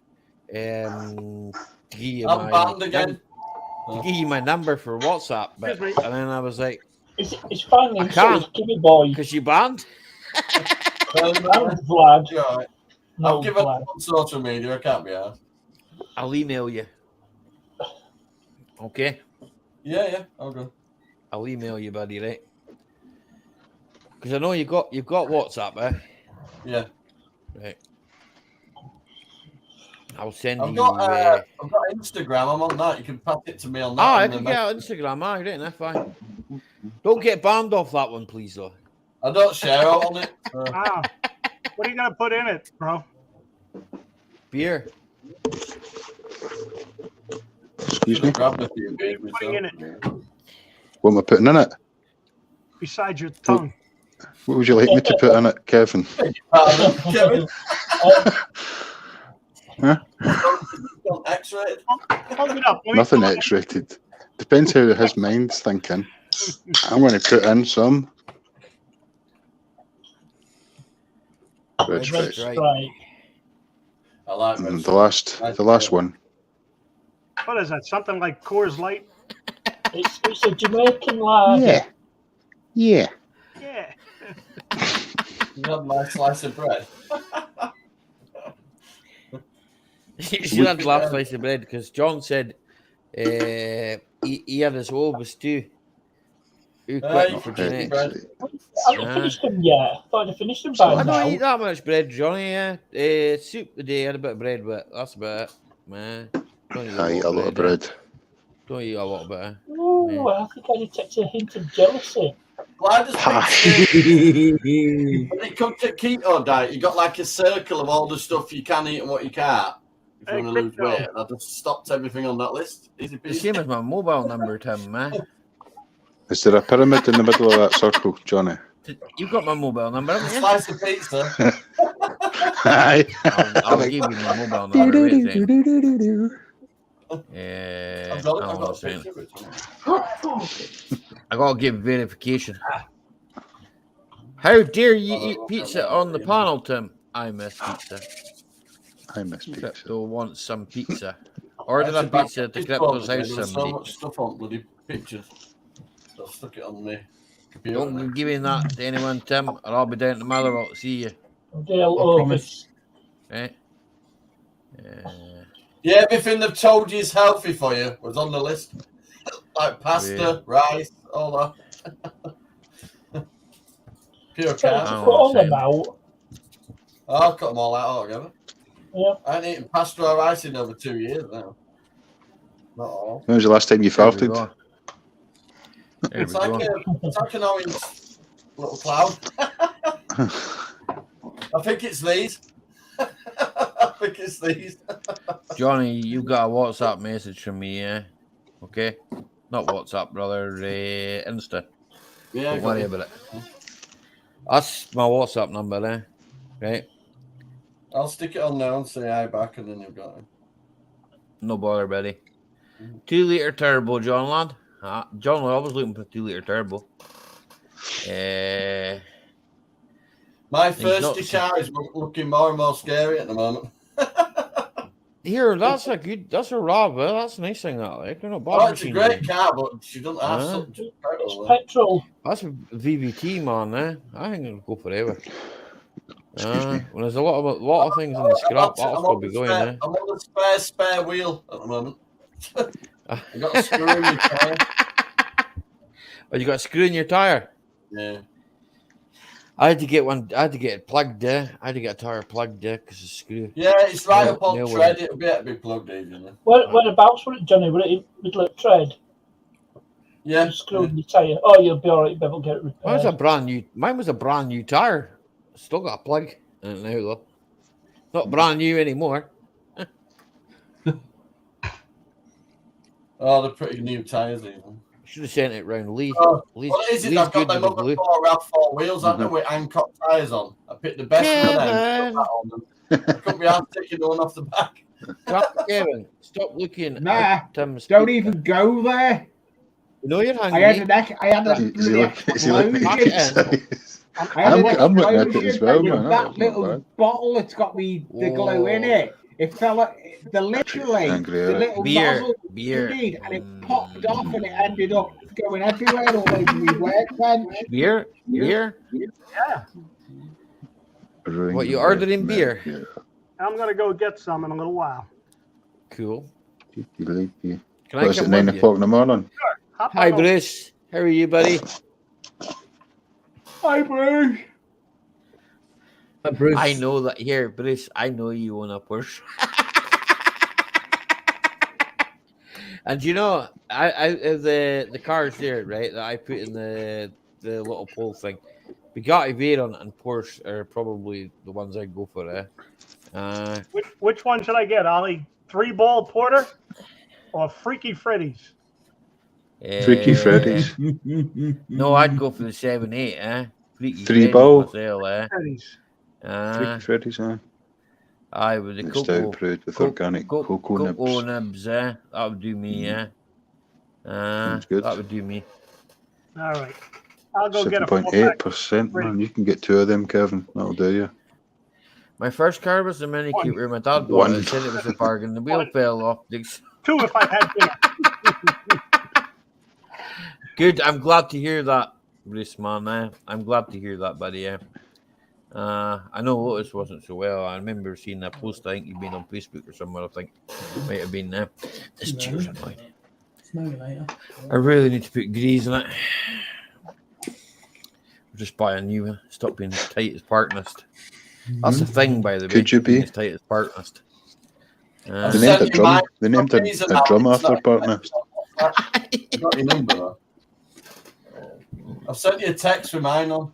To give you I'm banned again. to give you my number for WhatsApp, but, and then I was like, It's finally I can't. Gimme boy. because you banned? I'm Vlad. You're all right. No, I've given Vlad. up on social media. I can't be asked. I'll email you. Okay? Yeah, I'll go. I'll email you, buddy, right? Because I know you've got WhatsApp, eh? Yeah. Right. I'll send I've you. got Instagram. I'm on that. You can pass it to me on that. I and can then get on Instagram. Right, enough. Fine. Don't get banned off that one, please, though. I don't share out on it. Wow. What are you going to put in it, bro? Beer. Excuse me? Grab the few beers Putting in myself. it What am I putting in it? besides your tongue. What would you like me to put in it, Kevin? Kevin, Huh? X-rated. Hold it up. Let me Nothing put it- X-rated. Depends how his mind's thinking. I'm going to put in some red stripe. Right. I like red The last one. What is that? Something like Coors Light? It's a Jamaican lager. Yeah. Yeah. You have my slice of bread. You should have the last slice of bread because John said he had his Wolves too. Who quit you for can Jeanette. bread. Have you finished them yet? I thought you finished them by I now. don't eat that much bread, Johnny. Soup today, I had a bit of bread, but that's about it, man. Don't eat I eat a lot of bread. Don't eat a lot of it. Ooh, I think I detect a hint of jealousy. Why does Hash. when it comes to keto diet, you got like a circle of all the stuff you can eat and what you can't. If you Hey, want to lose crypto. weight, I just stopped everything on that list. Easy The peasy. same as my mobile number, Tim, man. Is there a pyramid in the middle of that circle, Johnny? You've got my mobile number, haven't you? Slice of pizza. Aye. I'll give you my mobile number. Wait a second. I've Hold got on a a second. picture of it. I gotta give verification. How dare you eat pizza on the panel, Tim? I miss pizza. I miss pizza. Crypto wants some pizza. Order a pizza at the Crypto's house, There's so somebody. much stuff on bloody pictures. So I stuck it on me. Don't be giving that to anyone, Tim, or I'll be down to Motherwell to see you. promise. Right? Yeah, everything they've told you is healthy for you was on the list. Like pasta, rice, all that. Pure carbs. Put on them out. I'll cut them all out altogether. Yeah. I ain't eaten pasta or rice in over 2 years now. Not all. When was the last time you farted? It's like an orange little cloud. I think it's these. Johnny, you got a WhatsApp message from me, yeah? Okay? Not WhatsApp, brother. Insta. Yeah, Don't worry about it. That's my WhatsApp number, right? I'll stick it on now and say hi back, and then you've got it. No bother, buddy. 2 litre turbo, John lad. John, we're always looking for 2 litre turbo. My thirsty car is looking more and more scary at the moment. Here, that's a Rob. That's a nice thing. That like, you know, it's a great car, but she doesn't have such petrol. Petrol. That's a VVT, man. I think it'll go forever. When there's a lot of things in the scrap, that'll still be going. I'm on the spare wheel at the moment. You got a screw in your tire. Oh, you got a screw in your tire? Yeah. I had to get it plugged there. I had to get a tire plugged there because the screw. Yeah, it's right up on tread. It'll be plugged in. Whereabouts was it, Johnny? Was it middle of tread? Yeah. You screwed your tire. Oh, you'll be all right. You'll be able to get it repaired. Mine was a brand new tire. Still got a plug in it now though. Not brand new anymore. Oh, they're pretty new tires even. Should have sent it round Lee. What is it? I've got them other 4 RAV4 wheels, haven't we? Hancock tyres on. I picked the best one of them. On them. I couldn't be asked taking one off the back. Kevin, stop looking at Tim's. Don't even go there. You know you're hungry. I had a I'm looking at it as well, man. That little bottle that's got the glue in it. It fell. The little nozzle indeed, and it popped off, and it ended up going everywhere all over my workbench. Beer. Yeah. What, you ordered in beer? I'm gonna go get some in a little while. Cool. Can I was come it 9 with o'clock in the morning? Sure. Hi, Bruce. How are you, buddy? Hi, Bruce. Bruce. I know that. Here, Bruce, I know you own a Porsche. And you know, I the cars there, right, that I put in the little poll thing, Bugatti Veyron and Porsche are probably the ones I'd go for, Which one should I get, Ollie? 3-ball Porter or Freaky Freddy's? Freaky Freddy's. No, I'd go for the 7.8, Freaky 3-ball. Freddy's. Freaky Freddy's, Aye, with the cocoa brewed with organic cocoa nibs. That would do me, Sounds good. That would do me. All right. I'll go get a 7.8%, man. You can get 2 of them, Kevin. That'll do you. My first car was the Mini Cooper. My dad bought it. Said it was a bargain. The wheel fell off. 2 if I had dinner. Good. I'm glad to hear that, Bruce, man. I'm glad to hear that, buddy. I know Lotus wasn't so well. I remember seeing that post. I think you've been on Facebook or somewhere. I think might have been there. This chair's annoying. I really need to put grease in it. I'll just buy a new one. Stop being as tight as Park Nest. That's the thing, by the way. Could you be as tight as Park Nest? They named a drum. They named a drum after Park Nest. I've got your number though. I've sent you a text with mine on.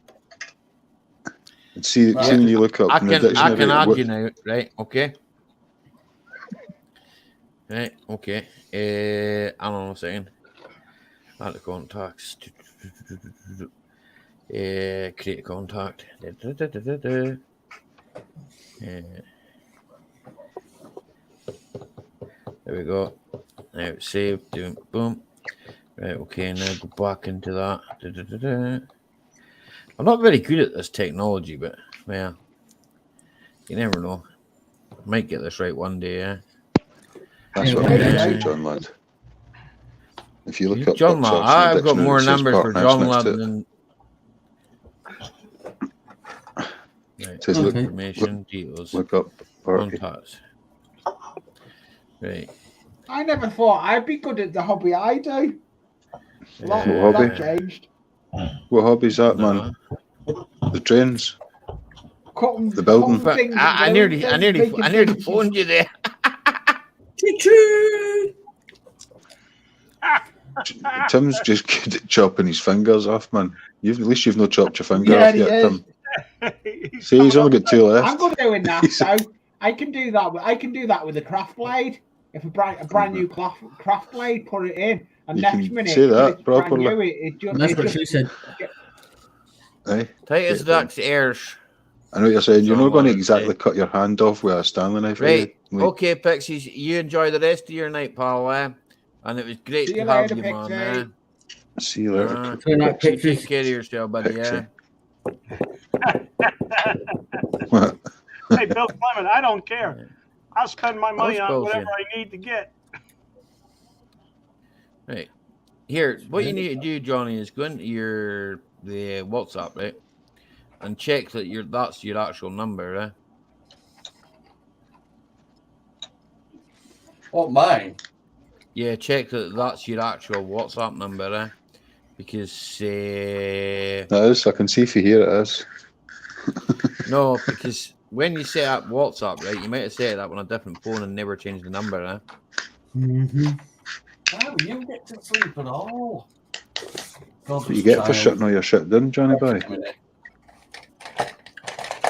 See when you look up in the dictionary. I can argue now, right? Okay. Right, okay. Hang on a second. Add the contacts. Create a contact. There we go. Now it's saved. Boom. Right, okay, now go back into that. I'm not very good at this technology, but, well, you never know. I might get this right one day, yeah? That's what I say, John Lad. If you look up John Lad, I've got more numbers for John Lad than... Right, information, details, look up contacts. Right. I never thought I'd be good at the hobby I do. What hobby? Changed. What hobby's that, man? The trains. Cutting, the building. I nearly phoned you there. Tim's just good at chopping his fingers off, man. At least you've not chopped your finger off yet, Tim. See, he's only got 2 left. I'm good doing that, so I can do that. I can do that with a craft blade. If a brand new craft blade, put it in, and you next minute, say that properly. That's what she said. Hey, Titus Duck's heirs. I know what you're saying. You're not going to exactly cut your hand off with a Stanley knife, right? Okay, Pixies. You enjoy the rest of your night, pal. And it was great to have you, man. See you later. Take care of yourself, buddy. Yeah. Hey, Bill Clement, I don't care. I'll spend my money on whatever I need to get. Right. Here, what you need to do, Johnny, is go into the WhatsApp, right? And check that that's your actual number, right? What, mine? Yeah, check that that's your actual WhatsApp number, right? Because that is. I can see if you hear it is. No, because when you set up WhatsApp, right, you might have set it up on a different phone and never changed the number, right? Oh, you get to sleep at all. What you get for shutting all your shit down, Johnny Boy?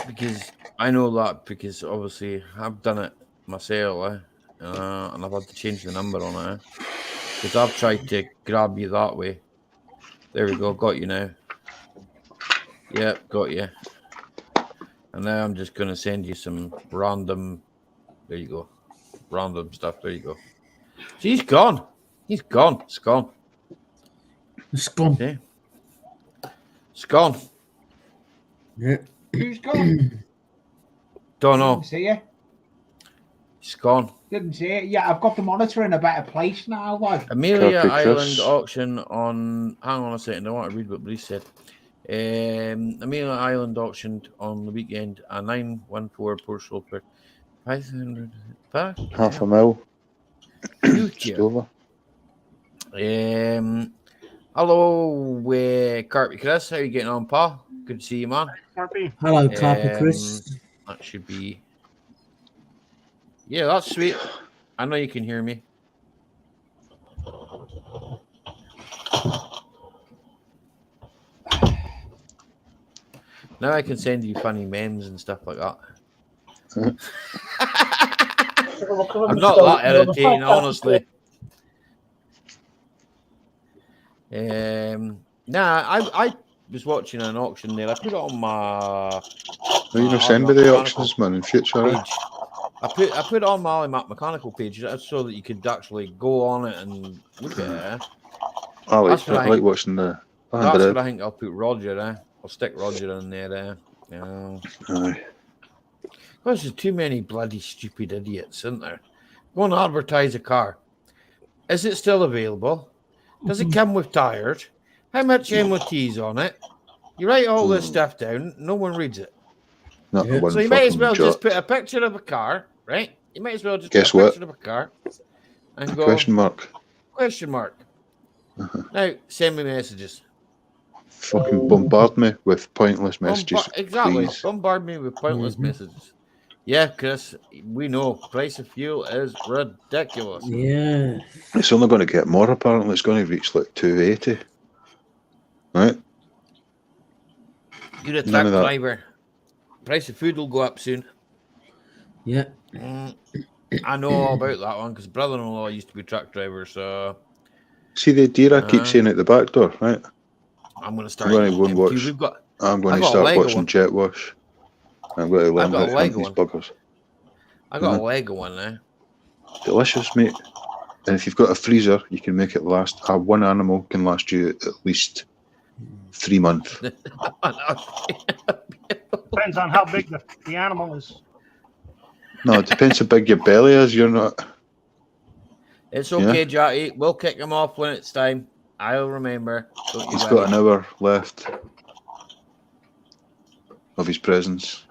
Because I know that because obviously I've done it myself, and I've had to change the number on it. Because I've tried to grab you that way. There we go, got you now. Yep, got you. And now I'm just going to send you some random, there you go, random stuff, there you go. See, he's gone. He's gone. It's gone. It's gone. Okay. It's gone. Yeah. Who's gone? Don't know. Didn't see you. It's gone. Didn't see it. Yeah, I've got the monitor in a better place now. Like. Amelia Island auction on. Hang on a second. I want to read what Bruce said. Amelia Island auctioned on the weekend a 914 Porsche Super. 500. Half a mil. Over. Hello, Carpy Chris. How are you getting on, pal? Good to see you, man. Carpy. Hello, Carpy Chris. That should be. Yeah, that's sweet. I know you can hear me. Now I can send you funny memes and stuff like that. I'm not that irritating, honestly. I was watching an auction there. I put it on my. No, you know, send me the auctions, man, in future. Page. I put it on my Mack-Mechanical page so that you could actually go on it and look at it. I like watching the. That's what I think I'll put Roger. I'll stick Roger in there. Aye. Because there's too many bloody stupid idiots, isn't there? Go and advertise a car. Is it still available? Does it come with tires? How much MOT's on it? You write all this stuff down. No one reads it. So you might as well just put a picture of a car, right? You might as well just put a picture of a car and go. Question mark. Now send me messages. Fucking bombard me with pointless messages. Exactly. Please. Bombard me with pointless messages. Yeah, Chris, we know price of fuel is ridiculous. Yeah. It's only going to get more, apparently. It's going to reach like 280. Right? You're a truck driver. Price of food will go up soon. Yeah. I know all about that one because brother-in-law used to be a truck driver, so... See the deer I keep seeing at the back door, right? I'm going to start. I'm going to start watching Jet Wash. I'm going to learn how to hunt these buggers. I got a Lego one now. Delicious, mate. And if you've got a freezer, you can make it last. One animal can last you at least 3 months. Depends on how big the animal is. No, it depends how big your belly is. You're not. It's okay, Jackie. We'll kick him off when it's time. I'll remember. He's got an hour left of his presence.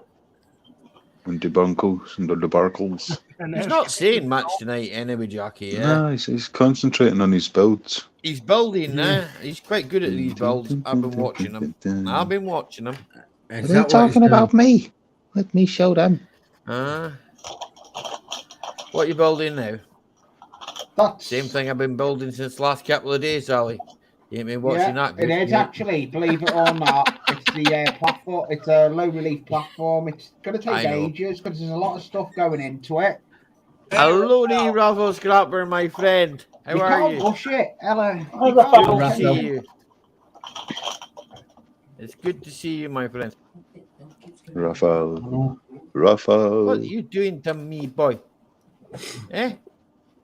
And debunkles and the debarkles. He's not saying much tonight anyway, Jackie. Yeah? No, he's concentrating on his builds. He's building now. He's quite good at these builds. I've been watching him. Are they talking about me? Let me show them. What are you building now? Same thing I've been building since the last couple of days, Ali. You ain't been watching that? It is actually, believe it or not. It's the platform. It's a low relief platform. It's going to take ages because there's a lot of stuff going into it. Hello, Raffle Scrapper, my friend. How are you? Push it, Ella. Good to see you. It's good to see you, my friend. Raffle. What are you doing to me, boy?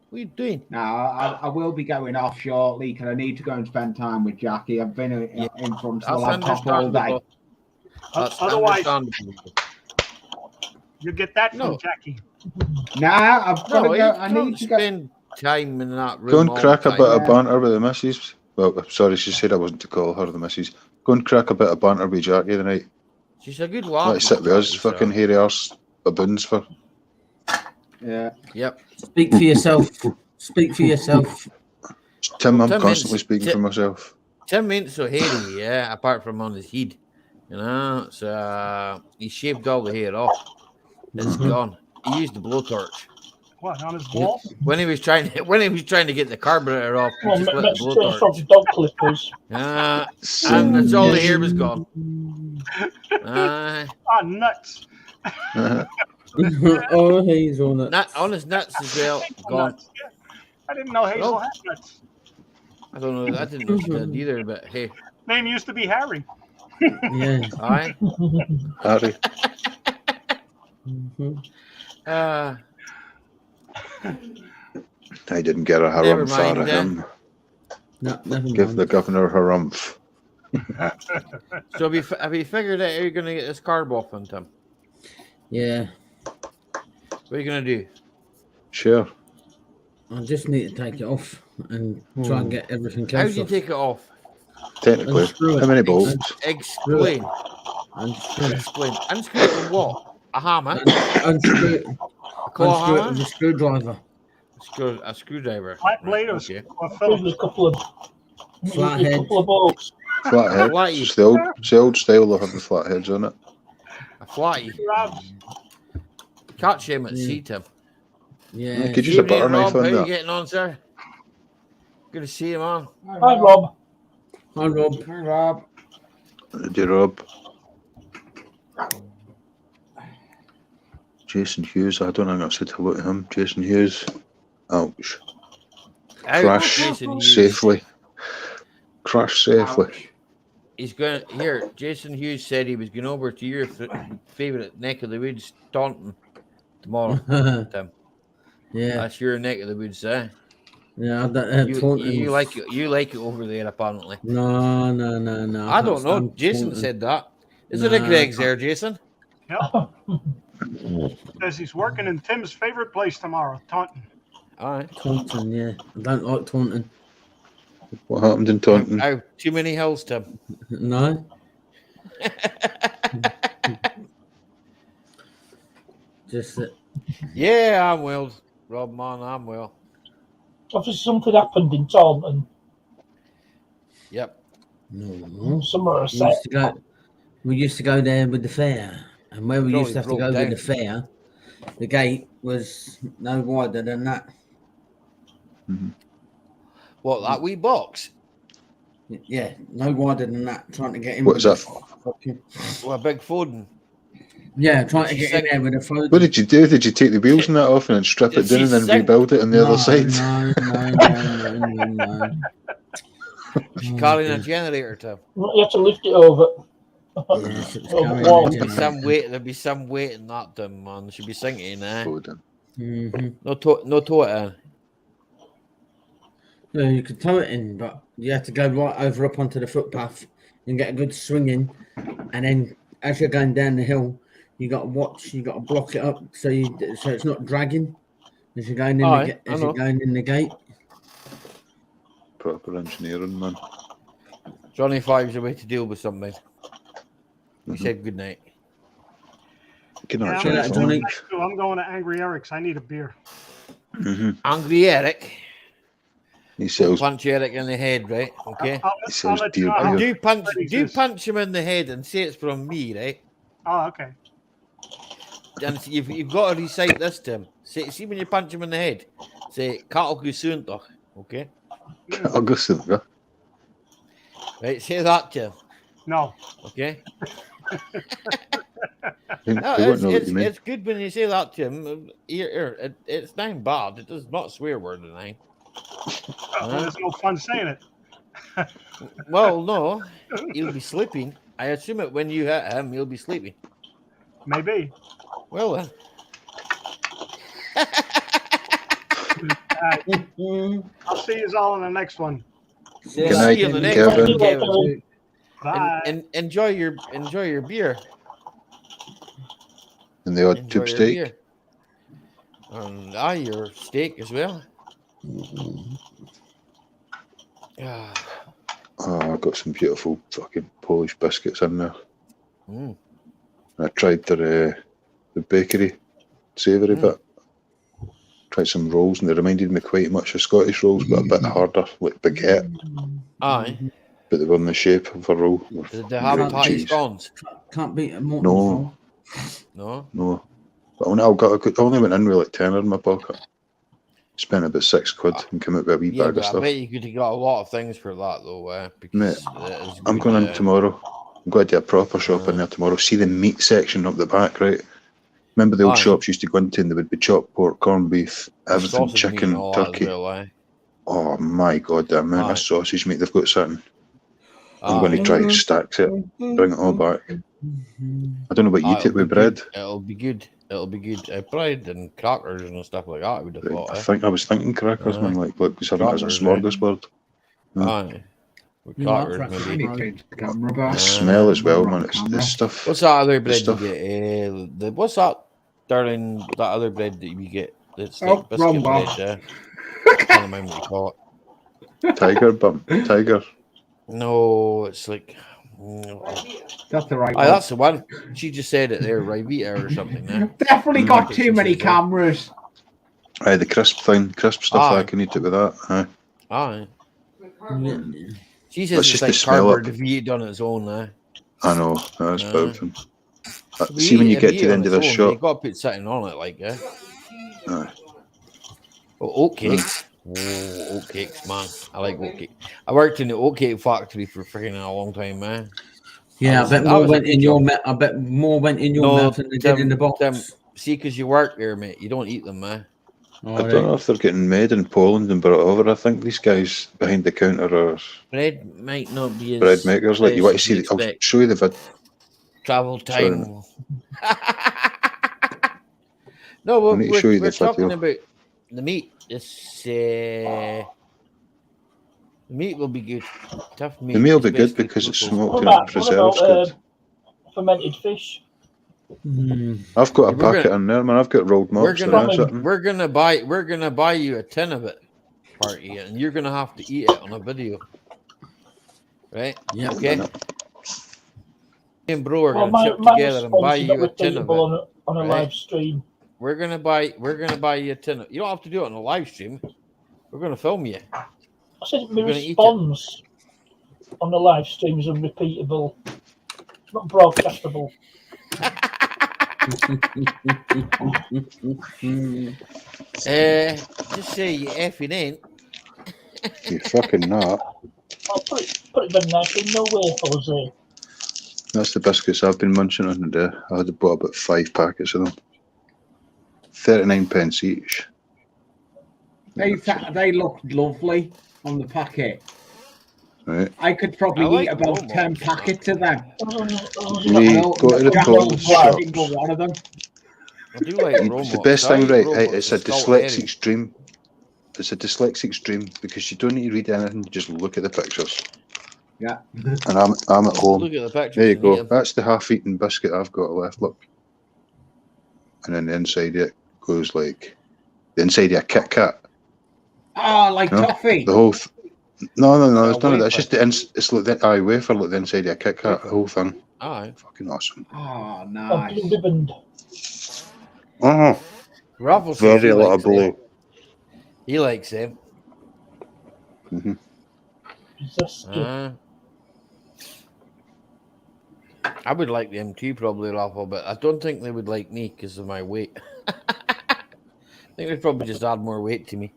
What are you doing? No, I will be going off shortly because I need to go and spend time with Jackie. I've been in front of the laptop all day. Otherwise, you get that from Jackie. Nah, I've got to go. I need to spend time in that room. Go and crack a bit of banter with the missus. Well, sorry, she said I wasn't to call her the missus. Go and crack a bit of banter with Jackie tonight. She's a good laugh. Let sit with us, fucking hairy arse baboons for. Yeah. Yep. Speak for yourself. Speak for yourself. Tim, I'm constantly speaking for myself. Tim ain't so hairy, apart from on his head. You know, so he shaved all the hair off. It's gone. He used the blowtorch. What, on his balls? When he was trying to get the carburetor off, he just lit the blowtorch. From dog clippers. And that's all the hair was gone. Nuts. Oh, he's on it. On his nuts as well. Gone. I didn't know Hazel had nuts. I don't know. I didn't know she did either, but hey. Name used to be Harry. Yeah. Aye. Harry. I didn't get a harumph out of him. No, never Give mind. the governor a harumph. So have you figured out how you're going to get this carb off on Tim? Yeah. What are you going to do? Sure. I just need to take it off and try and get everything else. How do you take it off? Technically. How many bolts? Explain. Explain. Unscrew it with what? A hammer? Unscrew it with a screwdriver. A screwdriver. Flat blade or Phillips? A couple of flathead. bolts. Flathead. It's the old style of having flatheads on it. A flatty. Catch him at sea, Tim. Yeah. Could you use a butter knife on that? How are you that? getting on, sir? Good to see you, man. Hi, Rob. Hi, Rob. Hi, Rob. Dear Rob. Jason Hughes. I don't think I've said hello to him. Jason Hughes. Ouch. Crash safely. Crash safely. He's going here. Jason Hughes said he was going over to your favourite neck of the woods, Taunton, tomorrow. Tim. Yeah, that's your neck of the woods, eh? Yeah, you like it over there, apparently. No. I don't know. Jason said that. Is it a Greg's there, Jason? Yep. Says he's working in Tim's favorite place tomorrow, Taunton. All right. Taunton, yeah. I don't like Taunton. What happened in Taunton? Oh, too many hills, Tim. No. Just that. Yeah, I'm well, Rob, man. I'm well. Obviously, something happened in Taunton. Yep. No. Somewhere we used to go there with the fair, and where we used to have to go with the fair, the gate was no wider than that. Mm-hmm. What, that wee box? Yeah, no wider than that. Trying to get in. What is that? Well, a big Foden. Yeah, trying to get in there with a Foden. What did you do? Did you take the wheels and that off and strip it down and then rebuild it on the other side? No. She's carrying a generator, Tim. You have to lift it over. There'll be some weight in that, Tim, man. She'll be sinking, Mm-hmm. No tow it in. No, you could tow it in, but you have to go right over up onto the footpath and get a good swing in. And then as you're going down the hill, you got to watch. You got to block it up so it's not dragging as you're going in the gate. Proper engineering, man. Johnny Five's a way to deal with something. We said good night. Good night, Yeah, Johnny. I'm going to Angry Eric's. I need a beer. Angry Eric. He sells. Punch Eric in the head, right? Okay. He sells deer Do beer. punch him in the head and say it's from me, right? Oh, okay. And you've got to recite this to him. See when you punch him in the head, say "Cattle go soon, doch." Okay. I'll go soon, yeah. Right, say that to him. No. Okay. It's good when you say that to him. It's not bad. It is not a swear word, tonight. There's no fun saying it. Well, no, he'll be sleeping. I assume it when you hit him, he'll be sleeping. Maybe. Well then. I'll see you all in the next one. Good night, Kevin. Bye. Enjoy your beer. And the odd tube steak. And your steak as well. Oh, I've got some beautiful fucking Polish biscuits in there. Mm. I tried the bakery savoury bit. Tried some rolls and they reminded me quite much of Scottish rolls, but a bit harder, like baguette. Aye. But they were in the shape of a roll. Did they have patty scones? Can't beat a No. But I only went in with like tenner in my pocket. Spent about £6 and came out with a wee bag of stuff. I bet you could have got a lot of things for that though. Mate, I'm going in tomorrow. I'm going to do a proper shop in there tomorrow. See the meat section up the back, right? Remember the old shops used to go into and there would be chopped pork, corned beef, everything, chicken, turkey. Oh my God, the amount of sausage meat they've got sitting. I'm going to try stacks it, bring it all back. I don't know what you eat it with bread. It'll be good. Bread and crackers and stuff like that. I would have thought. I was thinking crackers, man. Like was having it as a smorgasbord. Aye. With crackers, maybe. The smell as well, man. It's stuff. What's that other bread you get? What's that, darling? That other bread that you get? It's like biscuit bread. I can't remember what you call it. Tiger. No, it's like. That's the right one. That's the one. She just said it there, Rivita or something. You've definitely got too many cameras. Aye, the crisp stuff. I can eat it with that. Aye. She says it's like cardboard if you eat on its own. I know. That's boughton. See when you get to the end of this shop. You've got to put something on it, like Aye. Oh, oatcakes. Oh, oatcakes, man. I like oatcake. I worked in the oatcake factory for freaking a long time, man. Yeah, I bet more went in your mouth. I bet more went in your mouth than they did in the box. See, because you work there, mate. You don't eat them, man. I don't know if they're getting made in Poland and brought over. I think these guys behind the counter are bread might not be as bread makers. Like you want to see? I'll show you the vid. Travel time. No, we're talking about the meat. The meat will be good. Tough meat. The meat will be good because it's smoked and preserved good. Fermented fish. I've got a packet in there, man. I've got rolled mobs. We're gonna buy you a tin of it, party, and you're gonna have to eat it on a video, right? Yeah. Okay. Me and bro are gonna chip together and buy you a tin of it on a live stream. We're gonna buy you a tin. You don't have to do it on a live stream. We're gonna film you. I said my response on the live stream is unrepeatable. It's not broadcastable. Just say you effing ain't. You fucking not. I'll put it very nicely. No way, Jose. That's the biscuits I've been munching on today. I had bought about 5 packets of them. 39p each. They look lovely on the packet. Right. I could probably like eat about Romo. 10 packets of them. We go to the pawn shops. Single one of them. I do like The Romo. best thing, right? Romo, It's a dyslexic's dream. It's a dyslexic's dream because you don't need to read anything. You just look at the pictures. Yeah. And I'm at home. Look at the pictures. There you and eat go. 'em. That's the half-eaten biscuit I've got left. Look. And then the inside of it goes like the inside of a Kit Kat. Oh, like toffee. The whole. No, It's it's a none of that. It's wafer. just it's like the wafer, like the inside of a Kit Kat. The whole thing. Aye. Fucking awesome. Oh, I've nice. been ribboned. Oh, Raffles says very he a lot likes of blow. them. He likes them. Mm-hmm. I would like them too, probably, Raffle, but I don't think they would like me because of my weight. I think they'd probably just add more weight to me.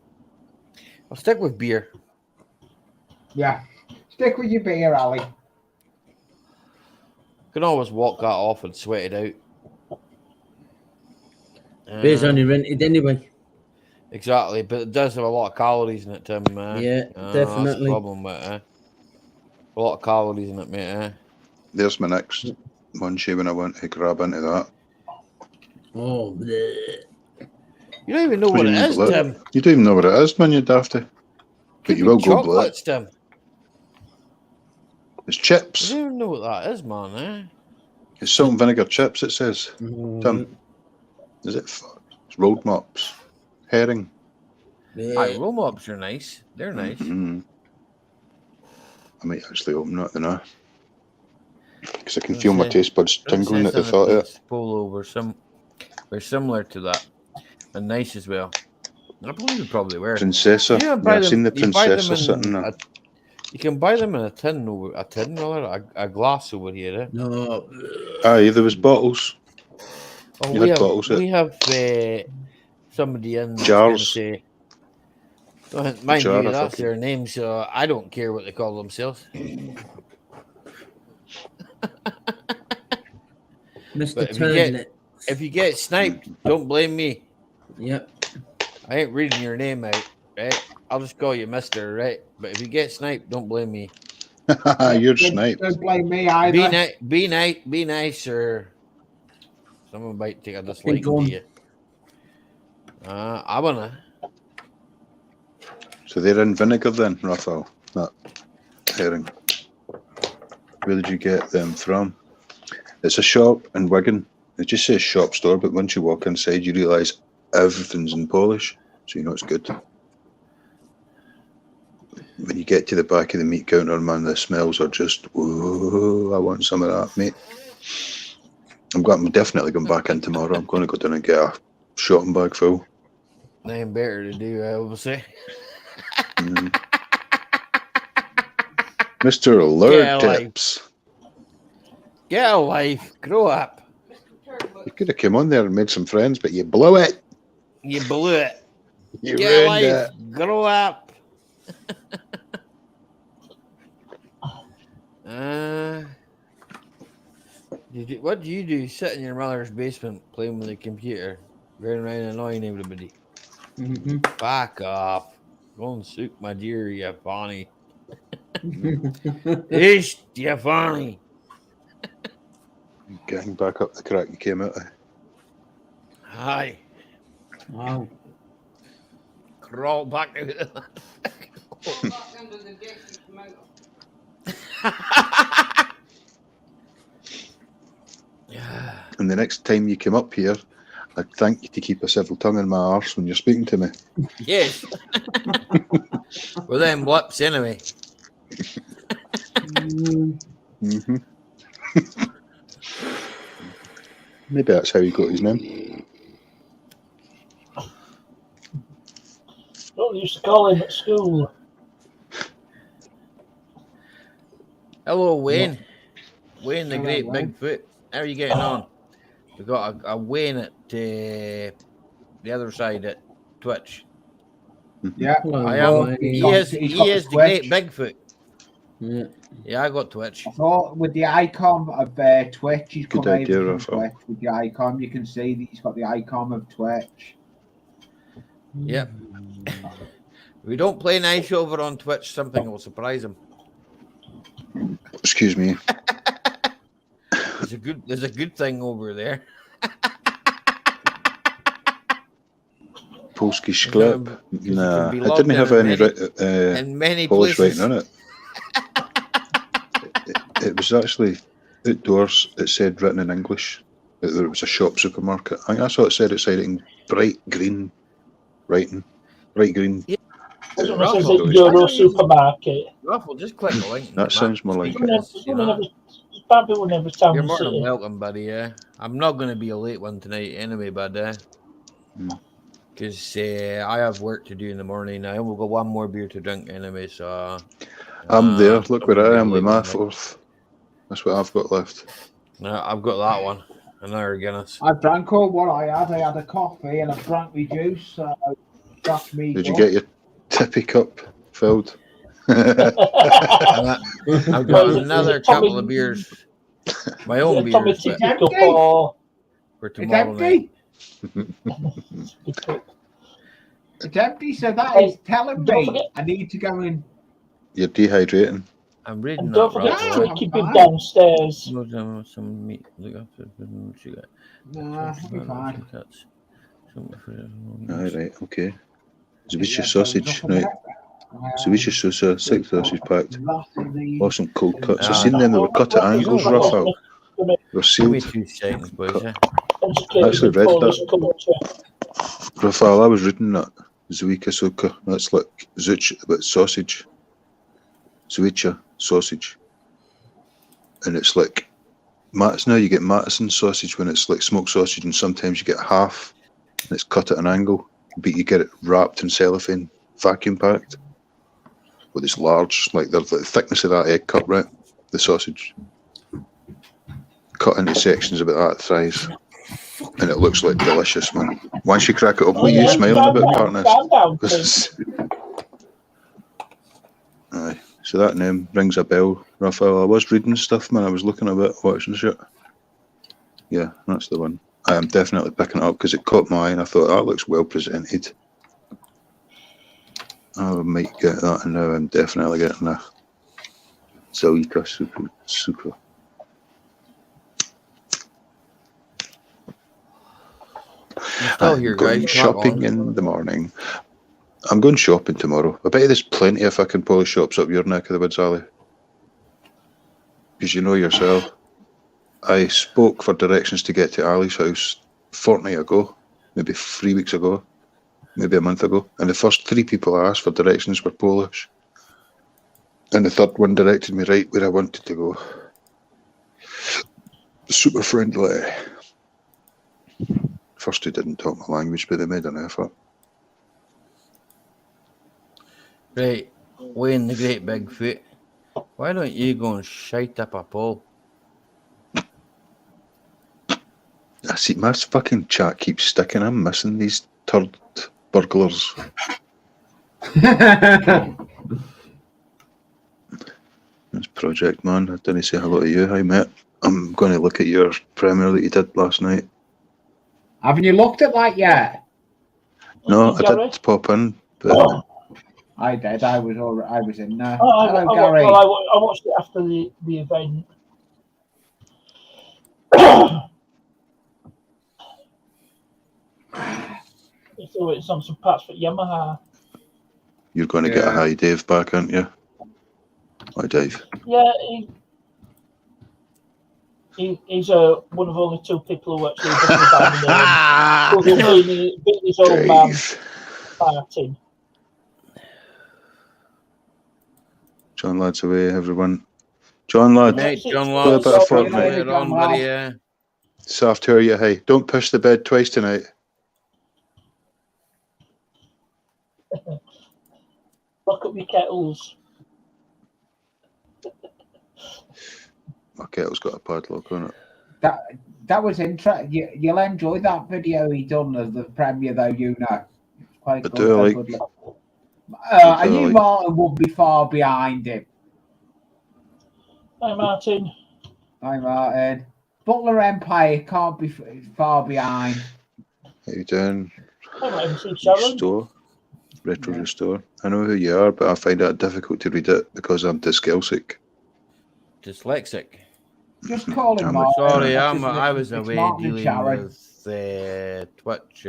I'll stick with beer. Yeah. Stick with your beer, Ali. Can always walk that off and sweat it out. Beer's only rented anyway. Exactly, but it does have a lot of calories in it, Tim. Yeah, That's the definitely. problem with it. A lot of calories in it, mate. There's my next munchie when I went to grab into that. Oh, bleh. You don't even know what it is, Tim. You don't even know what it is, man. You're dafty. But you will go blue. Chocolates, Tim. It's chips. You don't even know what that is, man. It's salt and vinegar chips. It says. Mm. Tim, is it? It's rolled mops, herring. Aye, roll mops are nice. They're nice. Mm-hmm. I might actually open it now because I can feel my taste buds tingling at the thought of it. Polo were similar to that, and nice as well. I believe they probably were. Princessa. Yeah, I've seen the Princessa sitting there. You can buy them in a tin a glass over here. No. Aye, there was bottles. Oh, You had bottles. We have somebody in jars. Mind you, that's their name, so I don't care what they call themselves. Mr. If you get sniped, don't blame me. Yep. I ain't reading your name out, right? I'll just call you Mister, right? But if you get sniped, don't blame me. You're sniped. Don't blame me either. Be nice, or someone might take a dislike to you. I wanna. So they're in vinegar then, Raphael? That herring. Where did you get them from? It's a shop in Wigan. It just says shop store, but once you walk inside, you realise everything's in Polish, so you know it's good. When you get to the back of the meat counter, man, the smells are just, whoa, I want some of that, mate. I'm definitely going back in tomorrow. I'm going to go down and get a shopping bag full. Nothing better to do, I will say. Mr. Alert Tips. Get a life. Grow up. You could have come on there and made some friends, but you blew it. You blew it. You Get a ruined life. it. Grow up. What do you do? Sit in your mother's basement playing with the computer, running around annoying everybody. Back off. Go and suit my dear, you funny. Ish, you funny. Getting back up the crack you came out of. Hi. Wow. Crawl back out of And the next time you come up here, I'd thank you to keep a civil tongue in my arse when you're speaking to me. Yes. With them lips, anyway. Mm-hmm. Maybe that's how he got his name. What they used to call him at school. Hello, Wayne. Wayne the Hello, Great Wayne. Bigfoot. How are you getting on? We've got a Wayne at the other side at Twitch. Yeah. I am. He is the Great Bigfoot. Yeah, I got Twitch. So with the icon of Twitch, he's Good come idea, over Raphael. Twitch. With the icon, you can see that he's got the icon of Twitch. Yep. If we don't play nice over on Twitch, something will surprise him. Excuse me. There's a good thing over there. Polski sklep. Nah, I loved didn't have in many Polish places. writing on it. It was actually outdoors. It said written in English. There was a shop supermarket. I think that's what it said outside it in bright green writing. Bright green. It says a Euro supermarket. Ruffle, just click the link. That sounds more like it. You're more than welcome, buddy. Yeah, I'm not going to be a late one tonight anyway, bud. Because I have work to do in the morning. I only got one more beer to drink anyway, so I'm there. Look where I am with my fourth. That's what I've got left. No, I've got that one. Another Guinness. I drank all what I had. I had a coffee and I drank my juice. So that's me. Did you get your tippy cup filled? I've got another couple of beers. My own beers. For tomorrow night. It's empty, so that is telling me I need to go in. You're dehydrating. I'm reading and that. Don't forget to keep it downstairs. Some meat. Look after what you got. Nah, I'll be fine. Right, okay. Zawicha sausage, right. Zawicha sauce, 6 sausage packed. Awesome cold cuts. I've seen them, they were cut at angles, Raphael. They were sealed. Actually read that. Raphael, I was reading that. Zawicha soka. That's like zuch, but sausage. Zawicha sausage. And it's like now you get Matteson sausage when it's like smoked sausage, and sometimes you get half and it's cut at an angle, but you get it wrapped in cellophane, vacuum packed with this large, like the thickness of that egg cup, right? The sausage cut into sections about that size, and it looks like delicious, man. Once you crack it up, what are you smiling about, partners? Aye. So that name rings a bell, Raphael. I was reading stuff, man. I was looking a bit, watching shit. Yeah, that's the one. I am definitely picking it up because it caught my eye and I thought that looks well presented. I might get that, and now I'm definitely getting a Zawicha super. I'm going shopping in the morning. I'm going shopping tomorrow. I bet there's plenty of fucking Polish shops up your neck of the woods, Ali. Because you know yourself. I spoke for directions to get to Ali's house a fortnight ago, maybe 3 weeks ago, maybe a month ago, and the first 3 people I asked for directions were Polish. And the third one directed me right where I wanted to go. Super friendly. First two didn't talk my language, but they made an effort. Right, Wayne the Great Bigfoot, why don't you go and shite up a pole? I see, my fucking chat keeps sticking. I'm missing these turd burglars. That's Project Man. I didn't say hello to you. Hi, mate. I'm going to look at your premiere that you did last night. Haven't you looked at that yet? No, I did pop in, but... I did. I was in there. Hello, Gary. I watched it after the event. So it's on some parts for Yamaha. You're going to get a Hi Dave back, aren't you? Hi, Dave. Yeah, he's one of only 2 people who actually beat his old man, Martin. John Ladd's away, everyone. John Ladd. Mate, John Ladd. A bit of fortnight later on, buddy. Soft hair, you. Hey, don't push the bed twice tonight. Lock up your kettles. My kettle's got a padlock on it. That was interesting. You'll enjoy that video he done of the premiere, though. You know, it's quite good. I knew Martin would be far behind him. Hi, Martin. Hi, Martin. Butler Empire can't be far behind. How you doing? Hi, MC Sharon. Restore. Retro Restore. I know who you are, but I find it difficult to read it because I'm dyslexic. dyslexic. Just call him I'm Martin. Sorry, That's his I name. was It's away Martin and dealing Sharon. with Twitch.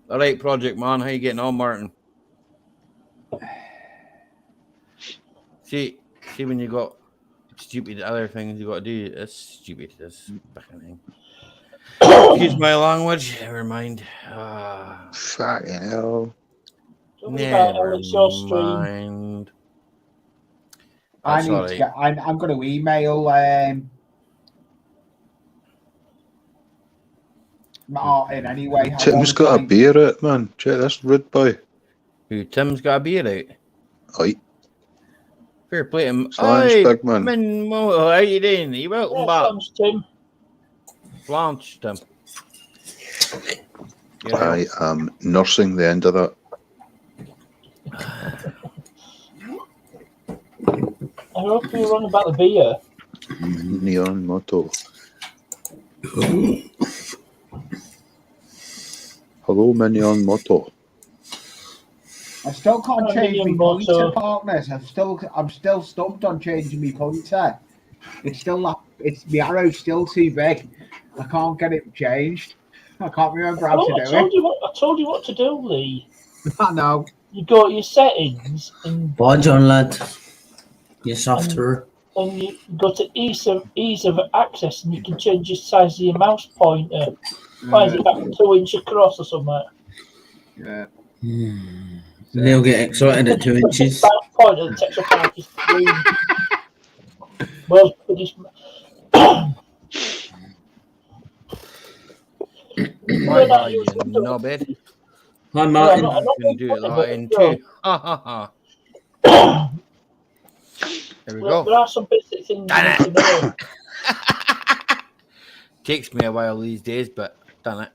All right, Project Man, how you getting on, Martin? See when you got stupid other things you got to do. It's stupid. This fucking thing. Excuse my language. Never mind. Fucking hell. Never mind. I need to get. I'm going to email Martin anyway. Tim's got a beer out, man. Check this rude boy. Who? Tim's got a beer out. Aye. Fair play him. Thanks, big man. How you doing? You welcome back. Thanks, Tim. Blanche, Tim. I am nursing the end of that. I hope you're on about the beer. Neon motto. Hello, Neon motto. I still can't change my pointer, partners. I'm still stumped on changing my pointer. It's still my arrow's still too big. I can't get it changed. I can't remember how to do it. I told you what to do, Lee. I know. You go to your settings and Bye, John lad. Your software. And you go to ease of access, and you can change the size of your mouse pointer. Why is it like 2 inch across or something? Yeah. They'll get excited at 2 inches. Mouse pointer that takes up half your screen. Well, knobhead. Hi, Martin. I can do that in two. There we go. There are some basic things you need to know. Takes me a while these days, but done it.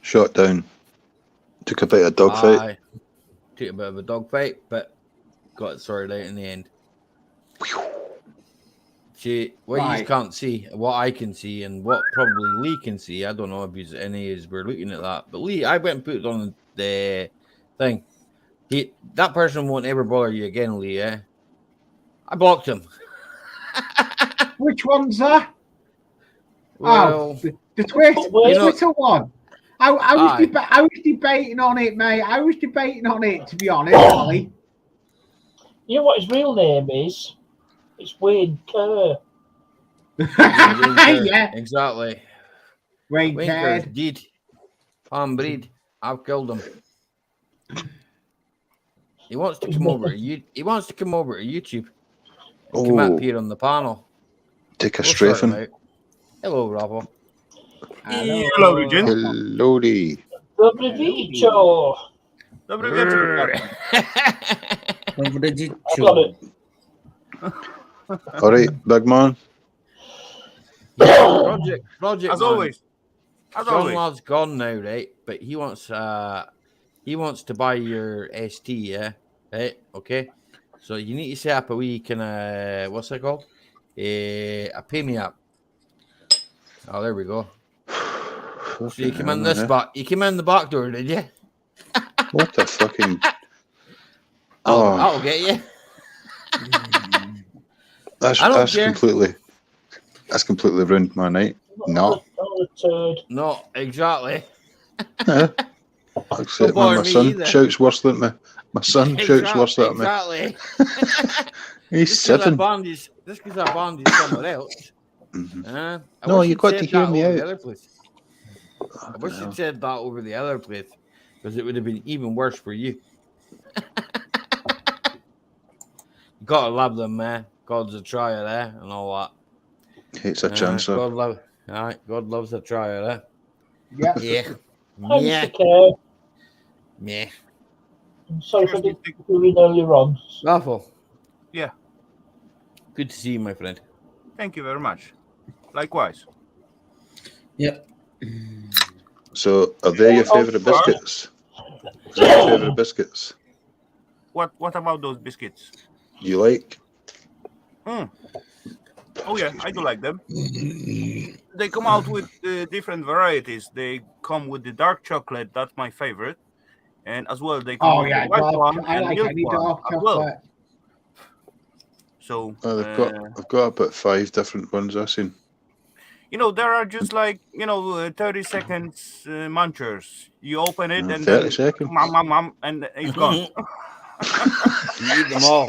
Shot down. Took a bit of dogfight. Took a bit of a dogfight, but got it sorted out in the end. See, what you can't see, what I can see, and what probably Lee can see, I don't know if any of us were looking at that, but Lee, I went and put it on the thing. That person won't ever bother you again, Lee, eh? I blocked him. Which one's that? Well, the Twitter one. I was debating on it, mate. I was debating on it, to be honest, Ollie. You know what his real name is? It's Wayne Kerr. Yeah, exactly. Wayne Kerr. Did. Palm breed. I've killed him. He wants to come over. He wants to come over to YouTube. Come up here on the panel. Take a strafing. Hello, Robbo. Hello, Regent. Hello, Lee. Dobry wieczór. Dobry wieczór. Dobry wieczór. All right, big man. Project. As always. John Lad's gone now, right? But he wants to buy your ST, yeah? Right? Okay. So you need to set up a wee kind of what's that called? A pay me up. Oh, there we go. So you came in you came in the back door, did you? What the fucking I'll get you. That's completely ruined my night. No, exactly. Except when my son shouts worse than me. My son shouts worse than me. Exactly. He's 7. Just because I bonded somewhere else. No, you got to hear me out. I wish you'd said that over the other place, because it would have been even worse for you. You gotta love them, man. God's a trier there and all that. Hates a chance. God loves a trier there. Yeah. Yeah. Yeah. I'm sorry for the earlier on. Raffle. Yeah. Good to see you, my friend. Thank you very much. Likewise. Yep. So, are they your favourite biscuits? Is that your favourite biscuits? What about those biscuits? You like? Oh yeah, I do like them. They come out with different varieties. They come with the dark chocolate. That's my favorite, and as well they come with the white one and milk one as well. So I've got about 5 different ones I've seen. There are just 30 seconds munchers. You open it and 30 then seconds. And it's gone. You eat them all.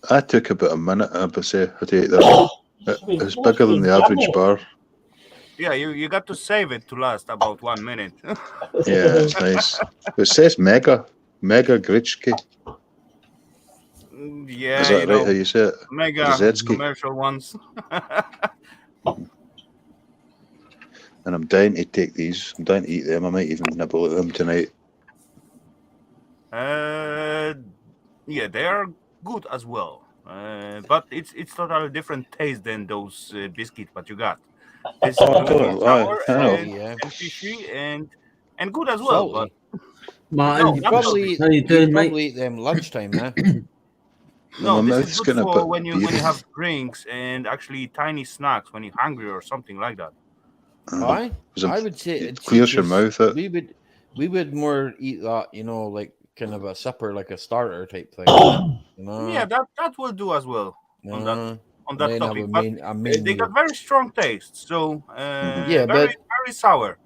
I took about a minute, I would say, to eat that. It's bigger than the average bar. Yeah, you got to save it to last about 1 minute. Yeah, it's nice. It says mega Gritsky. Yeah, is that right how you say it? Mega Brzezinski. commercial ones. And I'm dying to take these. I'm dying to eat them. I might even nibble at them tonight. Yeah, they are good as well. But it's totally different taste than those biscuits that you got. It's sour and fishy and good as well. Salty. But Martin, you probably eat them lunchtime, man. No, this is good for when you have drinks and actually tiny snacks when you're hungry or something like that. I would say it clears your mouth out. We would more eat that, like kind of a supper, like a starter type thing. Yeah, that will do as well on that topic. But they got very strong taste, so very sour.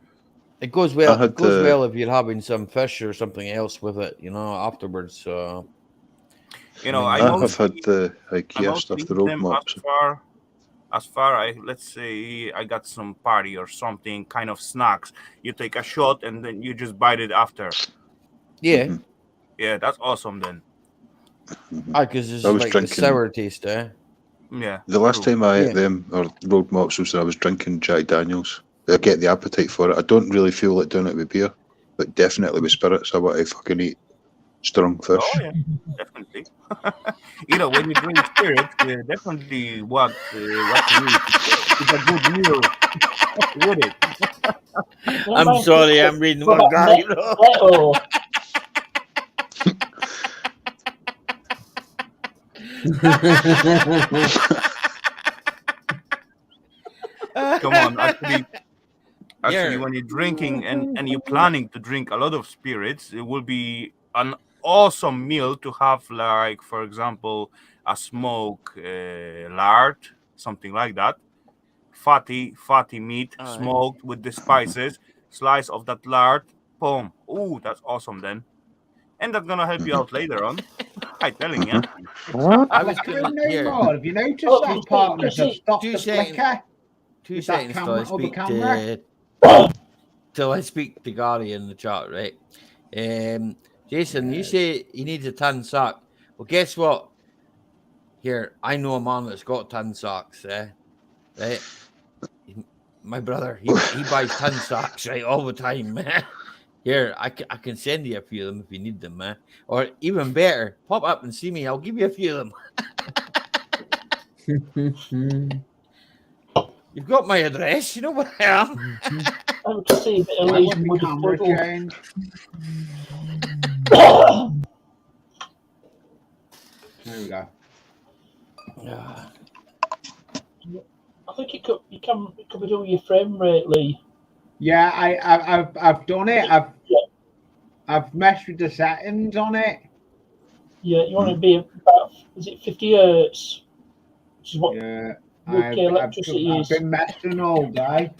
It goes well. It goes well if you're having some fish or something else with it, afterwards. So. I have had the IKEA stuff, the road mops. As far let's say I got some party or something, kind of snacks. You take a shot and then you just bite it after. Yeah. Yeah, that's awesome then. Because it's like the sour taste, eh? Yeah. The last time I ate them, or road mops, was when I was drinking Jack Daniels. I get the appetite for it. I don't really feel like doing it with beer, but definitely with spirits. I want to fucking eat strong fish. Oh yeah, definitely. When you drink spirits, definitely what you need is a good meal with it. I'm sorry, I'm reading one guy. Come on, actually, when you're drinking and you're planning to drink a lot of spirits, it will be an awesome meal to have, like, for example, a smoked lard, something like that. Fatty meat, smoked with the spices, slice of that lard, boom. Ooh, that's awesome then. And that's gonna help you out later on. I'm telling you. I was going no more. Have you noticed that partners have stopped the flicker? 2 seconds till I speak to Gary in the chat, right? Jason, you say he needs a tin sack. Well, guess what? Here, I know a man that's got tin sacks, right? My brother, he buys tin sacks, right, all the time, man. Here, I can send you a few of them if you need them, man. Or even better, pop up and see me. I'll give you a few of them. You've got my address. You know where I am. I would see a bit of Asian wood change. There we go. I think it could be doing your frame rate, Lee. Yeah, I've done it. I've messed with the settings on it. Yeah, you want to be about, is it 50 hertz? Which is what electricity I've been messing all day.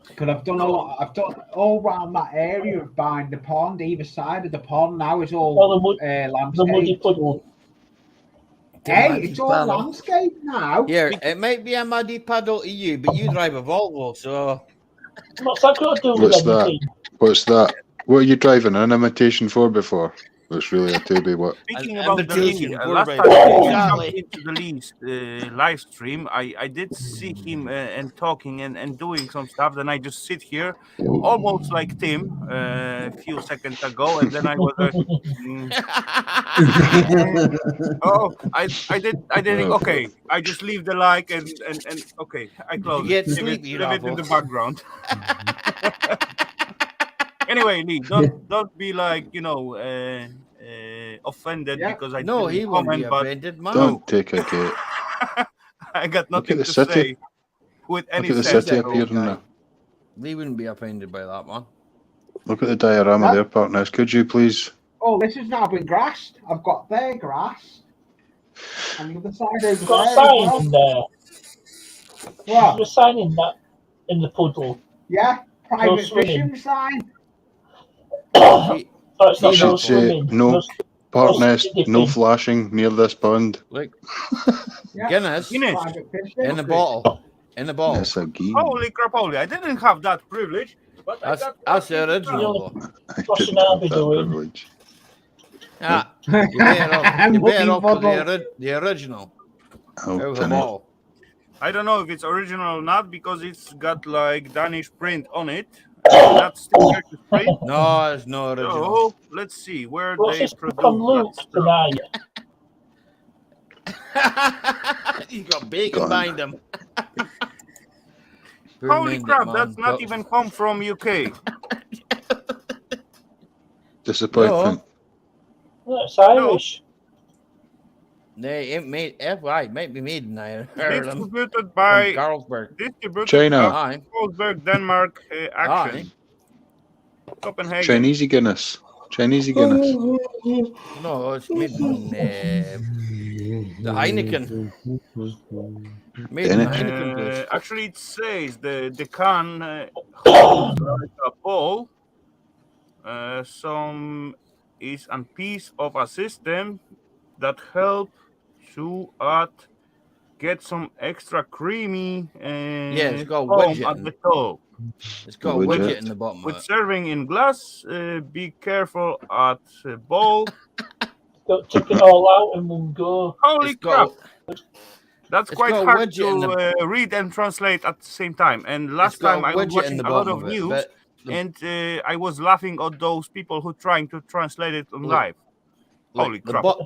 Because I've done a lot. I've done all around that area of behind the pond, either side of the pond. Now it's all landscape. The muddy puddle. Hey, it's all landscape now. Here, it might be a muddy puddle to you, but you drive a Volvo, so. What's that got to do with anything? What's that? What are you driving an imitation for before? It's really a to be what? Speaking about the Lee, last time I jumped into the Lee's live stream, I did see him and talking and doing some stuff. Then I just sit here, almost like Tim, a few seconds ago, and then I was like, I did. Okay, I just leave the like and okay, I close it. Leave it in the background. Anyway, Lee, don't be like, offended because I didn't comment, but don't take a gate. I got nothing to say with any sense. Lee wouldn't be offended by that, man. Look at the diorama there, partners. Could you please? Oh, this has now been grassed. I've got their grass. And the other side over Got a there. sign in there. What? There's a sign in that in the puddle. Yeah, private swimming. fishing sign. You should say no park nest, no flashing near this pond. Like Yeah. Guinness Private fishing. in a bottle. In a bottle. That's a game. Holy crap, holy. I didn't have that privilege. But that's the original. What's an Arby doing? Privilege. Ah, you're better off with the original. Oh, Out of the bottle. I don't know if it's original or not because it's got like Danish print on it. That's still Turkish print. No, it's no original. So let's see where What's they this produce from Luke tonight? You got bacon behind them. Holy crap, that's not even come from UK. Disappointment. No, it's Irish. They ain't made. It might be made in Ireland. Distributed by Carlsberg. China. Carlsberg, Denmark. Action. Copenhagen. Chinese Guinness. Chinese Guinness. No, it's made in the Heineken. Made in the Heineken place. Actually, it says the can holds like a ball. Some is a piece of a system that help to get some extra creamy it's got a foam widget at the top. It's got a widget in the bottom. With serving in glass, be careful at bowl. Don't take it all out in one go. Holy crap! That's it's quite got a hard widget to read and translate at the same time. And last time I was watching a lot of it, news, and I was laughing at those people who trying to translate it on live. Holy crap! Out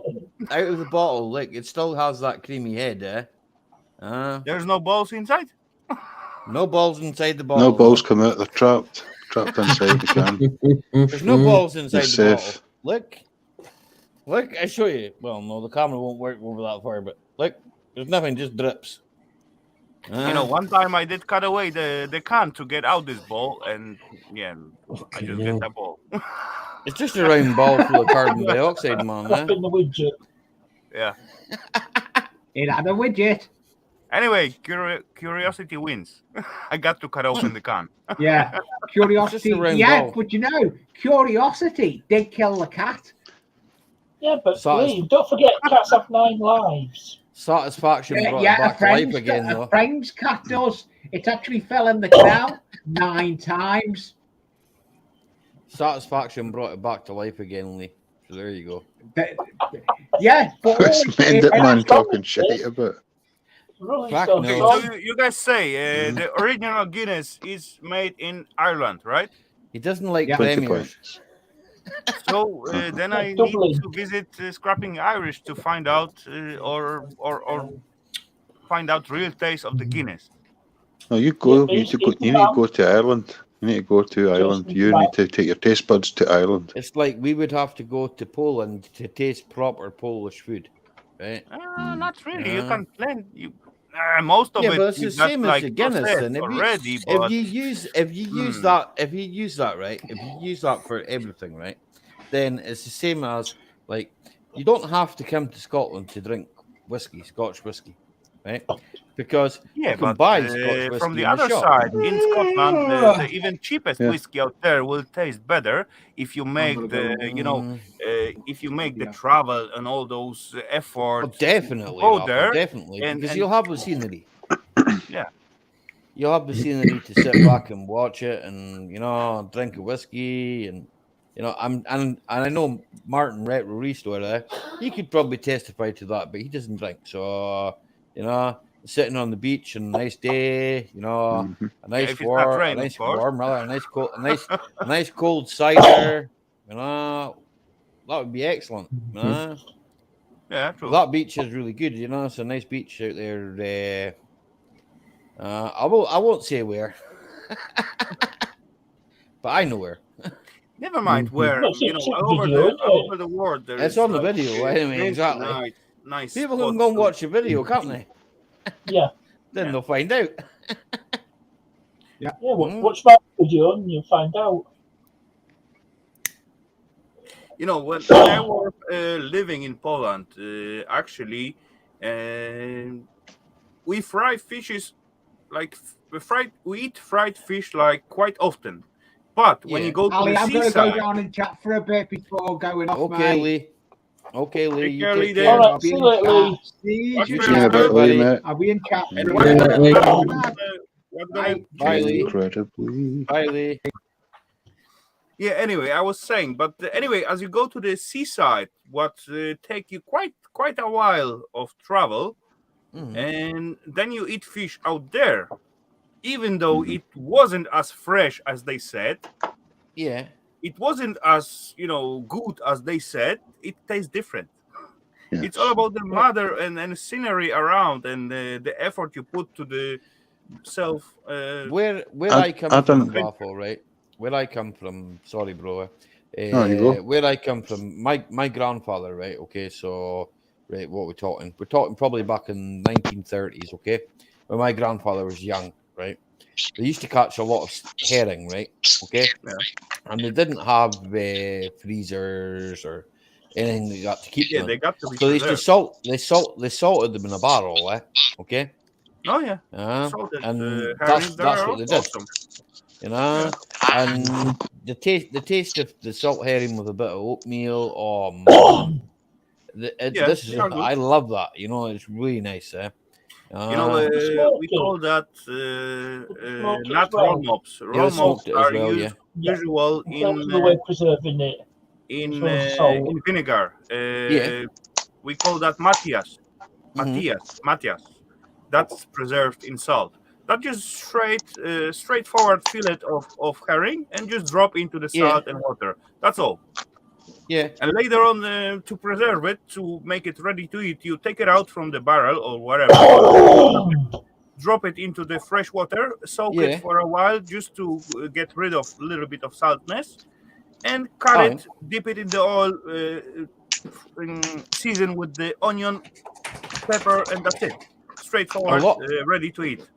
of the bottle, look, it still has that creamy head, There's no balls inside? No balls inside the bottle. No balls come out, they're trapped. Trapped inside the can. There's no balls inside They're the safe. bottle. Look, I show you. Well, no, the camera won't work over that far, but look, there's nothing, just drips. You know, one time I did cut away the can to get out this ball, and yeah, I just get that ball. It's just a round ball full of carbon dioxide, man. In the widget. Yeah. It had a widget. Anyway, curiosity wins. I got to cut open the can. Yeah, curiosity. Yeah, but you know, curiosity did kill the cat. Yeah, but please, don't forget cats have 9 lives. Satisfaction brought it back to life again, though. A friend's cat does. It actually fell in the canal 9 times. Satisfaction brought it back to life again, Lee. So there you go. Yeah, but What's that man talking shit about? Okay, so you guys say the original Guinness is made in Ireland, right? He doesn't like premiers. So then I need to visit Scrapping Irish to find out or find out real taste of the Guinness. No, you go. You need to go to Ireland. You need to go to Ireland. You need to take your taste buds to Ireland. It's like we would have to go to Poland to taste proper Polish food, right? Not really. You can blend. Most of it but it's the is not same like as the Guinness. And if you use that right, if you use that for everything, right, then it's the same as like you don't have to come to Scotland to drink whiskey, Scotch whiskey, right? Because you can buy Scotch whiskey from the other side in Scotland, the even cheapest whiskey out there will taste better if you make if you make the travel and all those efforts. Definitely, go there, definitely, and because you'll have the scenery. Yeah, you'll have the scenery to sit back and watch it, and drink a whiskey, and I know Martin Retro Restore there. He could probably testify to that, but he doesn't drink, so sitting on the beach on a nice day, a nice cold cider, that would be excellent. Yeah, true. That beach is really good, it's a nice beach out there. I won't say where, but I know where. Never mind where, all over the world. It's on the video, anyway, exactly. Nice. People can go and watch the video, can't they? Yeah. Then they'll find out. Watch my video and you'll find out. You know, when I was living in Poland, actually, we fry fishes like we eat fried fish like quite often. But when you go to Ali, the I'm going to go seaside, down and chat for a bit before going off, Okay, mate. Lee. Okay, Lee. Take You care, take Lee, care. then. All right, I'll see be you later, Lee. See Watch you for See you in a bit, yourself. Lee, buddy. mate. I'll be in chat. And Yeah, Lee. what's gonna Bye, change Lee. you? Incredibly. Bye, Lee. Yeah. Anyway, I was saying, but anyway, as you go to the seaside, what take you quite a while of travel, and then you eat fish out there, even though it wasn't as fresh as they said. Yeah. It wasn't as good as they said. It tastes different. Yes. It's all about the mother and scenery around and the effort you put to the self. Where I come from, Waffle, right? Where I come from, sorry, bro. Where I come from, my grandfather, right? Okay, so right, what we're talking? We're talking probably back in 1930s, okay, when my grandfather was young, right? They used to catch a lot of herring, right? Okay, and they didn't have freezers or anything like that to keep them. They got to be so they used to they salted them in a barrel, okay. Oh yeah, and that's what they did. Awesome. You know, and the taste of the salt herring with a bit of oatmeal. Oh man, I love that. You know, it's really nice. We call that not roll mops. Roll mops are used usual in preserving it in vinegar. We call that Matthias. That's preserved in salt. That's just straightforward fillet of herring and just drop into the salt and water. That's all. Yeah. And later on, to preserve it, to make it ready to eat, you take it out from the barrel or whatever, drop it into the fresh water, soak it for a while just to get rid of a little bit of saltness, and cut it, dip it in the oil, season with the onion, pepper, and that's it. Straightforward, ready to eat.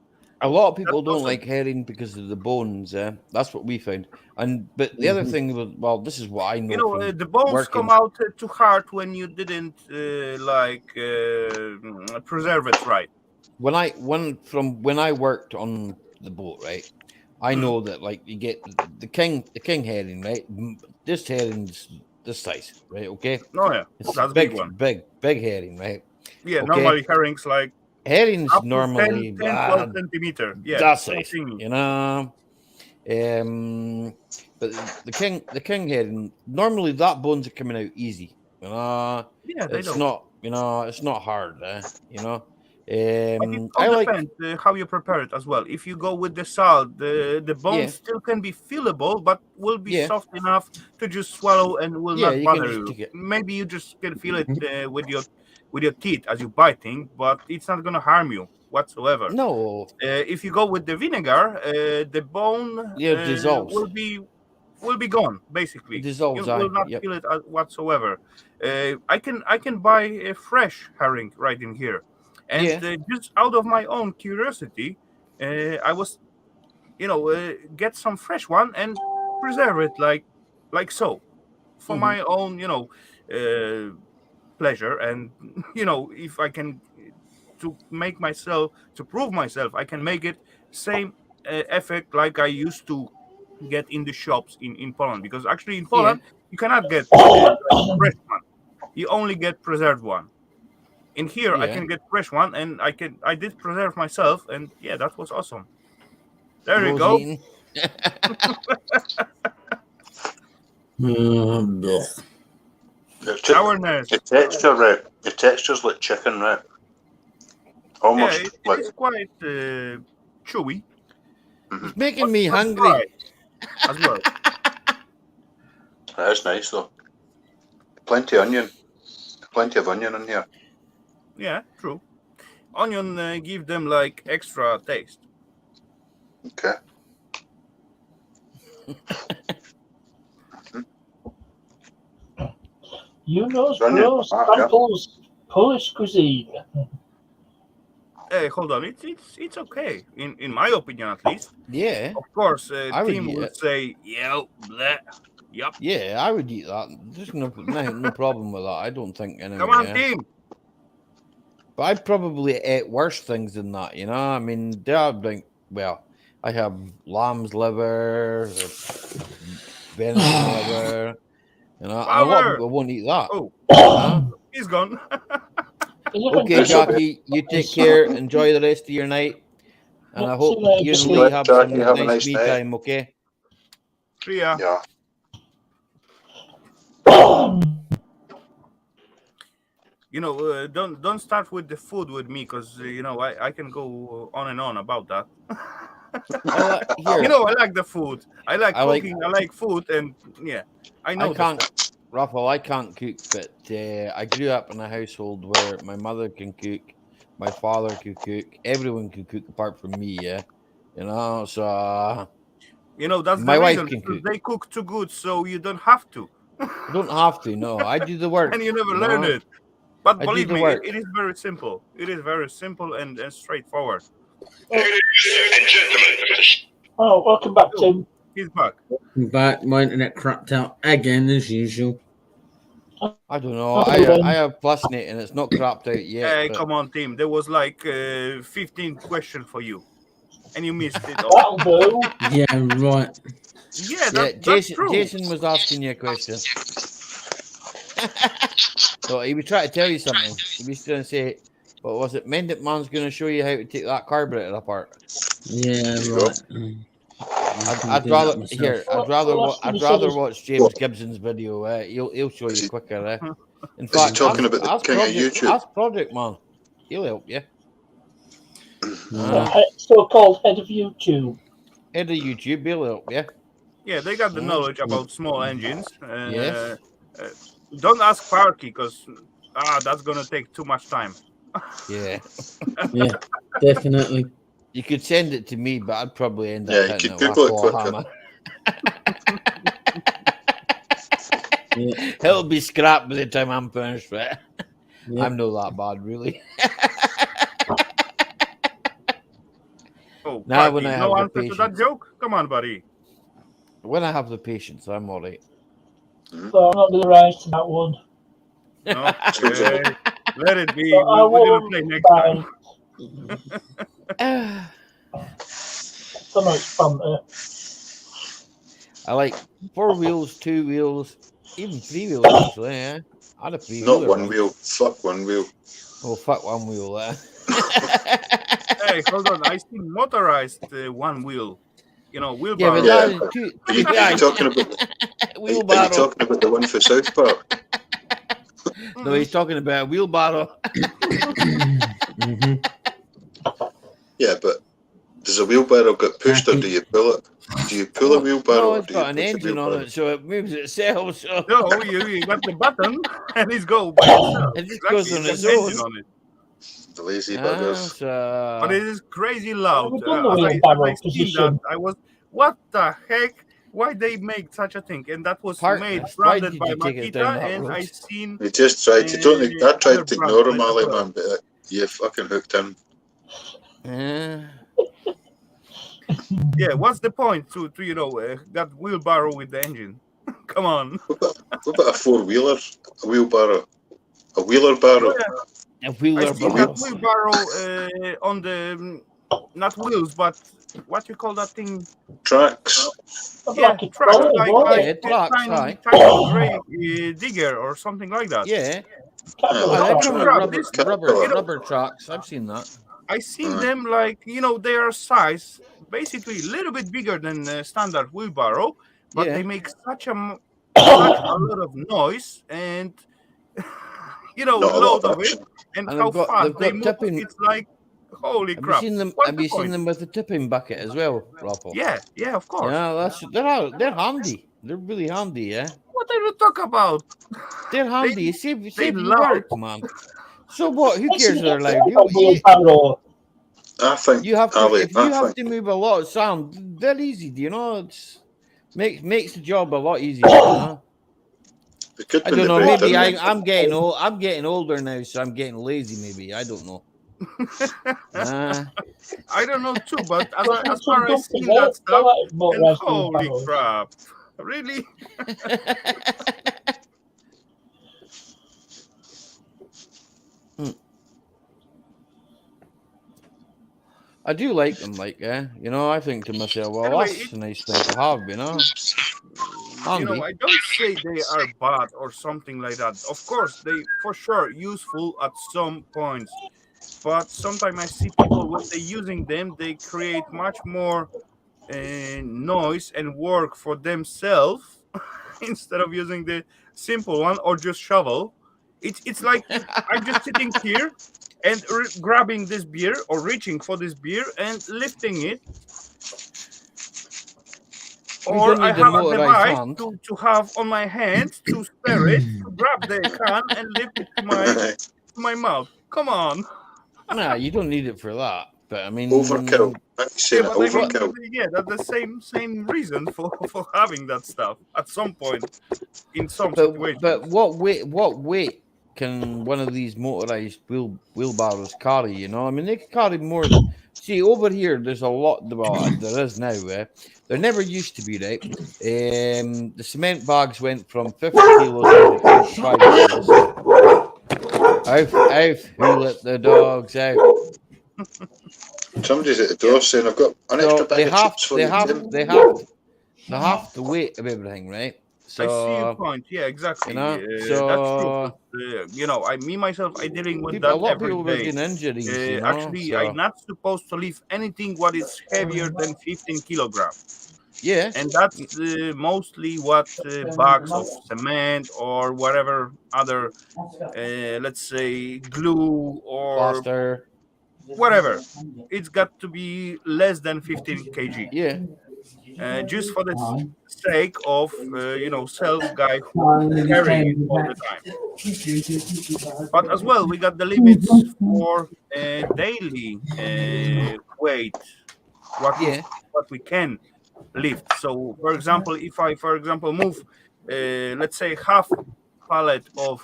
A lot of people don't like herring because of the bones. That's what we found. But the other thing was, this is what I know. The bones come out too hard when you didn't preserve it right. When I worked on the boat, right, I know that you get the king herring, right. This herring's this size, right? Okay. Oh yeah, it's that's big big one. Big herring, right? Yeah, normally herrings like. Herring's normally 10-12 centimeter. Yeah, that size, you know. But the king herring, normally that bones are coming out easy. You know, it's not. You know, it's not hard. You know. It all depends how you prepare it as well. If you go with the salt, the bones still can be fillable, but will be soft enough to just swallow and will not bother you. Maybe you just can feel it with your teeth as you're biting, but it's not going to harm you whatsoever. No. If you go with the vinegar, the bone dissolves. will be gone basically. It dissolves. You will not feel it whatsoever. I can buy a fresh herring right in here, and just out of my own curiosity, I was, get some fresh one and preserve it like so, for my own, pleasure. And if I can to prove myself, I can make it same effect like I used to get in the shops in Poland, because actually in Poland you cannot get fresh one, you only get preserved one. In here I can get fresh one, and I did preserve myself, and that was awesome. There you go. The texture's like chicken, right? Almost it's quite chewy. It's making me hungry as well. That's nice though. Plenty of onion in here. Yeah, true. Onion give them like extra taste. Okay. Polish cuisine. Hey, hold on. It's okay in my opinion, at least. Yeah. Of course, Tim would say, bleh. Yep. Yeah, I would eat that. There's no problem with that. I don't think anyway. Come on, team. But I probably ate worse things than that, you know. I mean, there are like, well, I have lamb's liver, venison liver, you know, and a lot of people won't eat that. Oh, he's gone. Okay, Jackie, you take care. Enjoy the rest of your night, and I hope you and Lee have some nice me time. Okay. Yeah. Yeah. You know, don't start with the food with me, because you know I can go on and on about that. You know, I like the food. I like cooking. I like food, and yeah, I know. Raphael, I can't cook, but I grew up in a household where my mother can cook, my father can cook, everyone can cook apart from me. Yeah, you know. So you know that's my the wife reason, can cook. They cook too good, so you don't have to. I don't have to. No, I do the work, and you never learn it. But believe me, it is very simple. It is very simple and straightforward. Ladies and gentlemen. Oh, welcome back, Tim. He's back. I'm back. My internet crapped out again as usual. I don't know. I have PlusNet and it's not crapped out yet. Hey, come on, Tim. There was like 15 questions for you, and you missed it all. Yeah, right. Yeah, that's true. Jason was asking you a question. So he was trying to tell you something. He was going to say, "What was it? Mendip Man's going to show you how to take that carburetor apart." Yeah, right. I'd rather watch James Gibson's video. He'll show you quicker. In fact, talking about the king of YouTube? Ask Project Man. He'll help you. So-called head of YouTube. Head of YouTube, he'll help you. Yeah, they got the knowledge about small engines. Yes. Don't ask Parky, because that's gonna take too much time. Yeah. Yeah, definitely. You could send it to me, but I'd probably end up you could Google it quicker. Yeah. It'll be scrapped by the time I'm finished, right? Yeah. I'm not that bad, really. Oh, now Parky, when I have no the answer patience, to that joke? Come on, buddy. When I have the patience, I'm all right. So I'm not going to rise to that one. Okay. Let it be. So We're going to play next time. So much banter. I like 4 wheels, 2 wheels, even 3 wheels, actually. Yeah? I had a 3 wheeler. Not one wheel. Fuck one wheel. Oh, fuck one wheel. Hey, hold on. I see motorized 1 wheel. You know, wheelbarrow. Yeah, but are you talking about the one for South Park? No, he's talking about a wheelbarrow. Yeah, but does a wheelbarrow get pushed or do you pull it? Do you pull a wheelbarrow? No, it's got an engine on it, so it moves itself. So. No, you got the button and it's go by itself. It just goes on its own. On it. The lazy buggers. But it is crazy loud. I was, what the heck? Why they make such a thing? And that was made branded by Makita, and I seen. You just tried to. I tried to ignore him, Ali, man, but you fucking hooked him. Yeah, what's the point to that wheelbarrow with the engine? Come on. What about a 4-wheeler? A wheelbarrow? A wheeler barrow? A wheeler I see that wheelbarrow on the not wheels, but what you call that thing? Tracks. Yeah, tracks. Tiny gray digger or something like that. Yeah. Rubber tracks. I've seen that. I seen them like, they are size basically a little bit bigger than a standard wheelbarrow, but they make such a lot of noise and load of it, and how fast they move. It's like, holy crap! Have you seen them with the tipping bucket as well, Raffle? Yeah, of course. Yeah, they're handy. They're really handy. Yeah. What are you talking about? They're handy. Save work, man. So what? Who cares? They're loud. I think you have to move a lot of sound. They're easy. It's makes the job a lot easier. I don't know. Maybe I'm getting old. I'm getting older now, so I'm getting lazy. Maybe I don't know. I don't know too, but as far as seeing that stuff, and holy crap! Really? I do like them, like, you know, I think to myself, well, Anyway, that's a nice thing to have, you know. You know, I don't say they are bad or something like that. Of course, they for sure useful at some points, but sometimes I see people when they're using them, they create much more noise and work for themselves instead of using the simple one or just shovel. It's like I'm just sitting here and grabbing this beer or reaching for this beer and lifting it. Or I have a device to have on my hand to spare it, to grab the can and lift it to my mouth. Come on. Nah, you don't need it for that. But I mean, overkill. Yeah, that's the same reason for having that stuff at some point in some situations. But what weight can one of these motorized wheelbarrows carry? You know, I mean, they can carry more. See, over here, there's a lot. Well, there is now. There never used to be, right? The cement bags went from 50 kilos to 25 kilos. Out, who let the dogs out? Somebody's at the door saying, "I've got an extra bag of chips for you." They have the weight of everything, right? So, I see your point. Yeah, exactly. You know, that's true. You know, me myself, I dealing with that a lot every of people day. getting injuries. You know, actually, I'm not supposed to lift anything what is heavier than 15 kilograms. Yeah, and that's mostly what bags of cement or whatever other, let's say, glue or plaster, whatever. It's got to be less than 15 kg. Yeah. Just for the sake of sales guy who carrying it all the time. But as well, we got the limits for daily weight. What we can lift. So, for example, if I, move, let's say, half pallet of,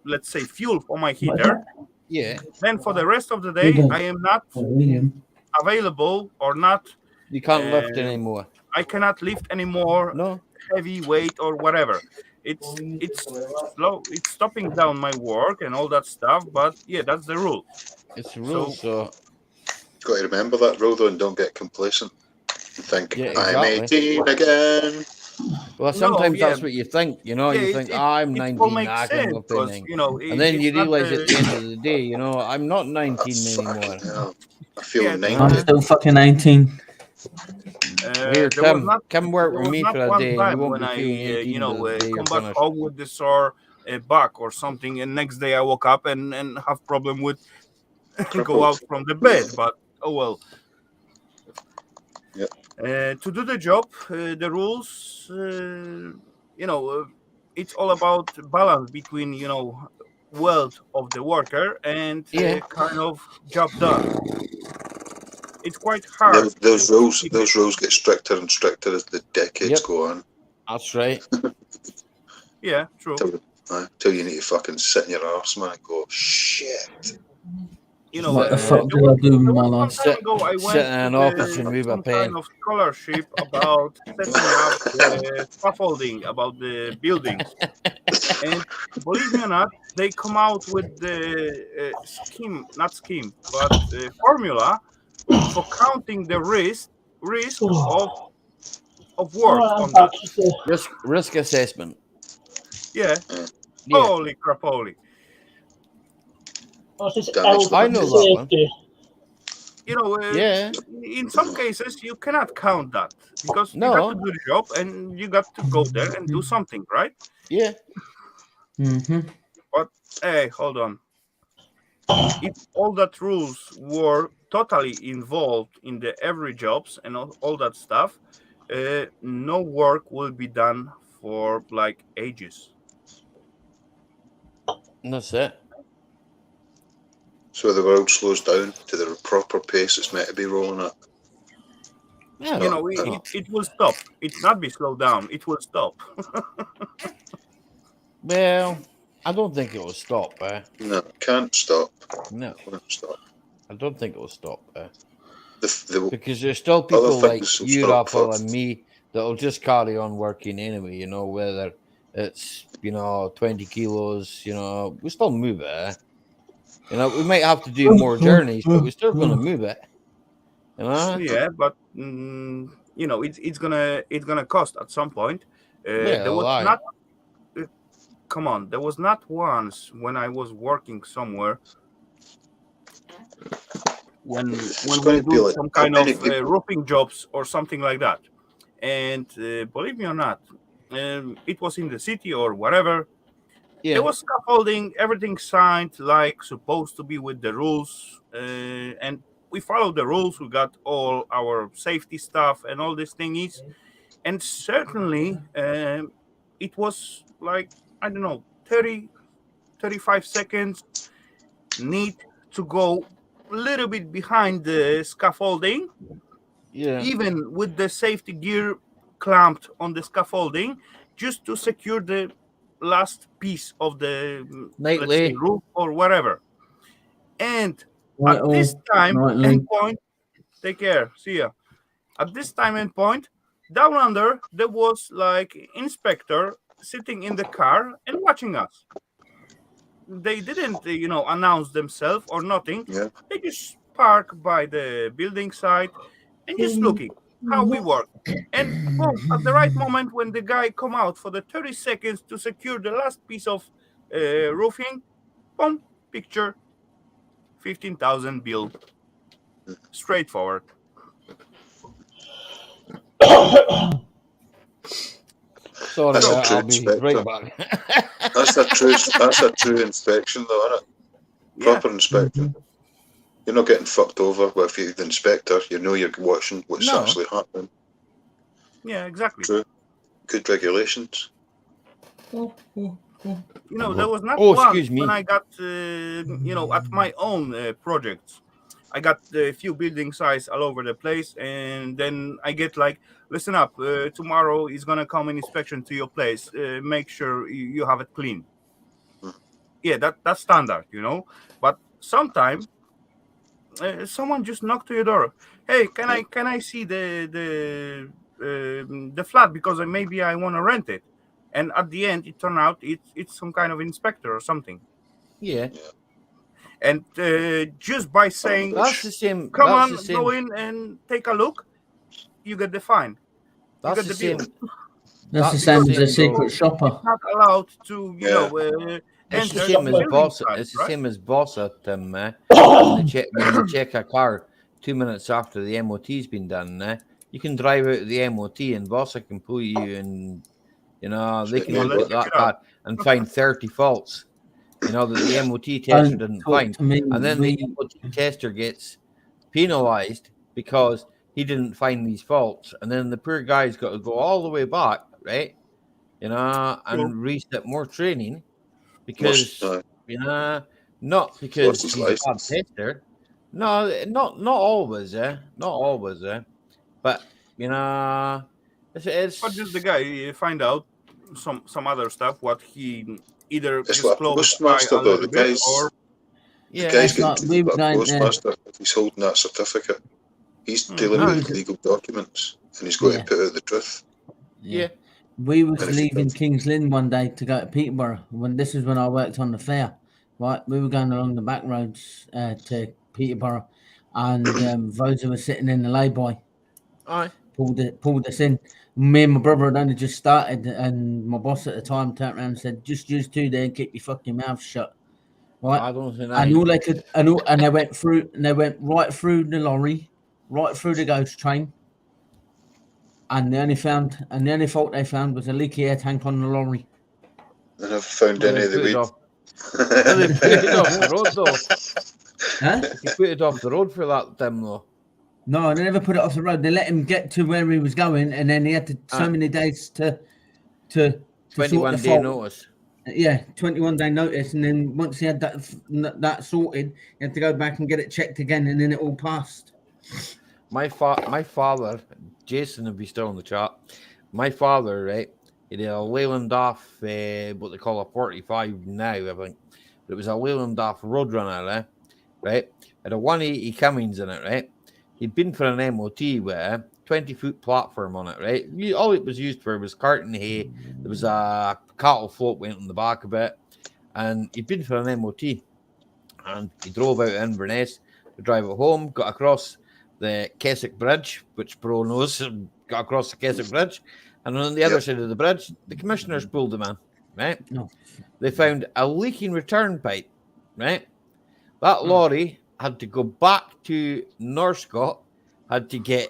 let's say, fuel for my heater. Yeah. Then for the rest of the day, I am not available or not. You can't lift anymore. I cannot lift anymore. No. Heavy weight or whatever. It's slow. It's stopping down my work and all that stuff. But yeah, that's the rule. It's the rule. So got to remember that rule though, and don't get complacent. And think, exactly. I'm 18 again. Well, sometimes that's what you think, you know. You think, I'm 19, I can go thing. And then you realize at the end of the day, you know, I'm not 19 anymore. I feel 19. I'm still fucking 19. Here, come work with me for a day. And you won't be feeling 18 come back home with the sore back or something, and next day I woke up and have problem with go out from the bed. But oh well. To do the job, the rules, it's all about balance between, wealth of the worker and kind of job done. It's quite hard. Those rules get stricter and stricter as the decades go on. That's right. Yeah, true. Till you need to fucking sit in your arse, man, and go, shit. What the fuck did I do with my life? Sit in an office and move a pen. Kind of scholarship about setting up scaffolding about the buildings. And believe me or not, they come out with the formula for counting the risk of work on that. Risk assessment. Yeah. Holy crapoly. I know that one. In some cases you cannot count that because you got to do the job and you got to go there and do something, right? Yeah. But hey, hold on. If all that rules were totally involved in the every jobs and all that stuff, no work will be done for like ages. That's it. So the world slows down to the proper pace it's meant to be rolling at. Yeah, it will stop. It not be slowed down. It will stop. Well, I don't think it will stop. No, it can't stop. No, it won't stop. I don't think it will stop. Because there's still people like you, Raffle, and me that'll just carry on working anyway. You know, whether it's 20 kilos. We still move it. We might have to do more journeys, but we're still going to move it. Yeah, but it's gonna cost at some point. There was not. Come on, there was not once when I was working somewhere when we do some kind of roofing jobs or something like that, and believe me or not, it was in the city or whatever. Yeah. There was scaffolding, everything signed like supposed to be with the rules, and we followed the rules. We got all our safety stuff and all these thingies, and certainly it was like, I don't know, 35 seconds need to go a little bit behind the scaffolding, even with the safety gear clamped on the scaffolding, just to secure the last piece of the let's say, roof or whatever. And at this time and point, take care, see ya. At this time and point, down under, there was like inspector sitting in the car and watching us. They didn't, announce themselves or nothing. Yeah. They just park by the building site and just looking how we work. And boom, at the right moment when the guy come out for the 30 seconds to secure the last piece of roofing, boom, picture, 15,000 bill. Straightforward. Sorry, that's I'll be right back. That's a true inspection, though, isn't it? Proper inspection. You're not getting fucked over with the inspector. You're watching what's actually happening. Yeah, exactly. True. Good regulations. There was not one when I got, at my own projects. I got a few building sites all over the place, and then I get like, listen up, tomorrow is going to come an inspection to your place. Make sure you have it clean. Yeah, that's standard, But sometimes someone just knocked to your door. Hey, can I see the flat, because maybe I want to rent it? And at the end, it turned out it's some kind of inspector or something. Yeah. And just by saying, that's the same. Come on, go in and take a look, you get the fine. That's you get the same. That's the same as a secret shopper. It's not allowed to, It's the enter same the as boss. side, It's the right? same as boss at when they check a car 2 minutes after the MOT's been done. You can drive out of the MOT and boss can pull you, and they can look at that car and find 30 faults. That the MOT tester didn't find, and then the MOT tester gets penalised because he didn't find these faults, and then the poor guy's got to go all the way back, right? And reset more training because not because he's a bad tester. No, not always, not always, but it's But just the guy, you find out some other stuff. What he either it's disclosed like Postmaster, though. The guy's like getting Postmaster if he's holding that certificate. He's dealing with legal documents, and he's got to put out the truth. Yeah. We was leaving Kings Lynn one day to go to Peterborough. This is when I worked on the fair, right? We were going along the back roads to Peterborough, and Volvo was sitting in the lay-by. Aye. Pulled us in. Me and my brother had only just started, and my boss at the time turned around and said, "Just use two there and keep your fucking mouth shut." Right? I don't think and all they could, and they went through, and they went right through the lorry, right through the ghost train. And the only fault they found was a leaky air tank on the lorry. They never found any of the weed. They put it off the road, though. Huh? You put it off the road for that time, though. No, they never put it off the road. They let him get to where he was going, and then he had so many days to 21-day notice. Yeah, 21-day notice, and then once he had that sorted, he had to go back and get it checked again, and then it all passed. My father, Jason, would be still in the chat. My father, right, he did a Leyland off, what they call a 45 now, I think. But it was a Leyland off Roadrunner, right? Had a 180 Cummins in it, right? He'd been for an MOT where 20-foot platform on it, right? All it was used for was carting hay. There was a cattle float went on the back of it, and he'd been for an MOT, and he drove out of Inverness to drive it home, got across the Keswick Bridge, which Bro knows, got across the Keswick Bridge, and on the other side of the bridge, the commissioners pulled him in, right? No. They found a leaking return pipe, right? That lorry had to go back to Northcott, had to get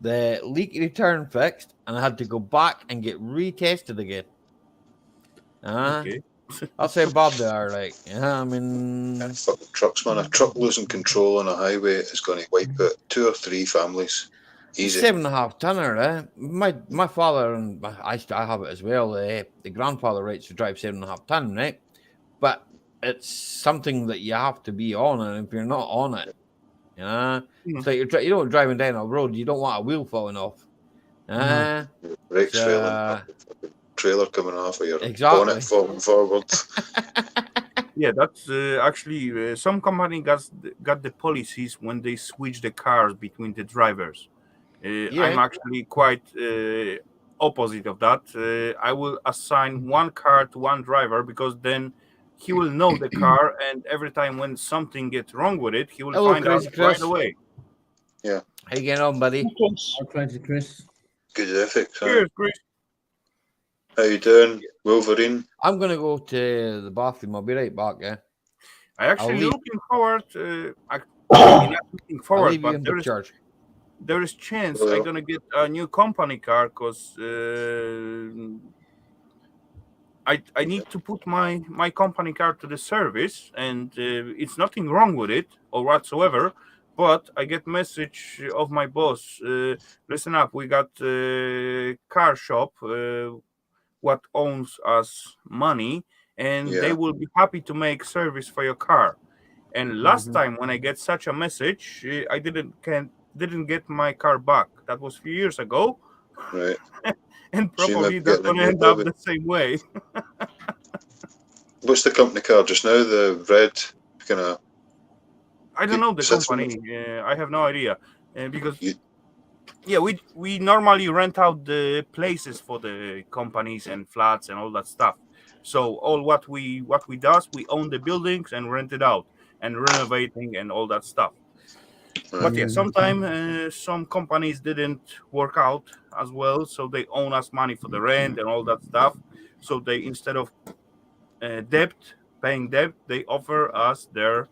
the leak return fixed, and had to go back and get retested again. Okay. That's how bad they are, like. Yeah, I mean... Fucking trucks, man. A truck losing control on a highway is going to wipe out 2 or 3 families. Easy. 7.5 tonner, eh? My father, and I have it as well, the grandfather rates to drive 7.5 ton, right? But it's something that you have to be on, and if you're not on it, you know, it's like you don't driving down a road, you don't want a wheel falling off. Brakes failing, trailer coming off of your bonnet falling forward. Yeah, that's actually some company got the policies when they switch the cars between the drivers. I'm actually quite opposite of that. I will assign one car to one driver, because then he will know the car, and every time when something gets wrong with it, he will find out right away. Yeah. How you getting on, buddy? Crazy Chris. Good ethics. Cheers, Chris. How you doing, Wolverine? I'm gonna go to the bathroom. I'll be right back. Yeah. I actually looking forward. But there is chance I'm gonna get a new company car, because I need to put my company car to the service, and it's nothing wrong with it or whatsoever. But I get message of my boss. Listen up, we got a car shop what owns us money, and they will be happy to make service for your car. And last time when I get such a message, I didn't get my car back. That was a few years ago. Right. And probably that's going to end up the same way. What's the company car just now? The red kind of... I don't know the company. I have no idea. Because... Yeah, we normally rent out the places for the companies and flats and all that stuff. So all what we does, we own the buildings and rent it out and renovating and all that stuff. But yeah, sometimes some companies didn't work out as well, so they own us money for the rent and all that stuff. So they, instead of paying debt, they offer us their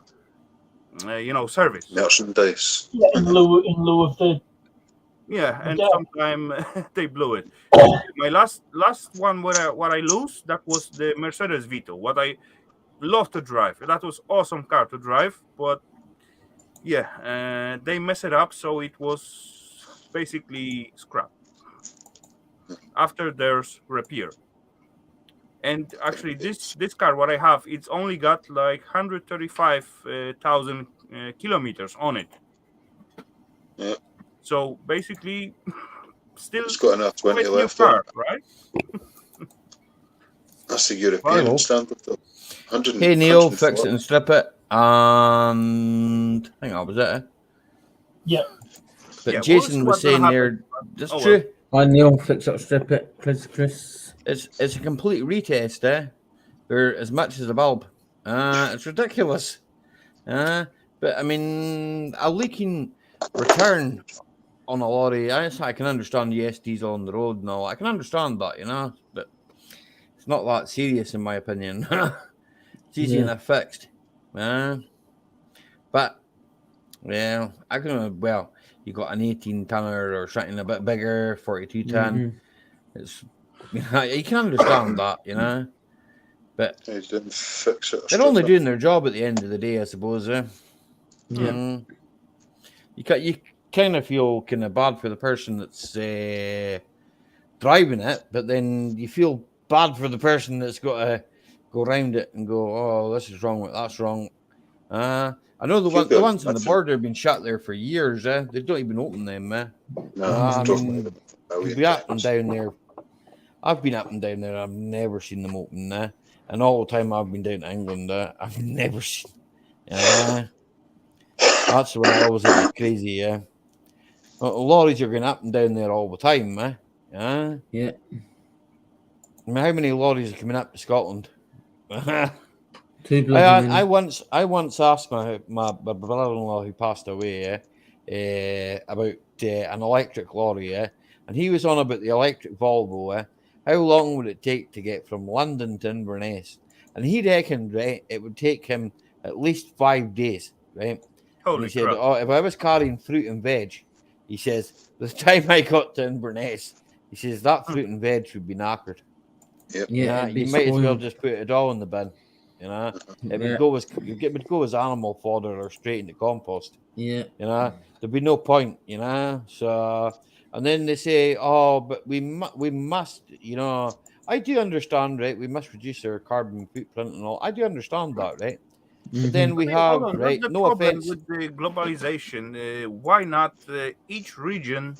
service. Merchandise. Yeah, in lieu of the... Yeah, and sometimes they blew it. My last one what I lose, that was the Mercedes Vito. What I love to drive. That was awesome car to drive, but yeah, they mess it up, so it was basically scrap after there's repair. And actually, this car what I have, it's only got like 135,000 kilometers on it. Yeah. So basically, still it's got enough 20 left, car, right? That's the European standard, though. Hey Neil, fix it and strip it, and I think that was it. Yeah. But Jason was saying there, that's true. Hi Neil, fix it, strip it, Chris. It's a complete retest, for as much as a bulb. It's ridiculous. But I mean, a leaking return on a lorry, I can understand, yes, diesel on the road and all. I can understand that, but it's not that serious in my opinion. It's easy enough fixed. But yeah, you got an 18 tonner or something a bit bigger, 42 ton. It's you can understand that, but they didn't fix it. They're only doing their job at the end of the day, I suppose. You kind of feel kind of bad for the person that's driving it, but then you feel bad for the person that's got to go around it and go, oh, this is wrong, that's wrong. I know the ones on the border have been shut there for years. They don't even open them. You'll be up and down there. I've been up and down there. I've never seen them open. And all the time I've been down to England, I've never seen. That's what I always think is crazy. Lorries are going up and down there all the time, man. Yeah. I mean, how many lorries are coming up to Scotland? Too bloody many. I once asked my brother-in-law who passed away about an electric lorry, and he was on about the electric Volvo. How long would it take to get from London to Inverness? And he reckoned, right, it would take him at least 5 days, right? Holy and he said, crap. "Oh, if I was carrying fruit and veg," he says, "the time I got to Inverness, he says that fruit and veg would be knackered. Yep. Yeah, You might as well just put it all in the bin. It would go as animal fodder or straight into compost. Yeah. There'd be no point. So, and then they say, "Oh, but we must." I do understand, right? We must reduce our carbon footprint and all. I do understand that, right? But then we have, right? That's the No problem offense. with the globalization. Why not each region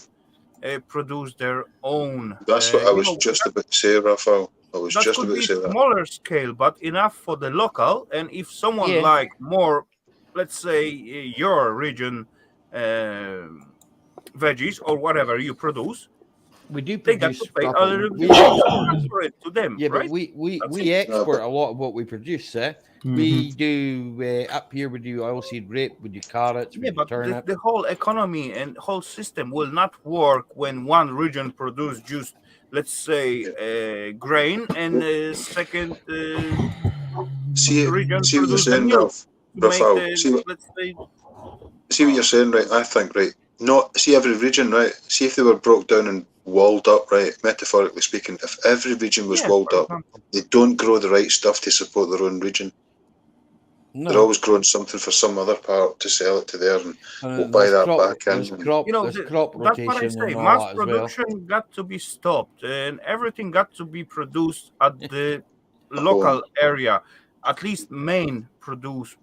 produce their own? That's what I was just about to say, Raphael. I was just about to say that. Smaller scale, but enough for the local. And if someone like more, let's say your region veggies or whatever you produce, we do they got produce to pay a little we bit for it to them. Yeah, right? but we export a lot of what we produce. We do up here. We do oilseed rape. We do carrots. We do but turnip. the whole economy and whole system will not work when one region produce just, let's say, grain, and second region see what you're produce the saying, milk. Raphael. See what you're saying, right? I think, right, not see every region, right? See if they were broke down and walled up, right? Metaphorically speaking, if every region was walled up, they don't grow the right stuff to support their own region. No. They're always growing something for some other part to sell it to there, and we'll buy that back in. Crop rotation. That's what I say. Mass production got to be stopped, and everything got to be produced at the local area. At least main products,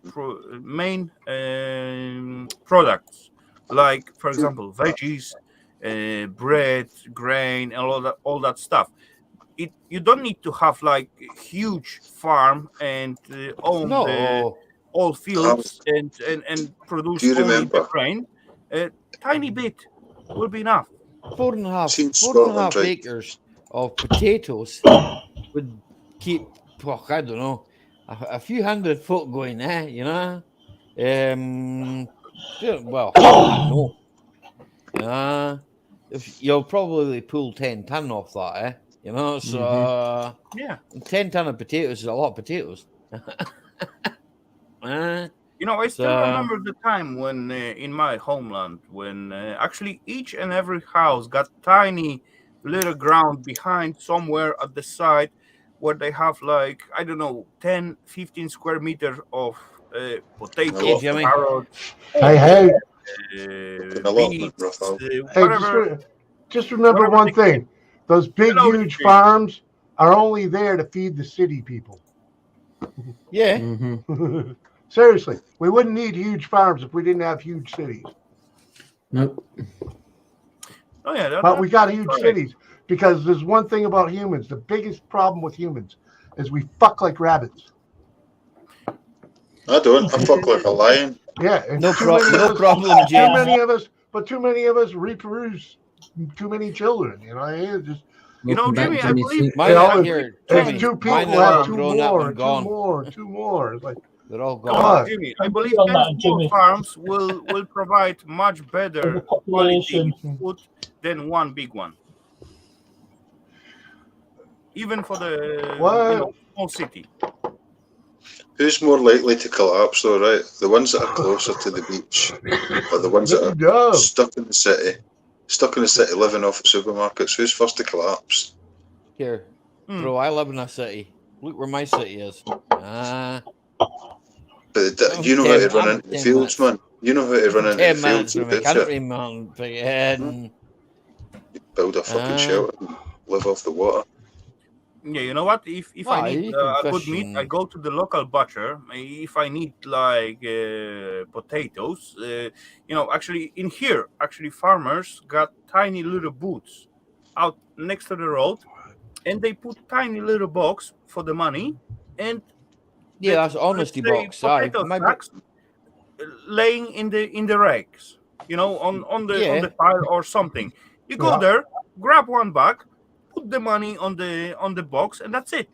like, for example, veggies, bread, grain, and all that stuff. You don't need to have like huge farm and own all fields and produce only the grain. Tiny bit will be enough. 4.5 acres of potatoes would keep, I don't know, a few hundred folk going, well, no. You'll probably pull 10 ton off that, So 10 ton of potatoes is a lot of potatoes. I still remember the time when in my homeland, when actually each and every house got tiny little ground behind somewhere at the side where they have like, I don't know, 10, 15 square meters of potatoes, carrots, beets, whatever. Just remember one thing. Those big, huge farms are only there to feed the city people. Yeah. Seriously, we wouldn't need huge farms if we didn't have huge cities. Nope. Oh yeah, but we got huge cities because there's one thing about humans. The biggest problem with humans is we fuck like rabbits. I don't. I fuck like a lion. Yeah. No problem, James. Too many of us reproduce too many children. Just. Jimmy, I believe two people have two more. It's like they're all gone. Jimmy, I believe small farms will provide much better quality food than one big one. Even for the small city. Who's more likely to collapse, though, right? The ones that are closer to the beach, or the ones that are stuck in the city, living off of supermarkets? Who's first to collapse? Here, bro, I live in a city. Look where my city is. But you know how to run into the fields, man. You know how to run into the fields from the country, man. Build a fucking shelter and live off the water. Yeah, you know what? If I need a good meat, I go to the local butcher. If I need like potatoes, actually in here, farmers got tiny little booths out next to the road, and they put tiny little box for the money, and that's honesty box. Potato sacks laying in the racks. you know, on the pile or something. You go there, grab one bag, put the money on the box, and that's it.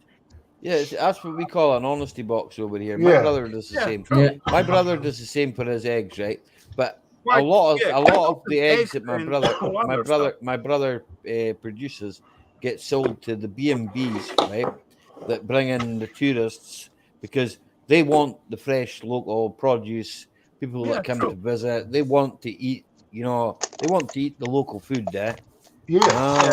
Yeah, that's what we call an honesty box over here. Yeah. My brother does the same. Yeah. My brother does the same for his eggs, right? But Quite, a lot of the eggs eggs that and all my brother produces get sold to the B&Bs, right? That bring in the tourists because they want the fresh local produce. People that come to visit, they want to eat. You know, they want to eat the local food there.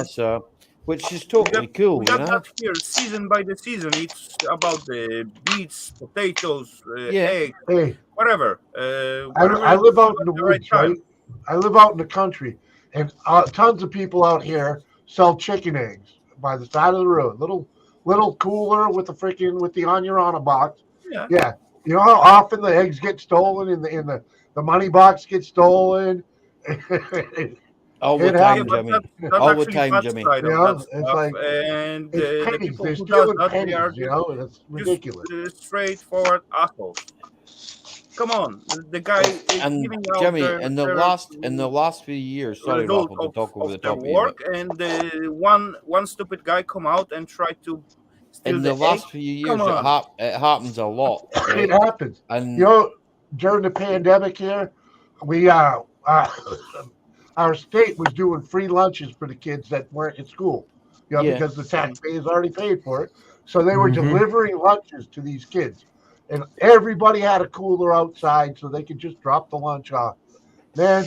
So, which is totally cool. We got that here, season by the season. It's about the beets, potatoes, eggs, whatever. I live out in the woods, right? I live out in the country, and tons of people out here sell chicken eggs by the side of the road. Little cooler with the on box. Yeah. You know how often the eggs get stolen in the money box gets stolen. All the time, Jimmy. All the time, Jimmy. It's like and it's the pennies. people They're who does stealing that, pennies. they are You know, and it's ridiculous. just straightforward assholes. Come on, the guy is and giving out Jimmy, their, in the last few years, sorry, result Ralph, to talk over the their top work, of you, and one stupid guy come out and try to steal in the the last egg. few years, Come on. it happens a lot. Right? It happens. And you know, during the pandemic here, we our state was doing free lunches for the kids that weren't at school, because the taxpayers already paid for it. So they were delivering lunches to these kids, and everybody had a cooler outside so they could just drop the lunch off. Man,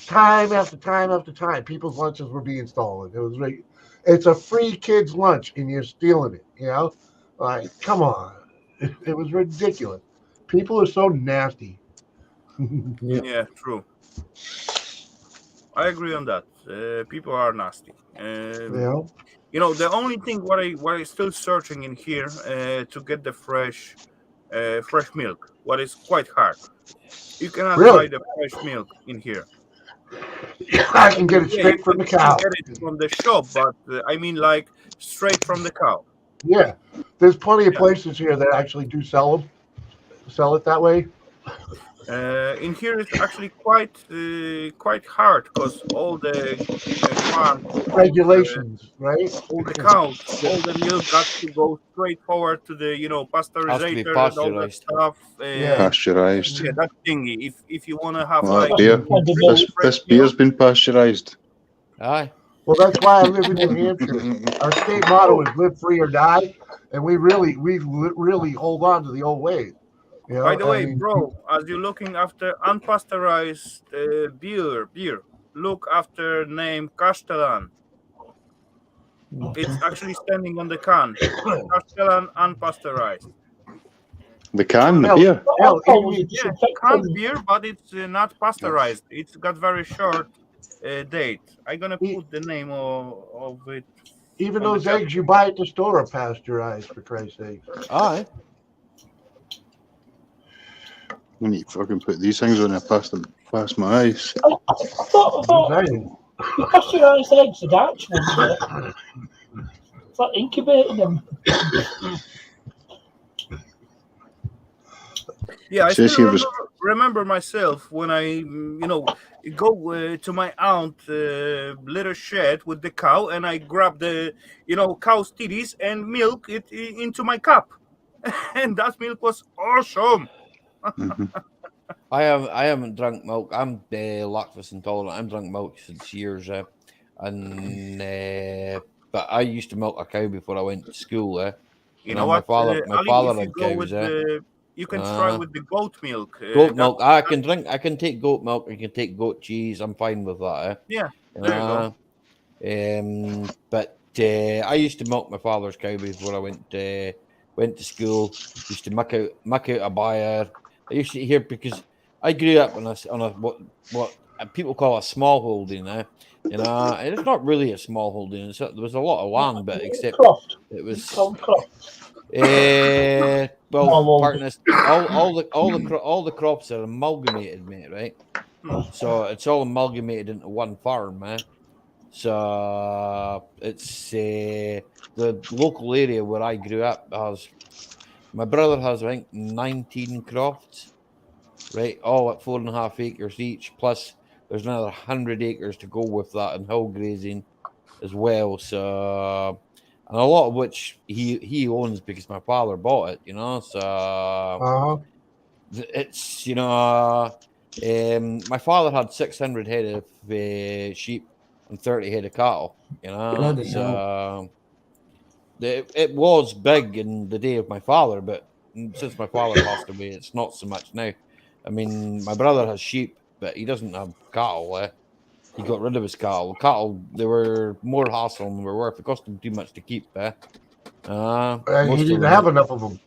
time after time after time, people's lunches were being stolen. It was like, it's a free kids lunch and you're stealing it. You know, like, come on, it was ridiculous. People are so nasty. Yeah, true. I agree on that. People are nasty. You know, the only thing what I still searching in here to get the fresh milk, what is quite hard. You cannot buy the fresh milk in here. I can get it straight from the cow. Get it from the shop, but I mean like straight from the cow. Yeah, there's plenty of places here that actually do sell it that way. In here it's actually quite hard because all the farms, regulations, right? All the cows, all the milk got to go straight forward to the pasteurizator and all that stuff. Pasteurized. Yeah, that thingy. If you want to have beer, this beer's been pasteurized. Aye. Well, that's why I live in New Hampshire. Our state motto is "Live free or die," and we really hold on to the old ways. You know, by the way, bro, as you're looking after unpasteurized beer, look after name Castellan. It's actually standing on the can. Castellan unpasteurized. The can, the beer. Canned beer, but it's not pasteurized. It's got very short date. I'm gonna put the name of it. Even those eggs you buy at the store are pasteurized, for Christ's sake. Aye. I need to fucking put these things on there past my eyes. I thought pasteurized eggs are Dutch ones. It's like incubating them. Yeah, I still remember myself when I, go to my aunt little shed with the cow, and I grab the, cow's titties and milk it into my cup, and that milk was awesome. I haven't drunk milk. I'm lactose intolerant. I haven't drunk milk since years, but I used to milk a cow before I went to school. You know what? My father had cows. You can try with the goat milk. Goat milk. I can drink. I can take goat milk. I can take goat cheese. I'm fine with that. Yeah. There you go. But I used to milk my father's cow before I went to school. Used to muck out a buyer. I used to hear, because I grew up on a what people call a small holding now. And it's not really a small holding. There was a lot of land, but except it was. Partners, all the crops are amalgamated, mate. Right, so it's all amalgamated into one farm, man. So it's the local area where I grew up has. My brother has, I think, 19 crops. right? All at 4.5 acres each. Plus, there's another 100 acres to go with that and hill grazing as well. So, and a lot of which he owns because my father bought it, you know. So it's, you know, my father had 600 head of sheep and 30 head of cattle, you know. So it was big in the day of my father, but since my father passed away, it's not so much now. I mean, my brother has sheep, but he doesn't have cattle. He got rid of his cattle. Cattle, they were more hassle than they were worth. It cost him too much to keep. He didn't have enough of them.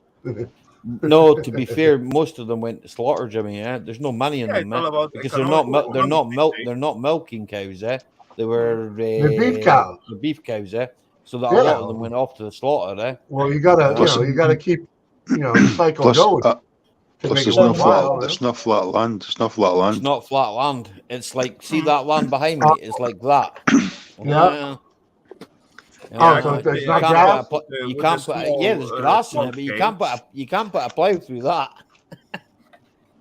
No, to be fair, most of them went to slaughter, Jimmy. There's no money in them, because they're not milking cows. They were beef cows. The beef cows. So that a lot of them went off to the slaughter. Well, you gotta keep the cycle going. Plus, there's no flat. It's not flat land. It's not flat land. It's not flat land. It's like, see that land behind me? It's like that. Yeah. So it's not grass. You can't put. There's grass in it, but you can't put a plow through that.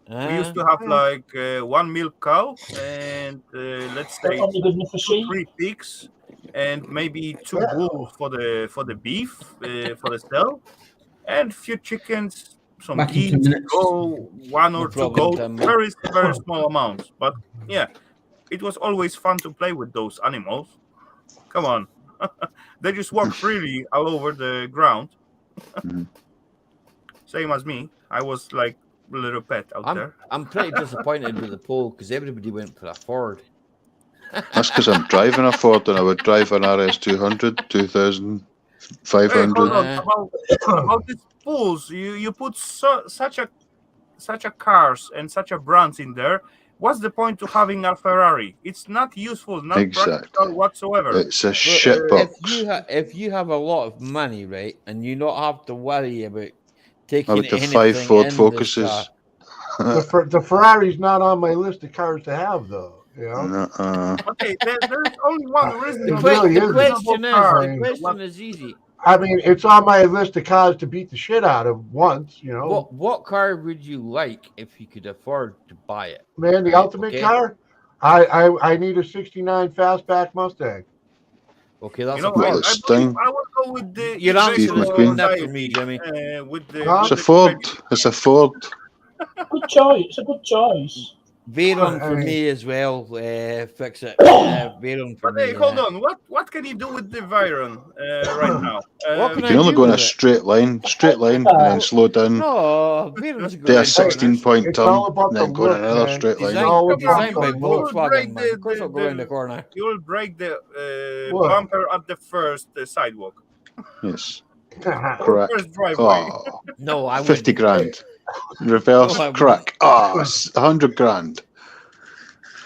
We used to have like 1 milk cow and let's say 3 pigs and maybe 2 bulls for the beef for the sale, and few chickens, some geese, go 1 or 2 goats, very small amounts. But yeah, it was always fun to play with those animals. Come on. They just walk freely all over the ground. Same as me. I was like a little pet out there. I'm pretty disappointed with the poll because everybody went for a Ford. That's because I'm driving a Ford, and I would drive an RS200, 2500. Hey, about these polls, you put such a cars and such a brands in there. What's the point to having a Ferrari? It's not useful, not practical whatsoever. It's a shit box. If you have a lot of money, right, and you don't have to worry about taking the 5 Ford Focuses. The Ferrari's not on my list of cars to have, though. You know? Okay, there's only one reason. The question is easy. I mean, it's on my list of cars to beat the shit out of once, you know. What car would you like if you could afford to buy it? Man, the ultimate car? I need a 69 fastback Mustang. Okay, that's I would go with the... Your answer is good enough for me, Jimmy. It's a Ford. It's a Ford. Good choice. It's a good choice. Veyron for me as well. Fix it. Veyron for me. Hold on. What can you do with the Veyron right now? You can only go in a straight line, and then slow down. No, Veyron's a good. Do a 16-point turn, and then go in another straight line. Designed by Volkswagen. Of course, I'll go around the corner. You will break the bumper at the first sidewalk. Yes. Correct. First driveway. No, I 50 grand. Reverse crack. 100 grand.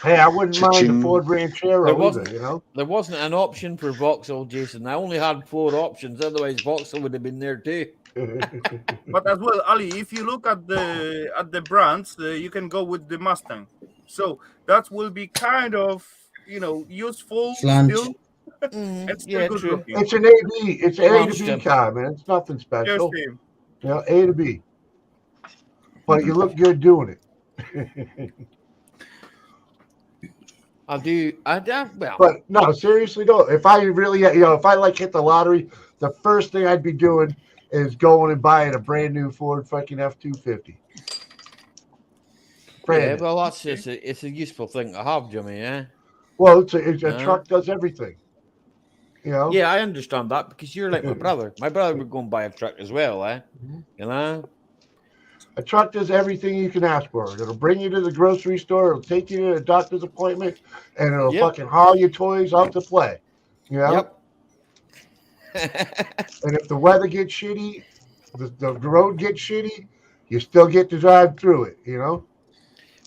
Hey, I wouldn't mind the Ford Ranchero either, you know. There wasn't an option for Vauxhall, Jason. I only had 4 options. Otherwise, Vauxhall would have been there too. But as well, Ali, if you look at the brands, you can go with the Mustang. So that will be kind of useful still. It's still good looking. It's an AB. It's an A to B car, man. It's nothing special. A to B. But you look good doing it. Well. But no, seriously though, if I really, if I hit the lottery, the first thing I'd be doing is going and buying a brand new Ford fucking F-250. Well, that's just it's a useful thing to have, Jimmy. Yeah. Well, a truck does everything. You know. Yeah, I understand that because you're like my brother. My brother would go and buy a truck as well, You know. A truck does everything you can ask for. It'll bring you to the grocery store. It'll take you to a doctor's appointment, and it'll fucking haul your toys out to play. You know? Yep. And if the weather gets shitty, the road gets shitty, you still get to drive through it, you know?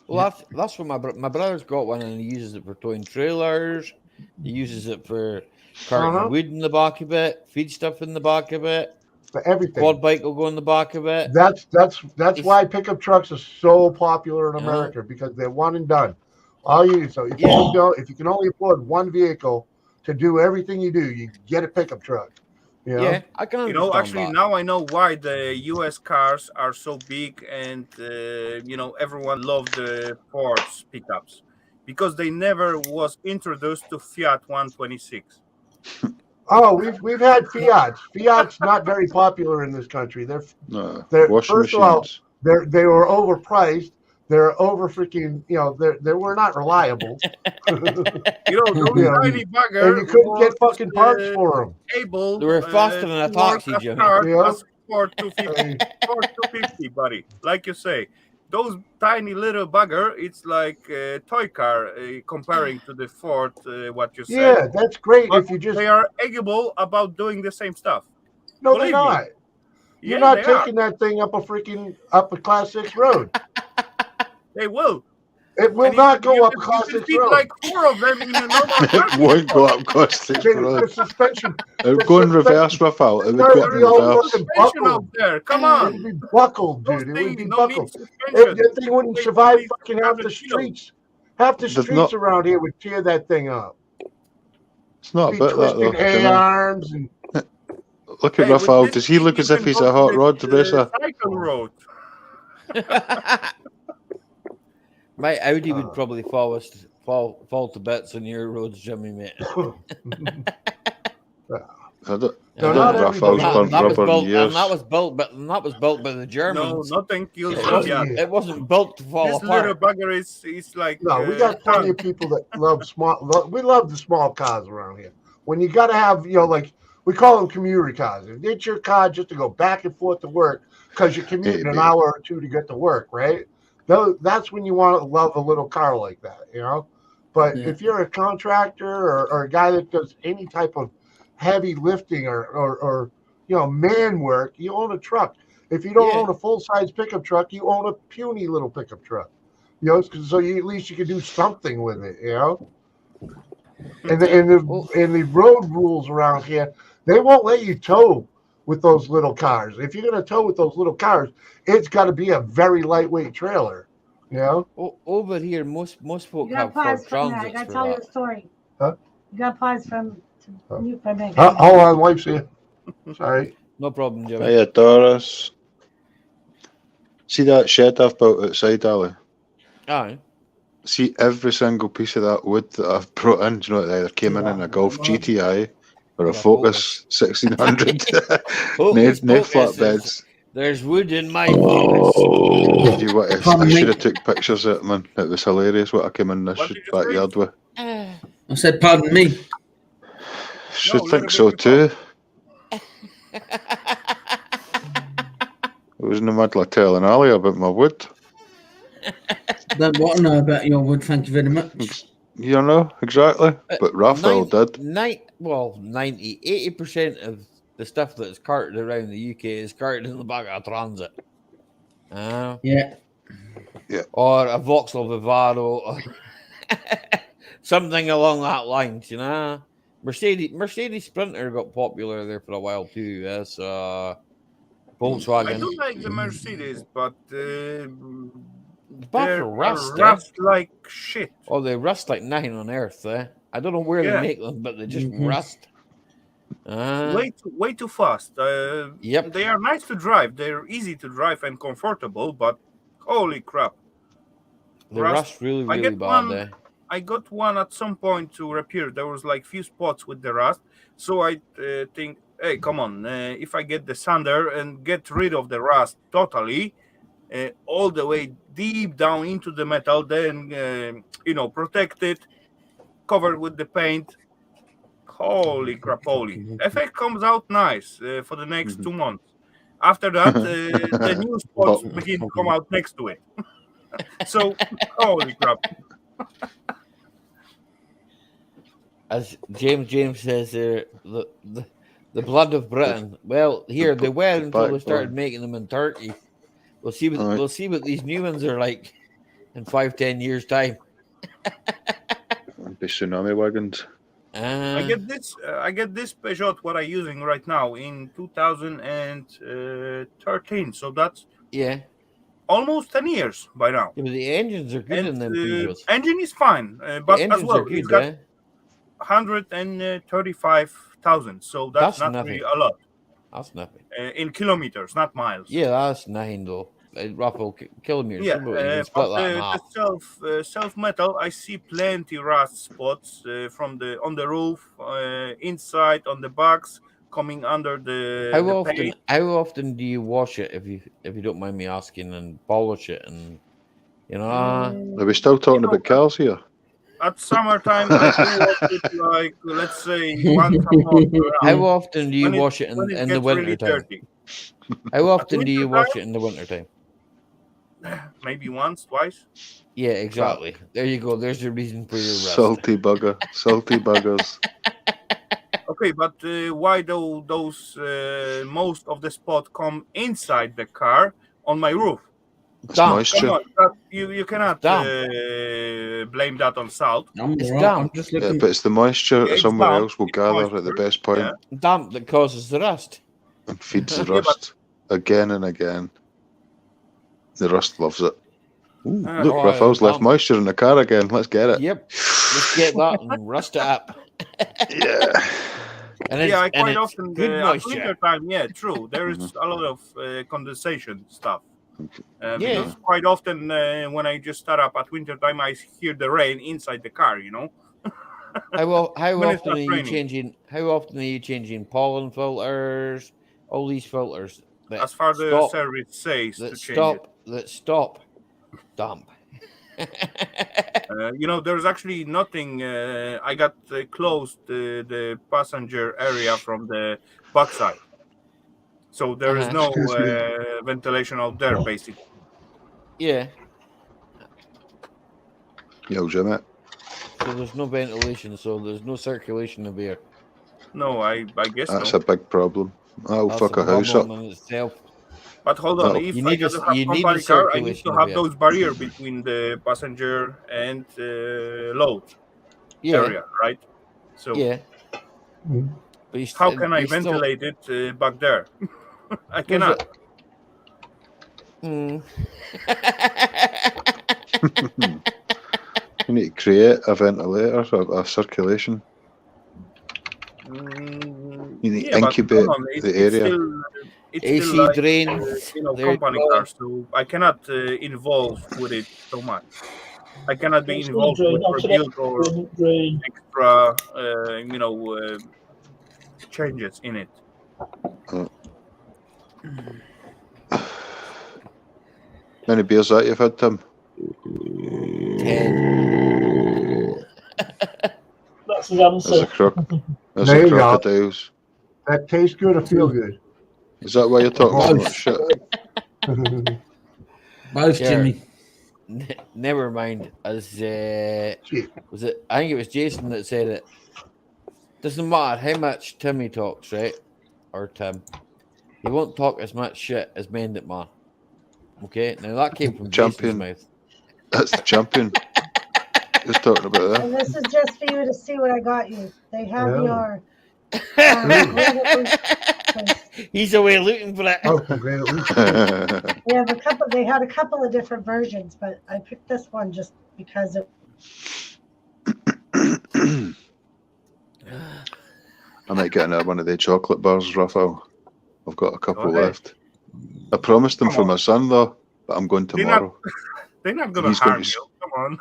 Well, that's what my brother's got one, and he uses it for towing trailers. He uses it for carting wood in the back of it, feed stuff in the back of it. For everything. Quad bike will go in the back of it. That's why pickup trucks are so popular in America, because they're one and done. If you can only afford one vehicle to do everything you do, you get a pickup truck. Yeah, I can understand actually, that. now I know why the U.S. cars are so big, and everyone loved the Ford's pickups because they never was introduced to Fiat 126. Oh, we've had Fiats. Fiat's not very popular in this country. They're washing first of all, machines. they were overpriced. They're over freaking. They were not reliable. Those tiny buggers. And you couldn't get fucking parts for them. Able. They were faster than a taxi, Jimmy. As Ford 250, buddy. Like you say, those tiny little bugger, it's like a toy car comparing to the Ford. What you say? Yeah, that's great. But if you just they are able about doing the same stuff. No, Believe they're me. not. You're Yeah, not they taking that thing up a Class 6 road. They will. It will not go up Class 6 road. Like 4 of them in a normal It won't go up Class 6 road. The suspension. It would go in reverse, Raphael. It would go up in reverse. Suspension up there. Come on. It would be buckled, dude. It would be buckled. Suspension. That thing wouldn't survive fucking half the streets. Half the streets around here would tear that thing up. It's not a bit that though. Twisting A-arms and... Look at Raphael. Does he look as if he's a hot rod racer? Cycle road. My Audi would probably fall to bits on your roads, Jimmy, mate. I don't Raphael's burnt rubber in years. And that was built by the Germans. No, nothing kills it wasn't built to fall this apart. Little bugger is like. No, we got plenty of people that love we love the small cars around here. When you got to have, like we call them commuter cars. It's your car just to go back and forth to work because you're commuting an hour or two to get to work, right? That's when you want to love a little car like that, But if you're a contractor or a guy that does any type of heavy lifting or man work, you own a truck. If you don't own a full-size pickup truck, you own a puny little pickup truck. So at least you can do something with it, And the road rules around here, they won't let you tow with those little cars. If you're going to tow with those little cars, it's got to be a very lightweight trailer. Over here, most folk You have got Ford pause from that. I Transits got to for tell you that. a story. Huh? You got pause from mute for a minute. Hold on, wife's here. Sorry. No problem, Jimmy. Hey, Doris. See that shed I've built outside, Ali? Aye. See every single piece of that wood that I've brought in. Do you know it either came in a Golf GTI or a Focus 1600. no flatbeds. There's wood in my Focus. I should have took pictures of it, man. It was hilarious what I came in this backyard with. I said, pardon me. Should think so too. I was in the middle of telling Ali about my wood. Don't want to know about your wood, thank you very much. Exactly. But Raphael did. 80% of the stuff that's carted around the UK is carted in the back of a Transit. Yeah. Or a Vauxhall Vivaro or something along that lines, Mercedes Sprinter got popular there for a while too. Yes, Volkswagen. I do like the Mercedes, but they're rust like shit. Oh, they rust like nothing on earth. I don't know where they make them, but they just rust. Way too fast. Yep. They are nice to drive. They're easy to drive and comfortable, but holy crap. They rust really, really bad. I got one at some point to repair. There was like few spots with the rust. So I think, hey, come on. If I get the sander and get rid of the rust totally, all the way deep down into the metal, then, protect it, covered with the paint. Holy crap, holy. Effect comes out nice for the next 2 months. After that, the new spots begin to come out next to it. So, holy crap. As James says there, the blood of Britain. Well, here they were until they started making them in Turkey. We'll see what these new ones are like in 5-10 years' time. Be tsunami wagons. I get this Peugeot what I'm using right now in 2013. So that's almost 10 years by now. Yeah, but the engines are good in them Peugeots. Engine is fine, but as well good, it's got 135 8,000. So that's not nothing. really a lot. That's nothing. In kilometers, not miles. Yeah, that's nothing though. Roughly kilometers. Yeah, split that in half. the self metal, I see plenty rust spots on the roof, inside on the box, coming under the. How often do you wash it, if you don't mind me asking, and polish it, and Are we still talking about cars here? At summertime, I do wash it like, let's say, once a month. How often do you wash it in the winter really time? How often do you wash it in the winter time? Maybe once, twice. Yeah, exactly. There you go. There's the reason for your rust. Salty bugger. Salty buggers. Okay, but why do those most of the spot come inside the car on my roof? It's moisture. Come on, you cannot blame that on salt. It's damp. Yeah, but it's the moisture somewhere else will gather at the best point. Yeah. Damp that causes the rust. And feeds the rust again and again. The rust loves it. Ooh, look, Raphael's left moisture in the car again. Let's get it. Yep. Let's get that and rust it up. Yeah. I quite often at winter time. Yeah, true. There is a lot of condensation stuff. Because quite often when I just start up at winter time, I hear the rain inside the car. How often are you changing? How often are you changing pollen filters? All these filters. As far as the service says, Let's stop. Dump. There's actually nothing. I got closed the passenger area from the backside, so there is no ventilation out there, basically. Yeah. Yo, Jimmy. So there's no ventilation, so there's no circulation of air. No, I guess that's a big problem. I'll fuck a house up. But hold on, if I have company car, I need to have those barriers between the passenger and load area, right? So how can I ventilate it back there? I cannot. You need to create a ventilator, a circulation. You need to incubate the area. It's AC still like, drain. Company cars, so I cannot involve with it so much. I cannot be involved with produce or extra, changes in it. Many beers that you've had, Tim? 10. That's the answer. There's a crocodiles. That tastes good or feel good? Is that why you're talking about shit? Both, Jimmy. Never mind. Was it? I think it was Jason that said it. Doesn't matter how much Timmy talks, right? Or Tim. He won't talk as much shit as Mendit Man. Okay, now that came from Jason's mouth. That's the champion. Who's talking about that? And this is just for you to see what I got you. They have your. He's away looting for that. They had a couple of different versions, but I picked this one just because it. I might get another one of the chocolate bars, Raphael. I've got a couple left. I promised them for my son though, but I'm going tomorrow. They're not going to harm you. Come on.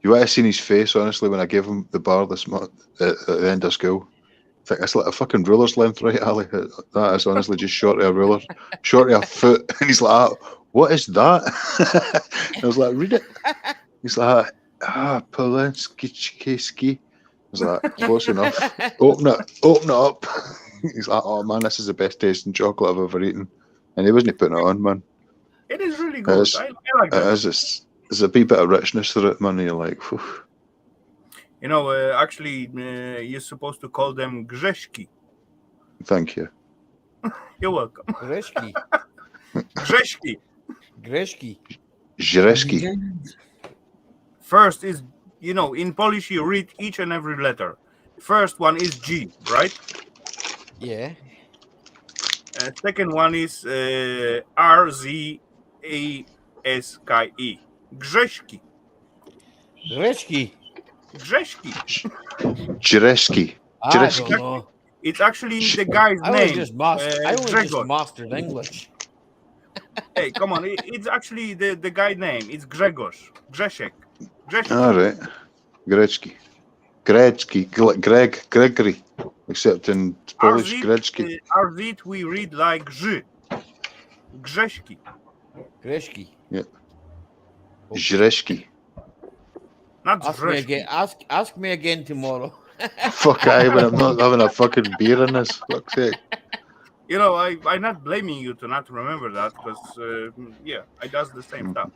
You would have seen his face, honestly, when I gave him the bar this month at the end of school. It's like a fucking ruler's length, right, Ali? That is honestly just short of a ruler, short of a foot. And he's like, what is that? I was like, read it. He's like, Polinsky. I was like, close enough. Open it up. He's like, oh man, this is the best tasting chocolate I've ever eaten. And he wasn't putting it on, man. It is really good. I like that. It is. There's a wee bit of richness to it, man. You're like, whew. Actually, you're supposed to call them grzeszki. Thank you. You're welcome. Grzeszki. Grzeszki. First is, in Polish you read each and every letter. First one is G, right? Yeah. Second one is RZASKE. Grzeszki. Grzeszki. Grzeszki. It's actually the guy's I only name. just mastered English. Hey, come on! It's actually the guy's name. It's Grzegorz. Grzesiek. All right. Gregory. Except in Polish, Gretzky. Arzit we read like Grzy. Grześki. Grześki. Yeah. Grześki. Not ask me again tomorrow. Fuck, but I'm not having a fucking beer in this. Fuck's sake. You know, I'm not blaming you to not remember that because, I does the same stuff.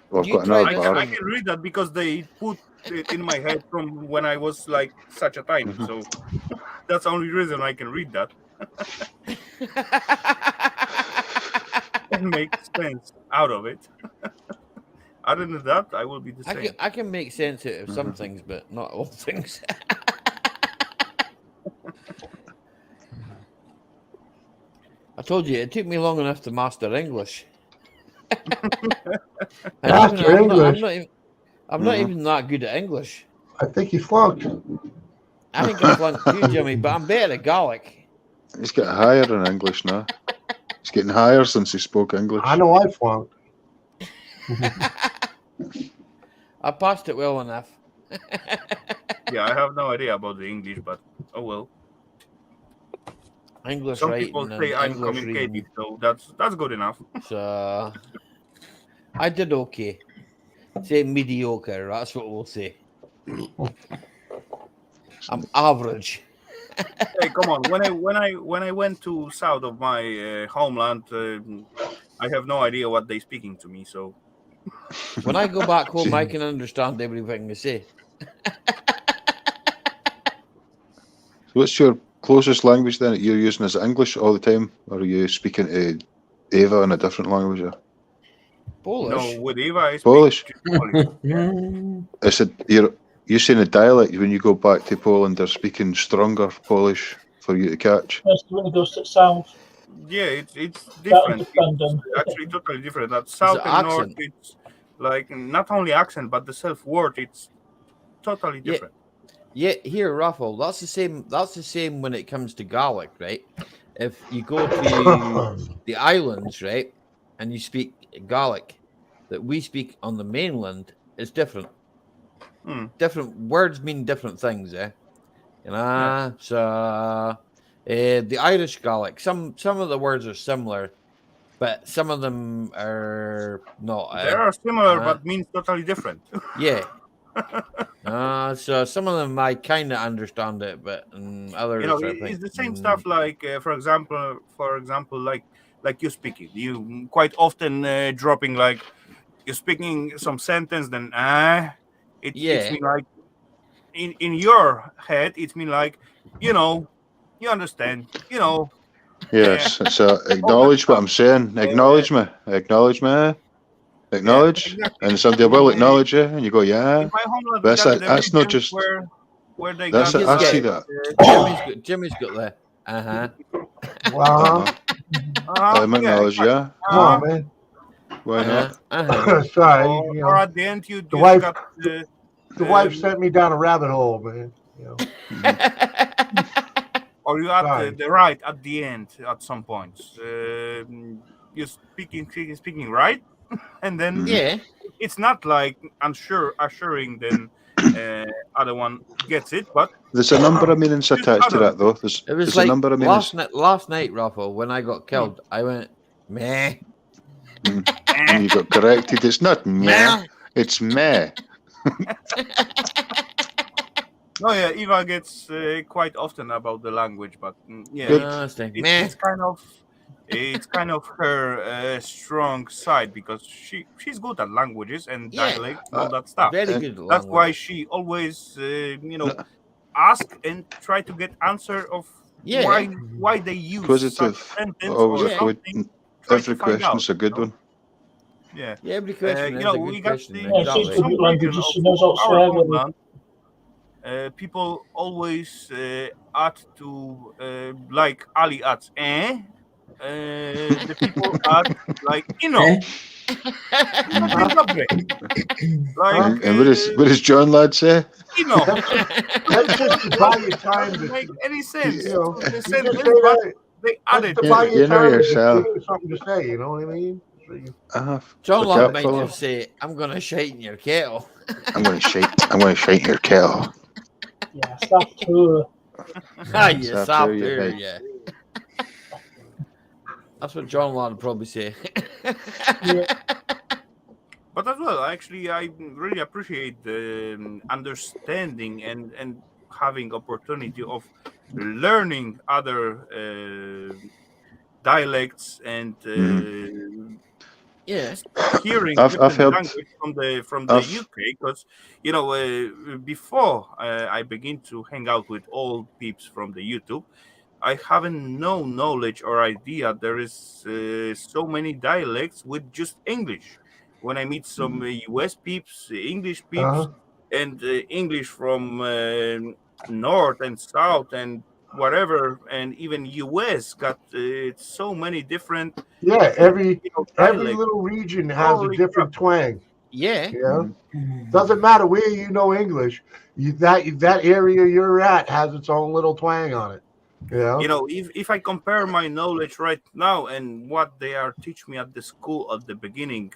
Well, I've got another bar. I can read that because they put it in my head from when I was like such a tiny. So that's the only reason I can read that. And make sense out of it. Other than that, I will be the same. I can make sense out of some things, but not all things. I told you, it took me long enough to master English. I'm not even that good at English. I think you flunked. I think I flunked too, Jimmy, but I'm better at Gaelic. He's getting higher in English now. He's getting higher since he spoke English. I know I flunked. I passed it well enough. Yeah, I have no idea about the English, but oh well. English Some writing people say I'm English communicating, reading. so that's good enough. So I did okay. Say mediocre. That's what we'll say. I'm average. Hey, come on! When I went to south of my homeland, I have no idea what they speaking to me. So when I go back home, I can understand everything they say. What's your closest language then that you're using? Is it English all the time, or are you speaking to Eva in a different language? Or? Polish. No, with Eva, I speak Polish. Polish. I said you're saying a dialect when you go back to Poland. They're speaking stronger Polish for you to catch. That's when it goes to south. Yeah, it's different. It's actually totally different. That south and north, it's like not only accent but the self-word. It's totally different. Yeah, here, Raffle, that's the same. That's the same when it comes to Gaelic, right? If you go to the islands, right, and you speak Gaelic that we speak on the mainland, it's different. Different words mean different things, eh? You know, yeah. So the Irish Gaelic, some of the words are similar, but some of them are not. They are similar, but means totally different. Yeah. So some of them I kind of understand it, but others, it's the same stuff. Like for example, like you speaking, you quite often dropping like you're speaking some sentence, then it's mean like in your head, it's mean like you understand, Yes, so acknowledge what I'm saying. Acknowledge me. Acknowledge me. Acknowledge, yeah, exactly. And somebody will acknowledge you, and you go, yeah. But that's not just. Where they that's got I see that. Jimmy's got there. Wow. I'm acknowledge, yeah. Come on, man. Why not? Sorry. Or at the end, the wife. The wife sent me down a rabbit hole, man. Or you at the right at the end at some points. You're speaking right. And then it's not like assuring then other one gets it, but there's a number of meanings attached to that though. It was there's like a number of last night, Raffle, when I got killed, I went meh. And you got corrected. It's not meh, it's meh. Oh yeah, Eva gets quite often about the language, but it's kind of her strong side because she's good at languages and dialect and all that stuff. Very good. That's why she always ask and try to get answer of why they use positive sentence or something. Every question's a good one. Yeah, every question. We got she's good languages. She knows how to swear. People always add to like Ali adds the people add like Like, and what does John lad say? That's just to buy you time. Doesn't make any sense. You know, The you just sentence, say but that. they That's added to buy You know time to yourself. give you something to say. You know what I mean? So John Lord might forgetful. just say, "I'm going to shite in your kettle." I'm going to shake your kettle. Yeah, stuff too. You Sap sap too, you too, hate. yeah. That's what John Lord would probably say. But as well, actually, I really appreciate the understanding and having opportunity of learning other dialects and hearing I've different heard- language from the I've- UK, because before I begin to hang out with all peeps from the YouTube, I haven't no knowledge or idea there is so many dialects with just English. When I meet some US peeps, English peeps, and English from North and South and whatever, and even US got so many different. every dialects. little region has Holy a different twang. Yeah. Doesn't matter where you know English. That area you're at has its own little twang on it. If I compare my knowledge right now and what they are teaching me at the school at the beginning,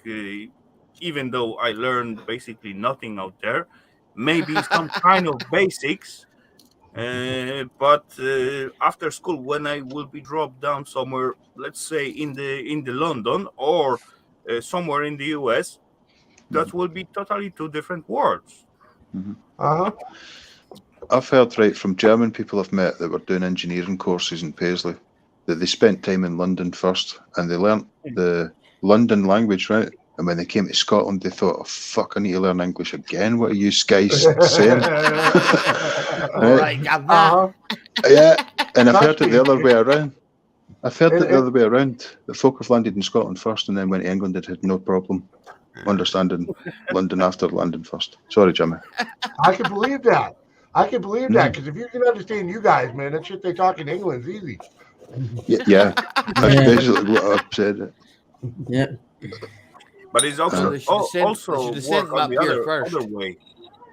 even though I learned basically nothing out there, maybe some kind of basics. But after school, when I will be dropped down somewhere, let's say in the London or somewhere in the US, that will be totally two different words. I've heard from German people I've met that were doing engineering courses in Paisley that they spent time in London first and they learnt the London language, right? And when they came to Scotland, they thought, "Oh fuck, I need to learn English again. What are you guys saying?" Right, got that. Yeah, and I've heard it the other way around. I've heard it the other way around. The folk have landed in Scotland first and then went to England and had no problem understanding London after London first. Sorry, Jimmy. I can believe that. Because if you can understand you guys, man, that shit they talk in England's easy. Yeah. That's basically what I've said. Yeah. But it's also also work on the other way.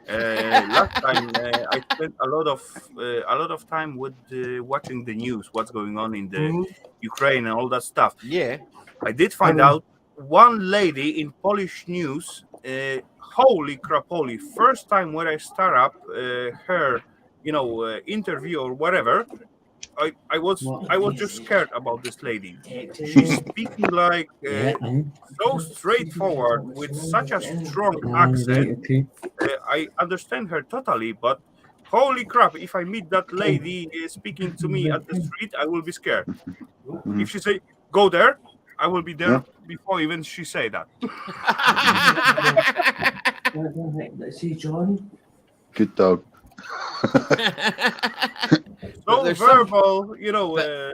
Last time I spent a lot of time with watching the news, what's going on in the Ukraine and all that stuff. Yeah, I did find out one lady in Polish news. Holy crapoly! First time when I start up her, interview or whatever. I was just scared about this lady. She's speaking like so straightforward with such a strong accent. I understand her totally, but holy crap! If I meet that lady speaking to me at the street, I will be scared. If she say go there, I will be there before even she say that. Good dog. So verbal,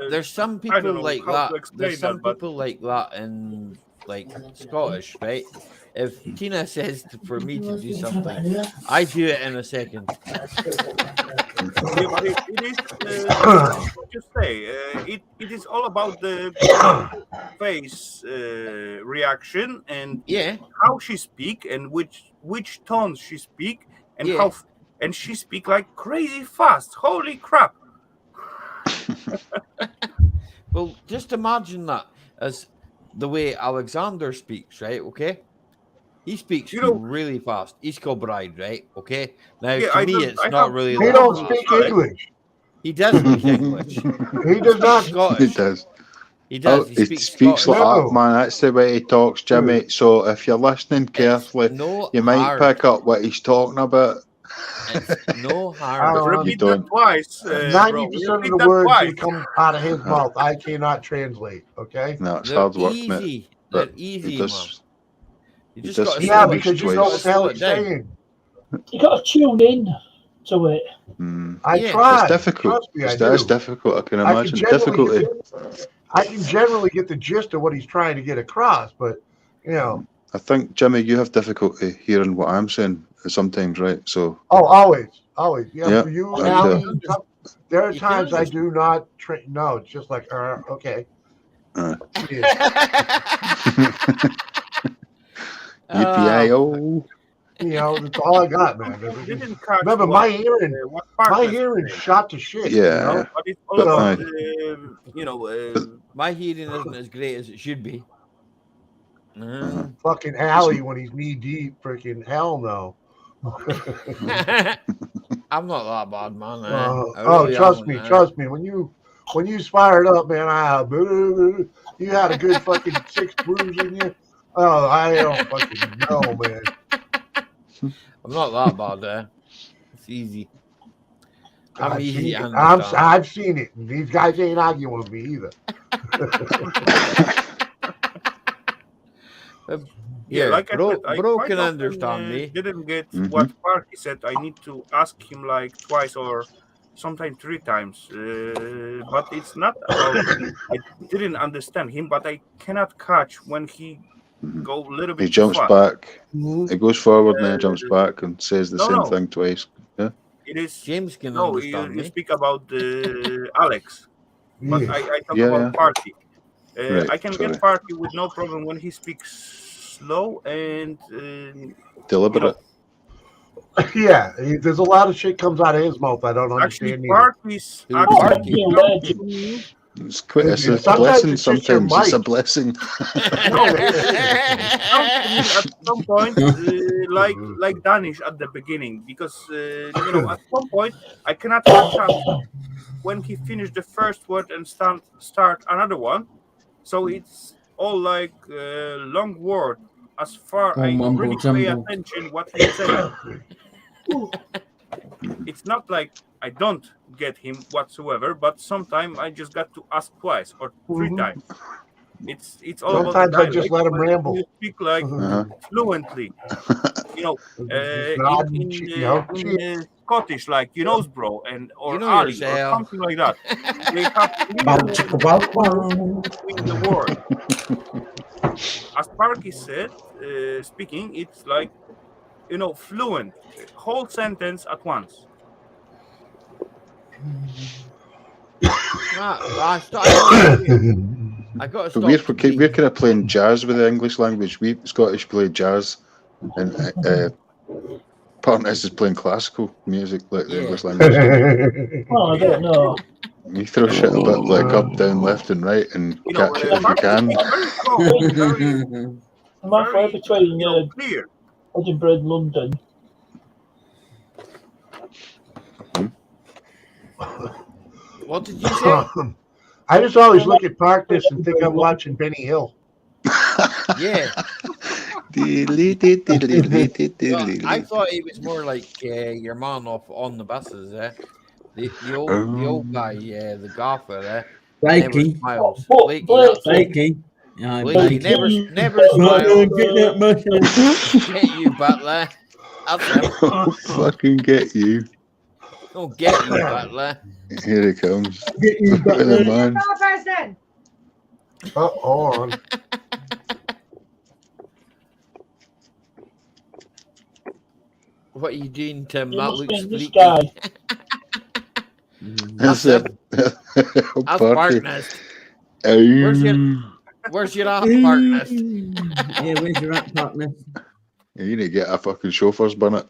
there's some people like that. There's some people like that in like Scottish, right? If Tina says for me to do something, I do it in a second. But it is just say it is all about the face reaction and how she speak and which tones she speak and how and she speak like crazy fast. Holy crap! Well, just imagine that as the way Alexander speaks, right? Okay. He speaks really fast. East Kilbride, right? Okay. Now, to me, it's not really. He don't speak English. He does speak English. He does not. Scottish. He does. He does. He speaks like that, man. That's the way he talks, Jimmy. So if you're listening carefully, you might pick up what he's talking about. It's no hard. Repeat that twice. 90% of the words that come out of his mouth, I cannot translate. Okay. No, it's hard work, mate. They're easy, man. You just got to because you know what the hell he's saying. You got to tune in to it. I try. It's difficult. It's difficult. I can imagine difficulty. I can generally get the gist of what he's trying to get across, but I think, Jimmy, you have difficulty hearing what I'm saying sometimes, right? So. Oh, always. Yeah. For you, Ali, there are times I do not. No, it's just like, okay. UPIO. That's all I got, man. Remember, my hearing shot to shit. Yeah. But it's all about, my hearing isn't as great as it should be. Fucking Allie when he's knee deep, freaking hell no. I'm not that bad, man. Trust me. When you fired up, man, you had a good fucking 6 brews in you. Oh, I don't fucking know, man. I'm not that bad. It's easy. I've seen it. These guys ain't arguing with me either. Like bro can understand me. Didn't get what Parky said. I need to ask him like twice or sometimes 3 times. But it's not about I didn't understand him, but I cannot catch when he go a little bit. He jumps back. He goes forward and then jumps back and says the same thing twice. Yeah. It is James can understand you speak about Alex, but I talk about Parky. I can get Parky with no problem when he speaks slow and deliberate. Yeah, there's a lot of shit comes out of his mouth I don't understand. Parky's it's a blessing sometimes. It's a blessing. At some point, like Danish at the beginning, because at some point I cannot catch up when he finished the first word and start another one. So it's all like long word. As far I really pay attention what he said. It's not like I don't get him whatsoever, but sometimes I just got to ask twice or 3 times. It's all sometimes about I just let him ramble. You speak like fluently, in Scottish, like bro, or Ali, or something like that. They have between the word. As Parky said, speaking, it's like fluent, whole sentence at once. I got to stop. We're kind of playing jazz with the English language. We Scottish play jazz, and Partners is playing classical music like the English language. Oh, I don't know. You throw shit a bit like up, down, left, and right, and catch it if you can. I'm halfway between Edinburgh and London. What did you say? I just always look at Partners and think I'm watching Benny Hill. Yeah. I thought he was more like your man off on the buses, the old guy, the golfer, Blakey. Blakey. Blakey never smiles. Get you, Butler. I'll fucking get you. Oh, get you, Butler. Here he comes. Get you, Butler. Man. On. What are you doing, Tim? That looks this guy. That's it. That's Partners. Where's your app, Partners? Yeah, where's your app, Partners? You need to get a fucking chauffeur's bonnet.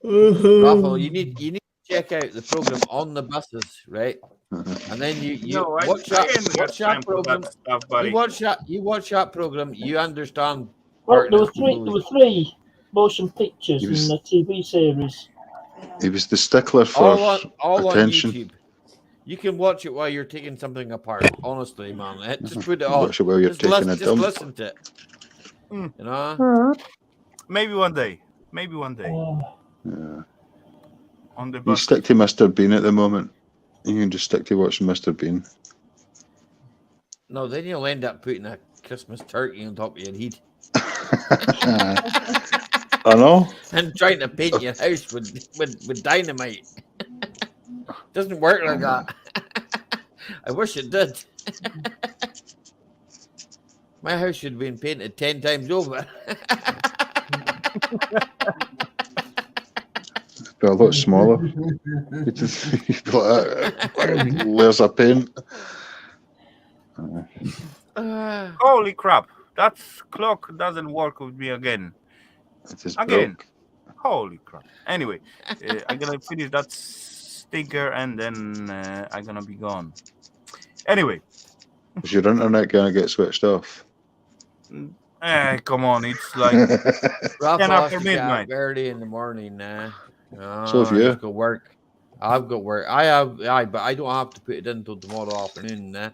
Raffle, you need to check out the program on the buses, right? And then you watch that program. You watch that program. You understand. Well, there were three motion pictures in the TV series. He was the stickler for all attention. on YouTube. You can watch it while you're taking something apart. Honestly, man, just put it on. Watch it while you're taking a dump. Listen to it. Maybe one day. Yeah. On the you bus. stick to Mr. Bean at the moment. You can just stick to watching Mr. Bean. No, then you'll end up putting a Christmas turkey on top of your head. I know. And trying to paint your house with dynamite. Doesn't work like that. I wish it did. My house should have been painted 10 times over. A lot smaller. Layers of paint. Holy crap! That clock doesn't work with me again. It is again. broke. Holy crap! Anyway, I'm gonna finish that sticker and then I'm gonna be gone. Anyway, is your internet gonna get switched off? Come on, it's like 10 after midnight. Early in the morning. So have you? I've got work. I've got work. But I don't have to put it in until tomorrow afternoon.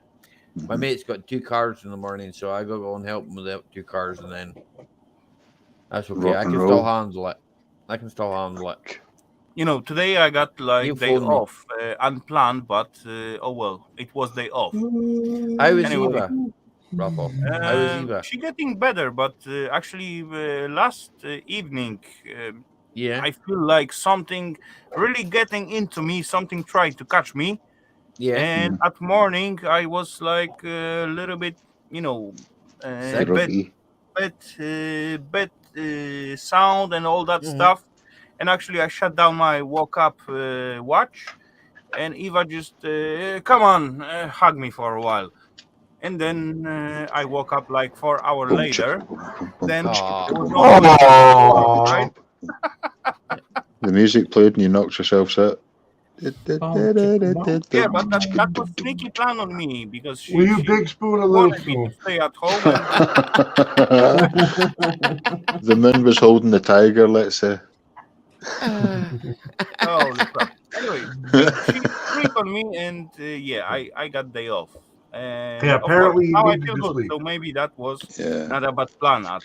My mate's got 2 cars in the morning, so I go and help him with the 2 cars, and then that's okay. I can still handle it. You know, today I got like day off, unplanned, but oh well, it was day off. How was Eva? Rafa? How was Eva? She getting better, but actually last evening, I feel like something really getting into me. Something tried to catch me. Yeah. And at morning I was like a little bit, you know, bed sound and all that stuff. And actually I shut down my woke up watch, and Eva just come on, hug me for a while. And then I woke up like 4 hours later. Then there was no the music played and you knocked yourself out. Yeah, but that was sneaky plan on me because she big spoon or little wanted spoon? me to stay at home. The moon was holding the tiger, let's say. Holy crap. Anyway, she sleep on me, and I got day off. Apparently now I you feel need to good. sleep. So maybe that was not a bad plan at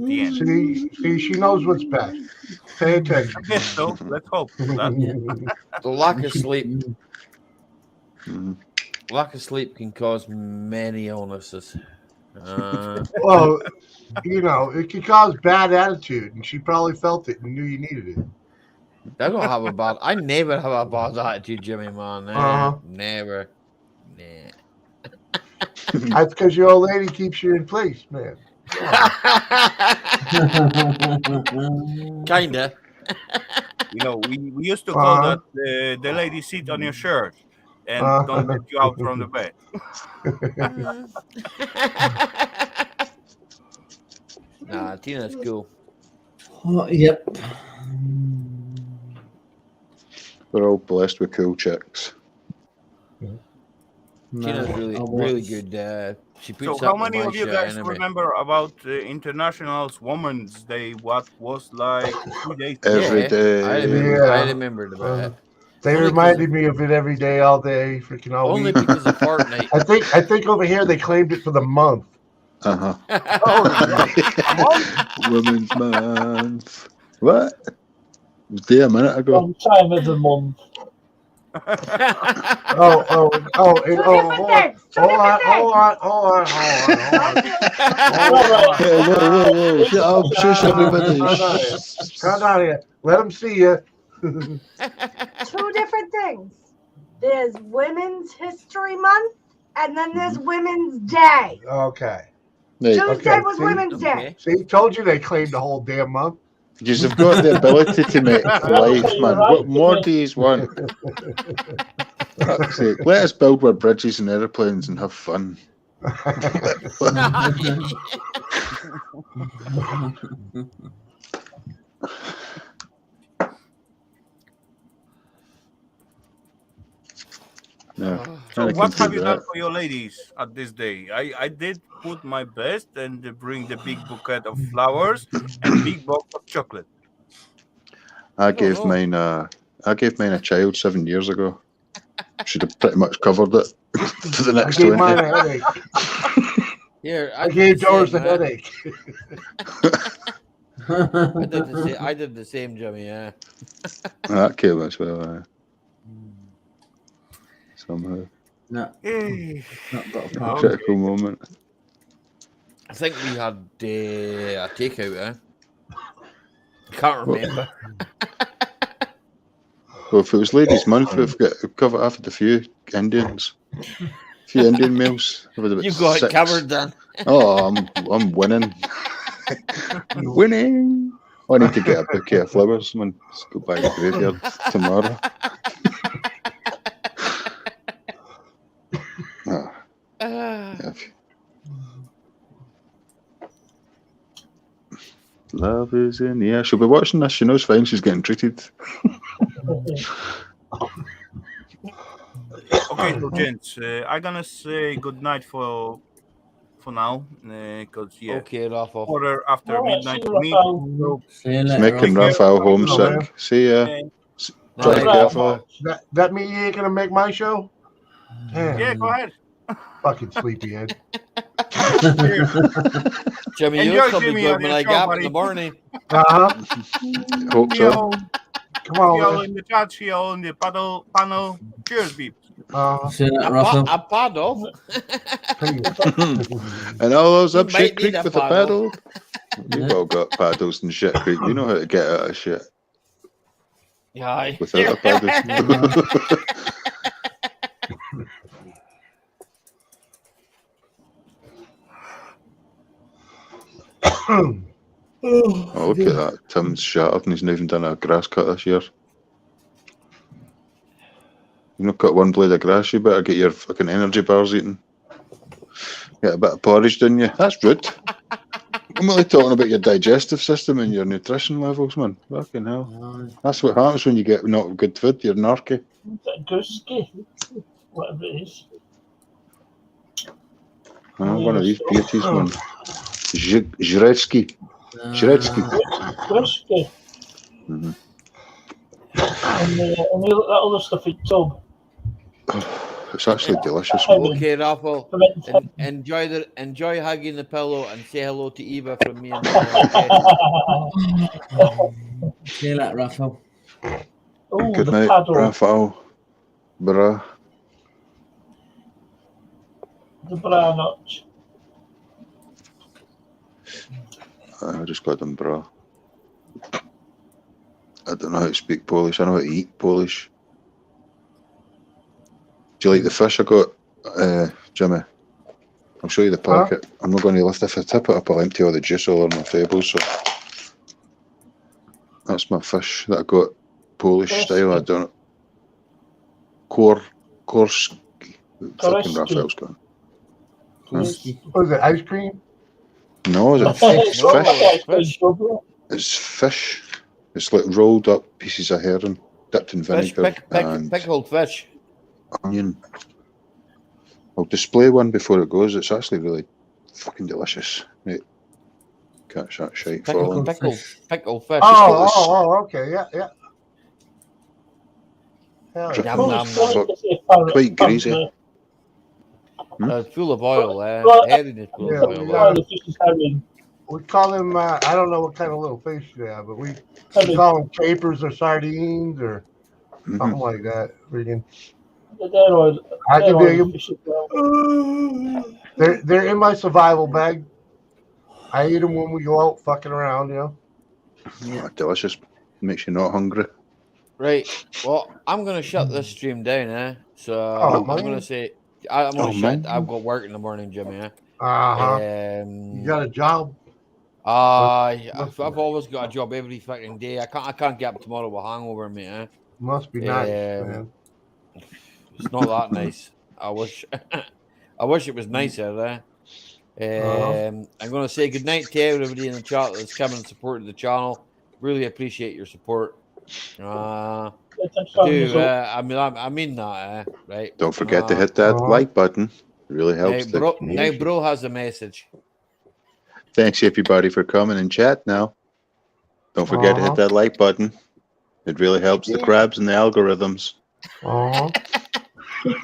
the end. See, she knows what's best. Pay attention. I guess so. Let's hope for that. The lack of sleep. Lack of sleep can cause many illnesses. Well, you know, it can cause bad attitude, and she probably felt it and knew you needed it. I never have a bad attitude, Jimmy, man. Never. Nah. That's because your old lady keeps you in place, man. Kinda. You know, we used to call that the lady sit on your shirt and don't let you out from the bed. Nah, Tina's cool. Yep. We're all blessed with cool chicks. Tina's really good. She puts So how many of you guys remember about International Women's Day? What was like 2 days ago? Every day. I remembered about it. They reminded me of it every day, all day, freaking all only week. Because of Fortnite. I think over here they claimed it for the month. Women's Month. What? It was there a minute ago. One time of the month. Hold on. Shut up, shush everybody. Come down here. Let them see you. 2 different things. There's Women's History Month, and then there's Women's Day. Okay. Tuesday was Women's Day. See, told you they claimed the whole damn month. You've got the ability to make life, man. What more do you want? Let us build our bridges and airplanes and have fun. So what have you done for your ladies at this day? I did put my best and bring the big bouquet of flowers and big box of chocolate. I gave mine a child 7 years ago. Should have pretty much covered it for the next 20. Mine a headache. Here, I gave Doris a headache. I did the same, Jimmy. Yeah. That came as well. Somehow. No. Critical moment. I think we had a takeout. Can't remember. Well, if it was Ladies' Month, we've covered half a few Indians. A few Indian males. You've got it covered then. Oh, I'm winning. Winning. I need to get a bouquet of flowers. Man, let's go by the graveyard tomorrow. Love is in the air. She'll be watching this. She knows fine. She's getting treated. Okay, so gents, I'm gonna say good night for now, because Okay, Rafa. Quarter after All right, midnight see for you, me. Rafa. So, See you It's later. making Raphael homesick. See ya. Drive Night, careful. Rafa. That mean you ain't gonna make my show? Damn. yeah, go ahead. Fucking sleepyhead. Jimmy, Enjoy, you'll probably Jimmy, good on when your I show, get up in buddy. the morning. Hope See you so. all. Come on, See you all man. in the chat. See you all in the panel. Cheers, beeps. See you later, Russell. A paddle. And all those You up might shit need creek a with a paddle. paddle. We've all got paddles in shit creek. We know how to get out of shit Yeah. without a paddle. Oh, look at that. Tim's shattered and he's not even done a grass cut this year. You've not got one blade of grass, you better get your fucking energy bars eaten. Get a bit of porridge, didn't you? That's rude. I'm only talking about your digestive system and your nutrition levels, man. Fucking hell. That's what happens when you get not good food, you're narky. Guski, whatever it is. One of these beauties, man. Zhretsky. Zhretsky. Guski. Mm-hmm. And that other stuff in tub. It's actually delicious, man. Okay, Rafa. Enjoy hugging the pillow and say hello to Eva from me and See you later, Raphael. Ooh, Good the night, paddle. Raphael. Bruh. The bra notch. I just got them, bruh. I don't know how to speak Polish. I know how to eat Polish. Do you like the fish I got, Jimmy? I'll show you the packet. I'm not going to lift. If I tip it up, I'll empty all the juice all on my table. So that's my fish that I got, Polish style. I don't know. Korski. Fucking Raphael's got. What is it? Ice cream? No, is it fish? Fish. It's fish. It's like rolled up pieces of herring, dipped in vinegar and pickled fish. Onion. I'll display one before it goes. It's actually really fucking delicious. Right. Catch that shite falling. Pickled fish. Oh, okay, yeah. Quite greasy. Full of oil. Herring is full of oil. We call them, I don't know what kind of little fish they have, but we call them capers or sardines or something like that. I can dig them. They're in my survival bag. I eat them when we go out fucking around, you know. Yeah, delicious. Makes you not hungry. Right. Well, I'm going to shut this stream down, So I'm going to say, I'm going to shut. I've got work in the morning, Jimmy. You got a job? I've always got a job every fucking day. I can't get up tomorrow with a hangover, mate. Must be nice, man. It's not that nice. I wish it was nicer. I'm going to say good night to everybody in the chat that's come and supported the channel. Really appreciate your support. I mean that, right? Don't forget to hit that like button. It really helps. Now, bro has a message. Thanks everybody for coming and chat now. Don't forget to hit that like button. It really helps the crabs and the algorithms.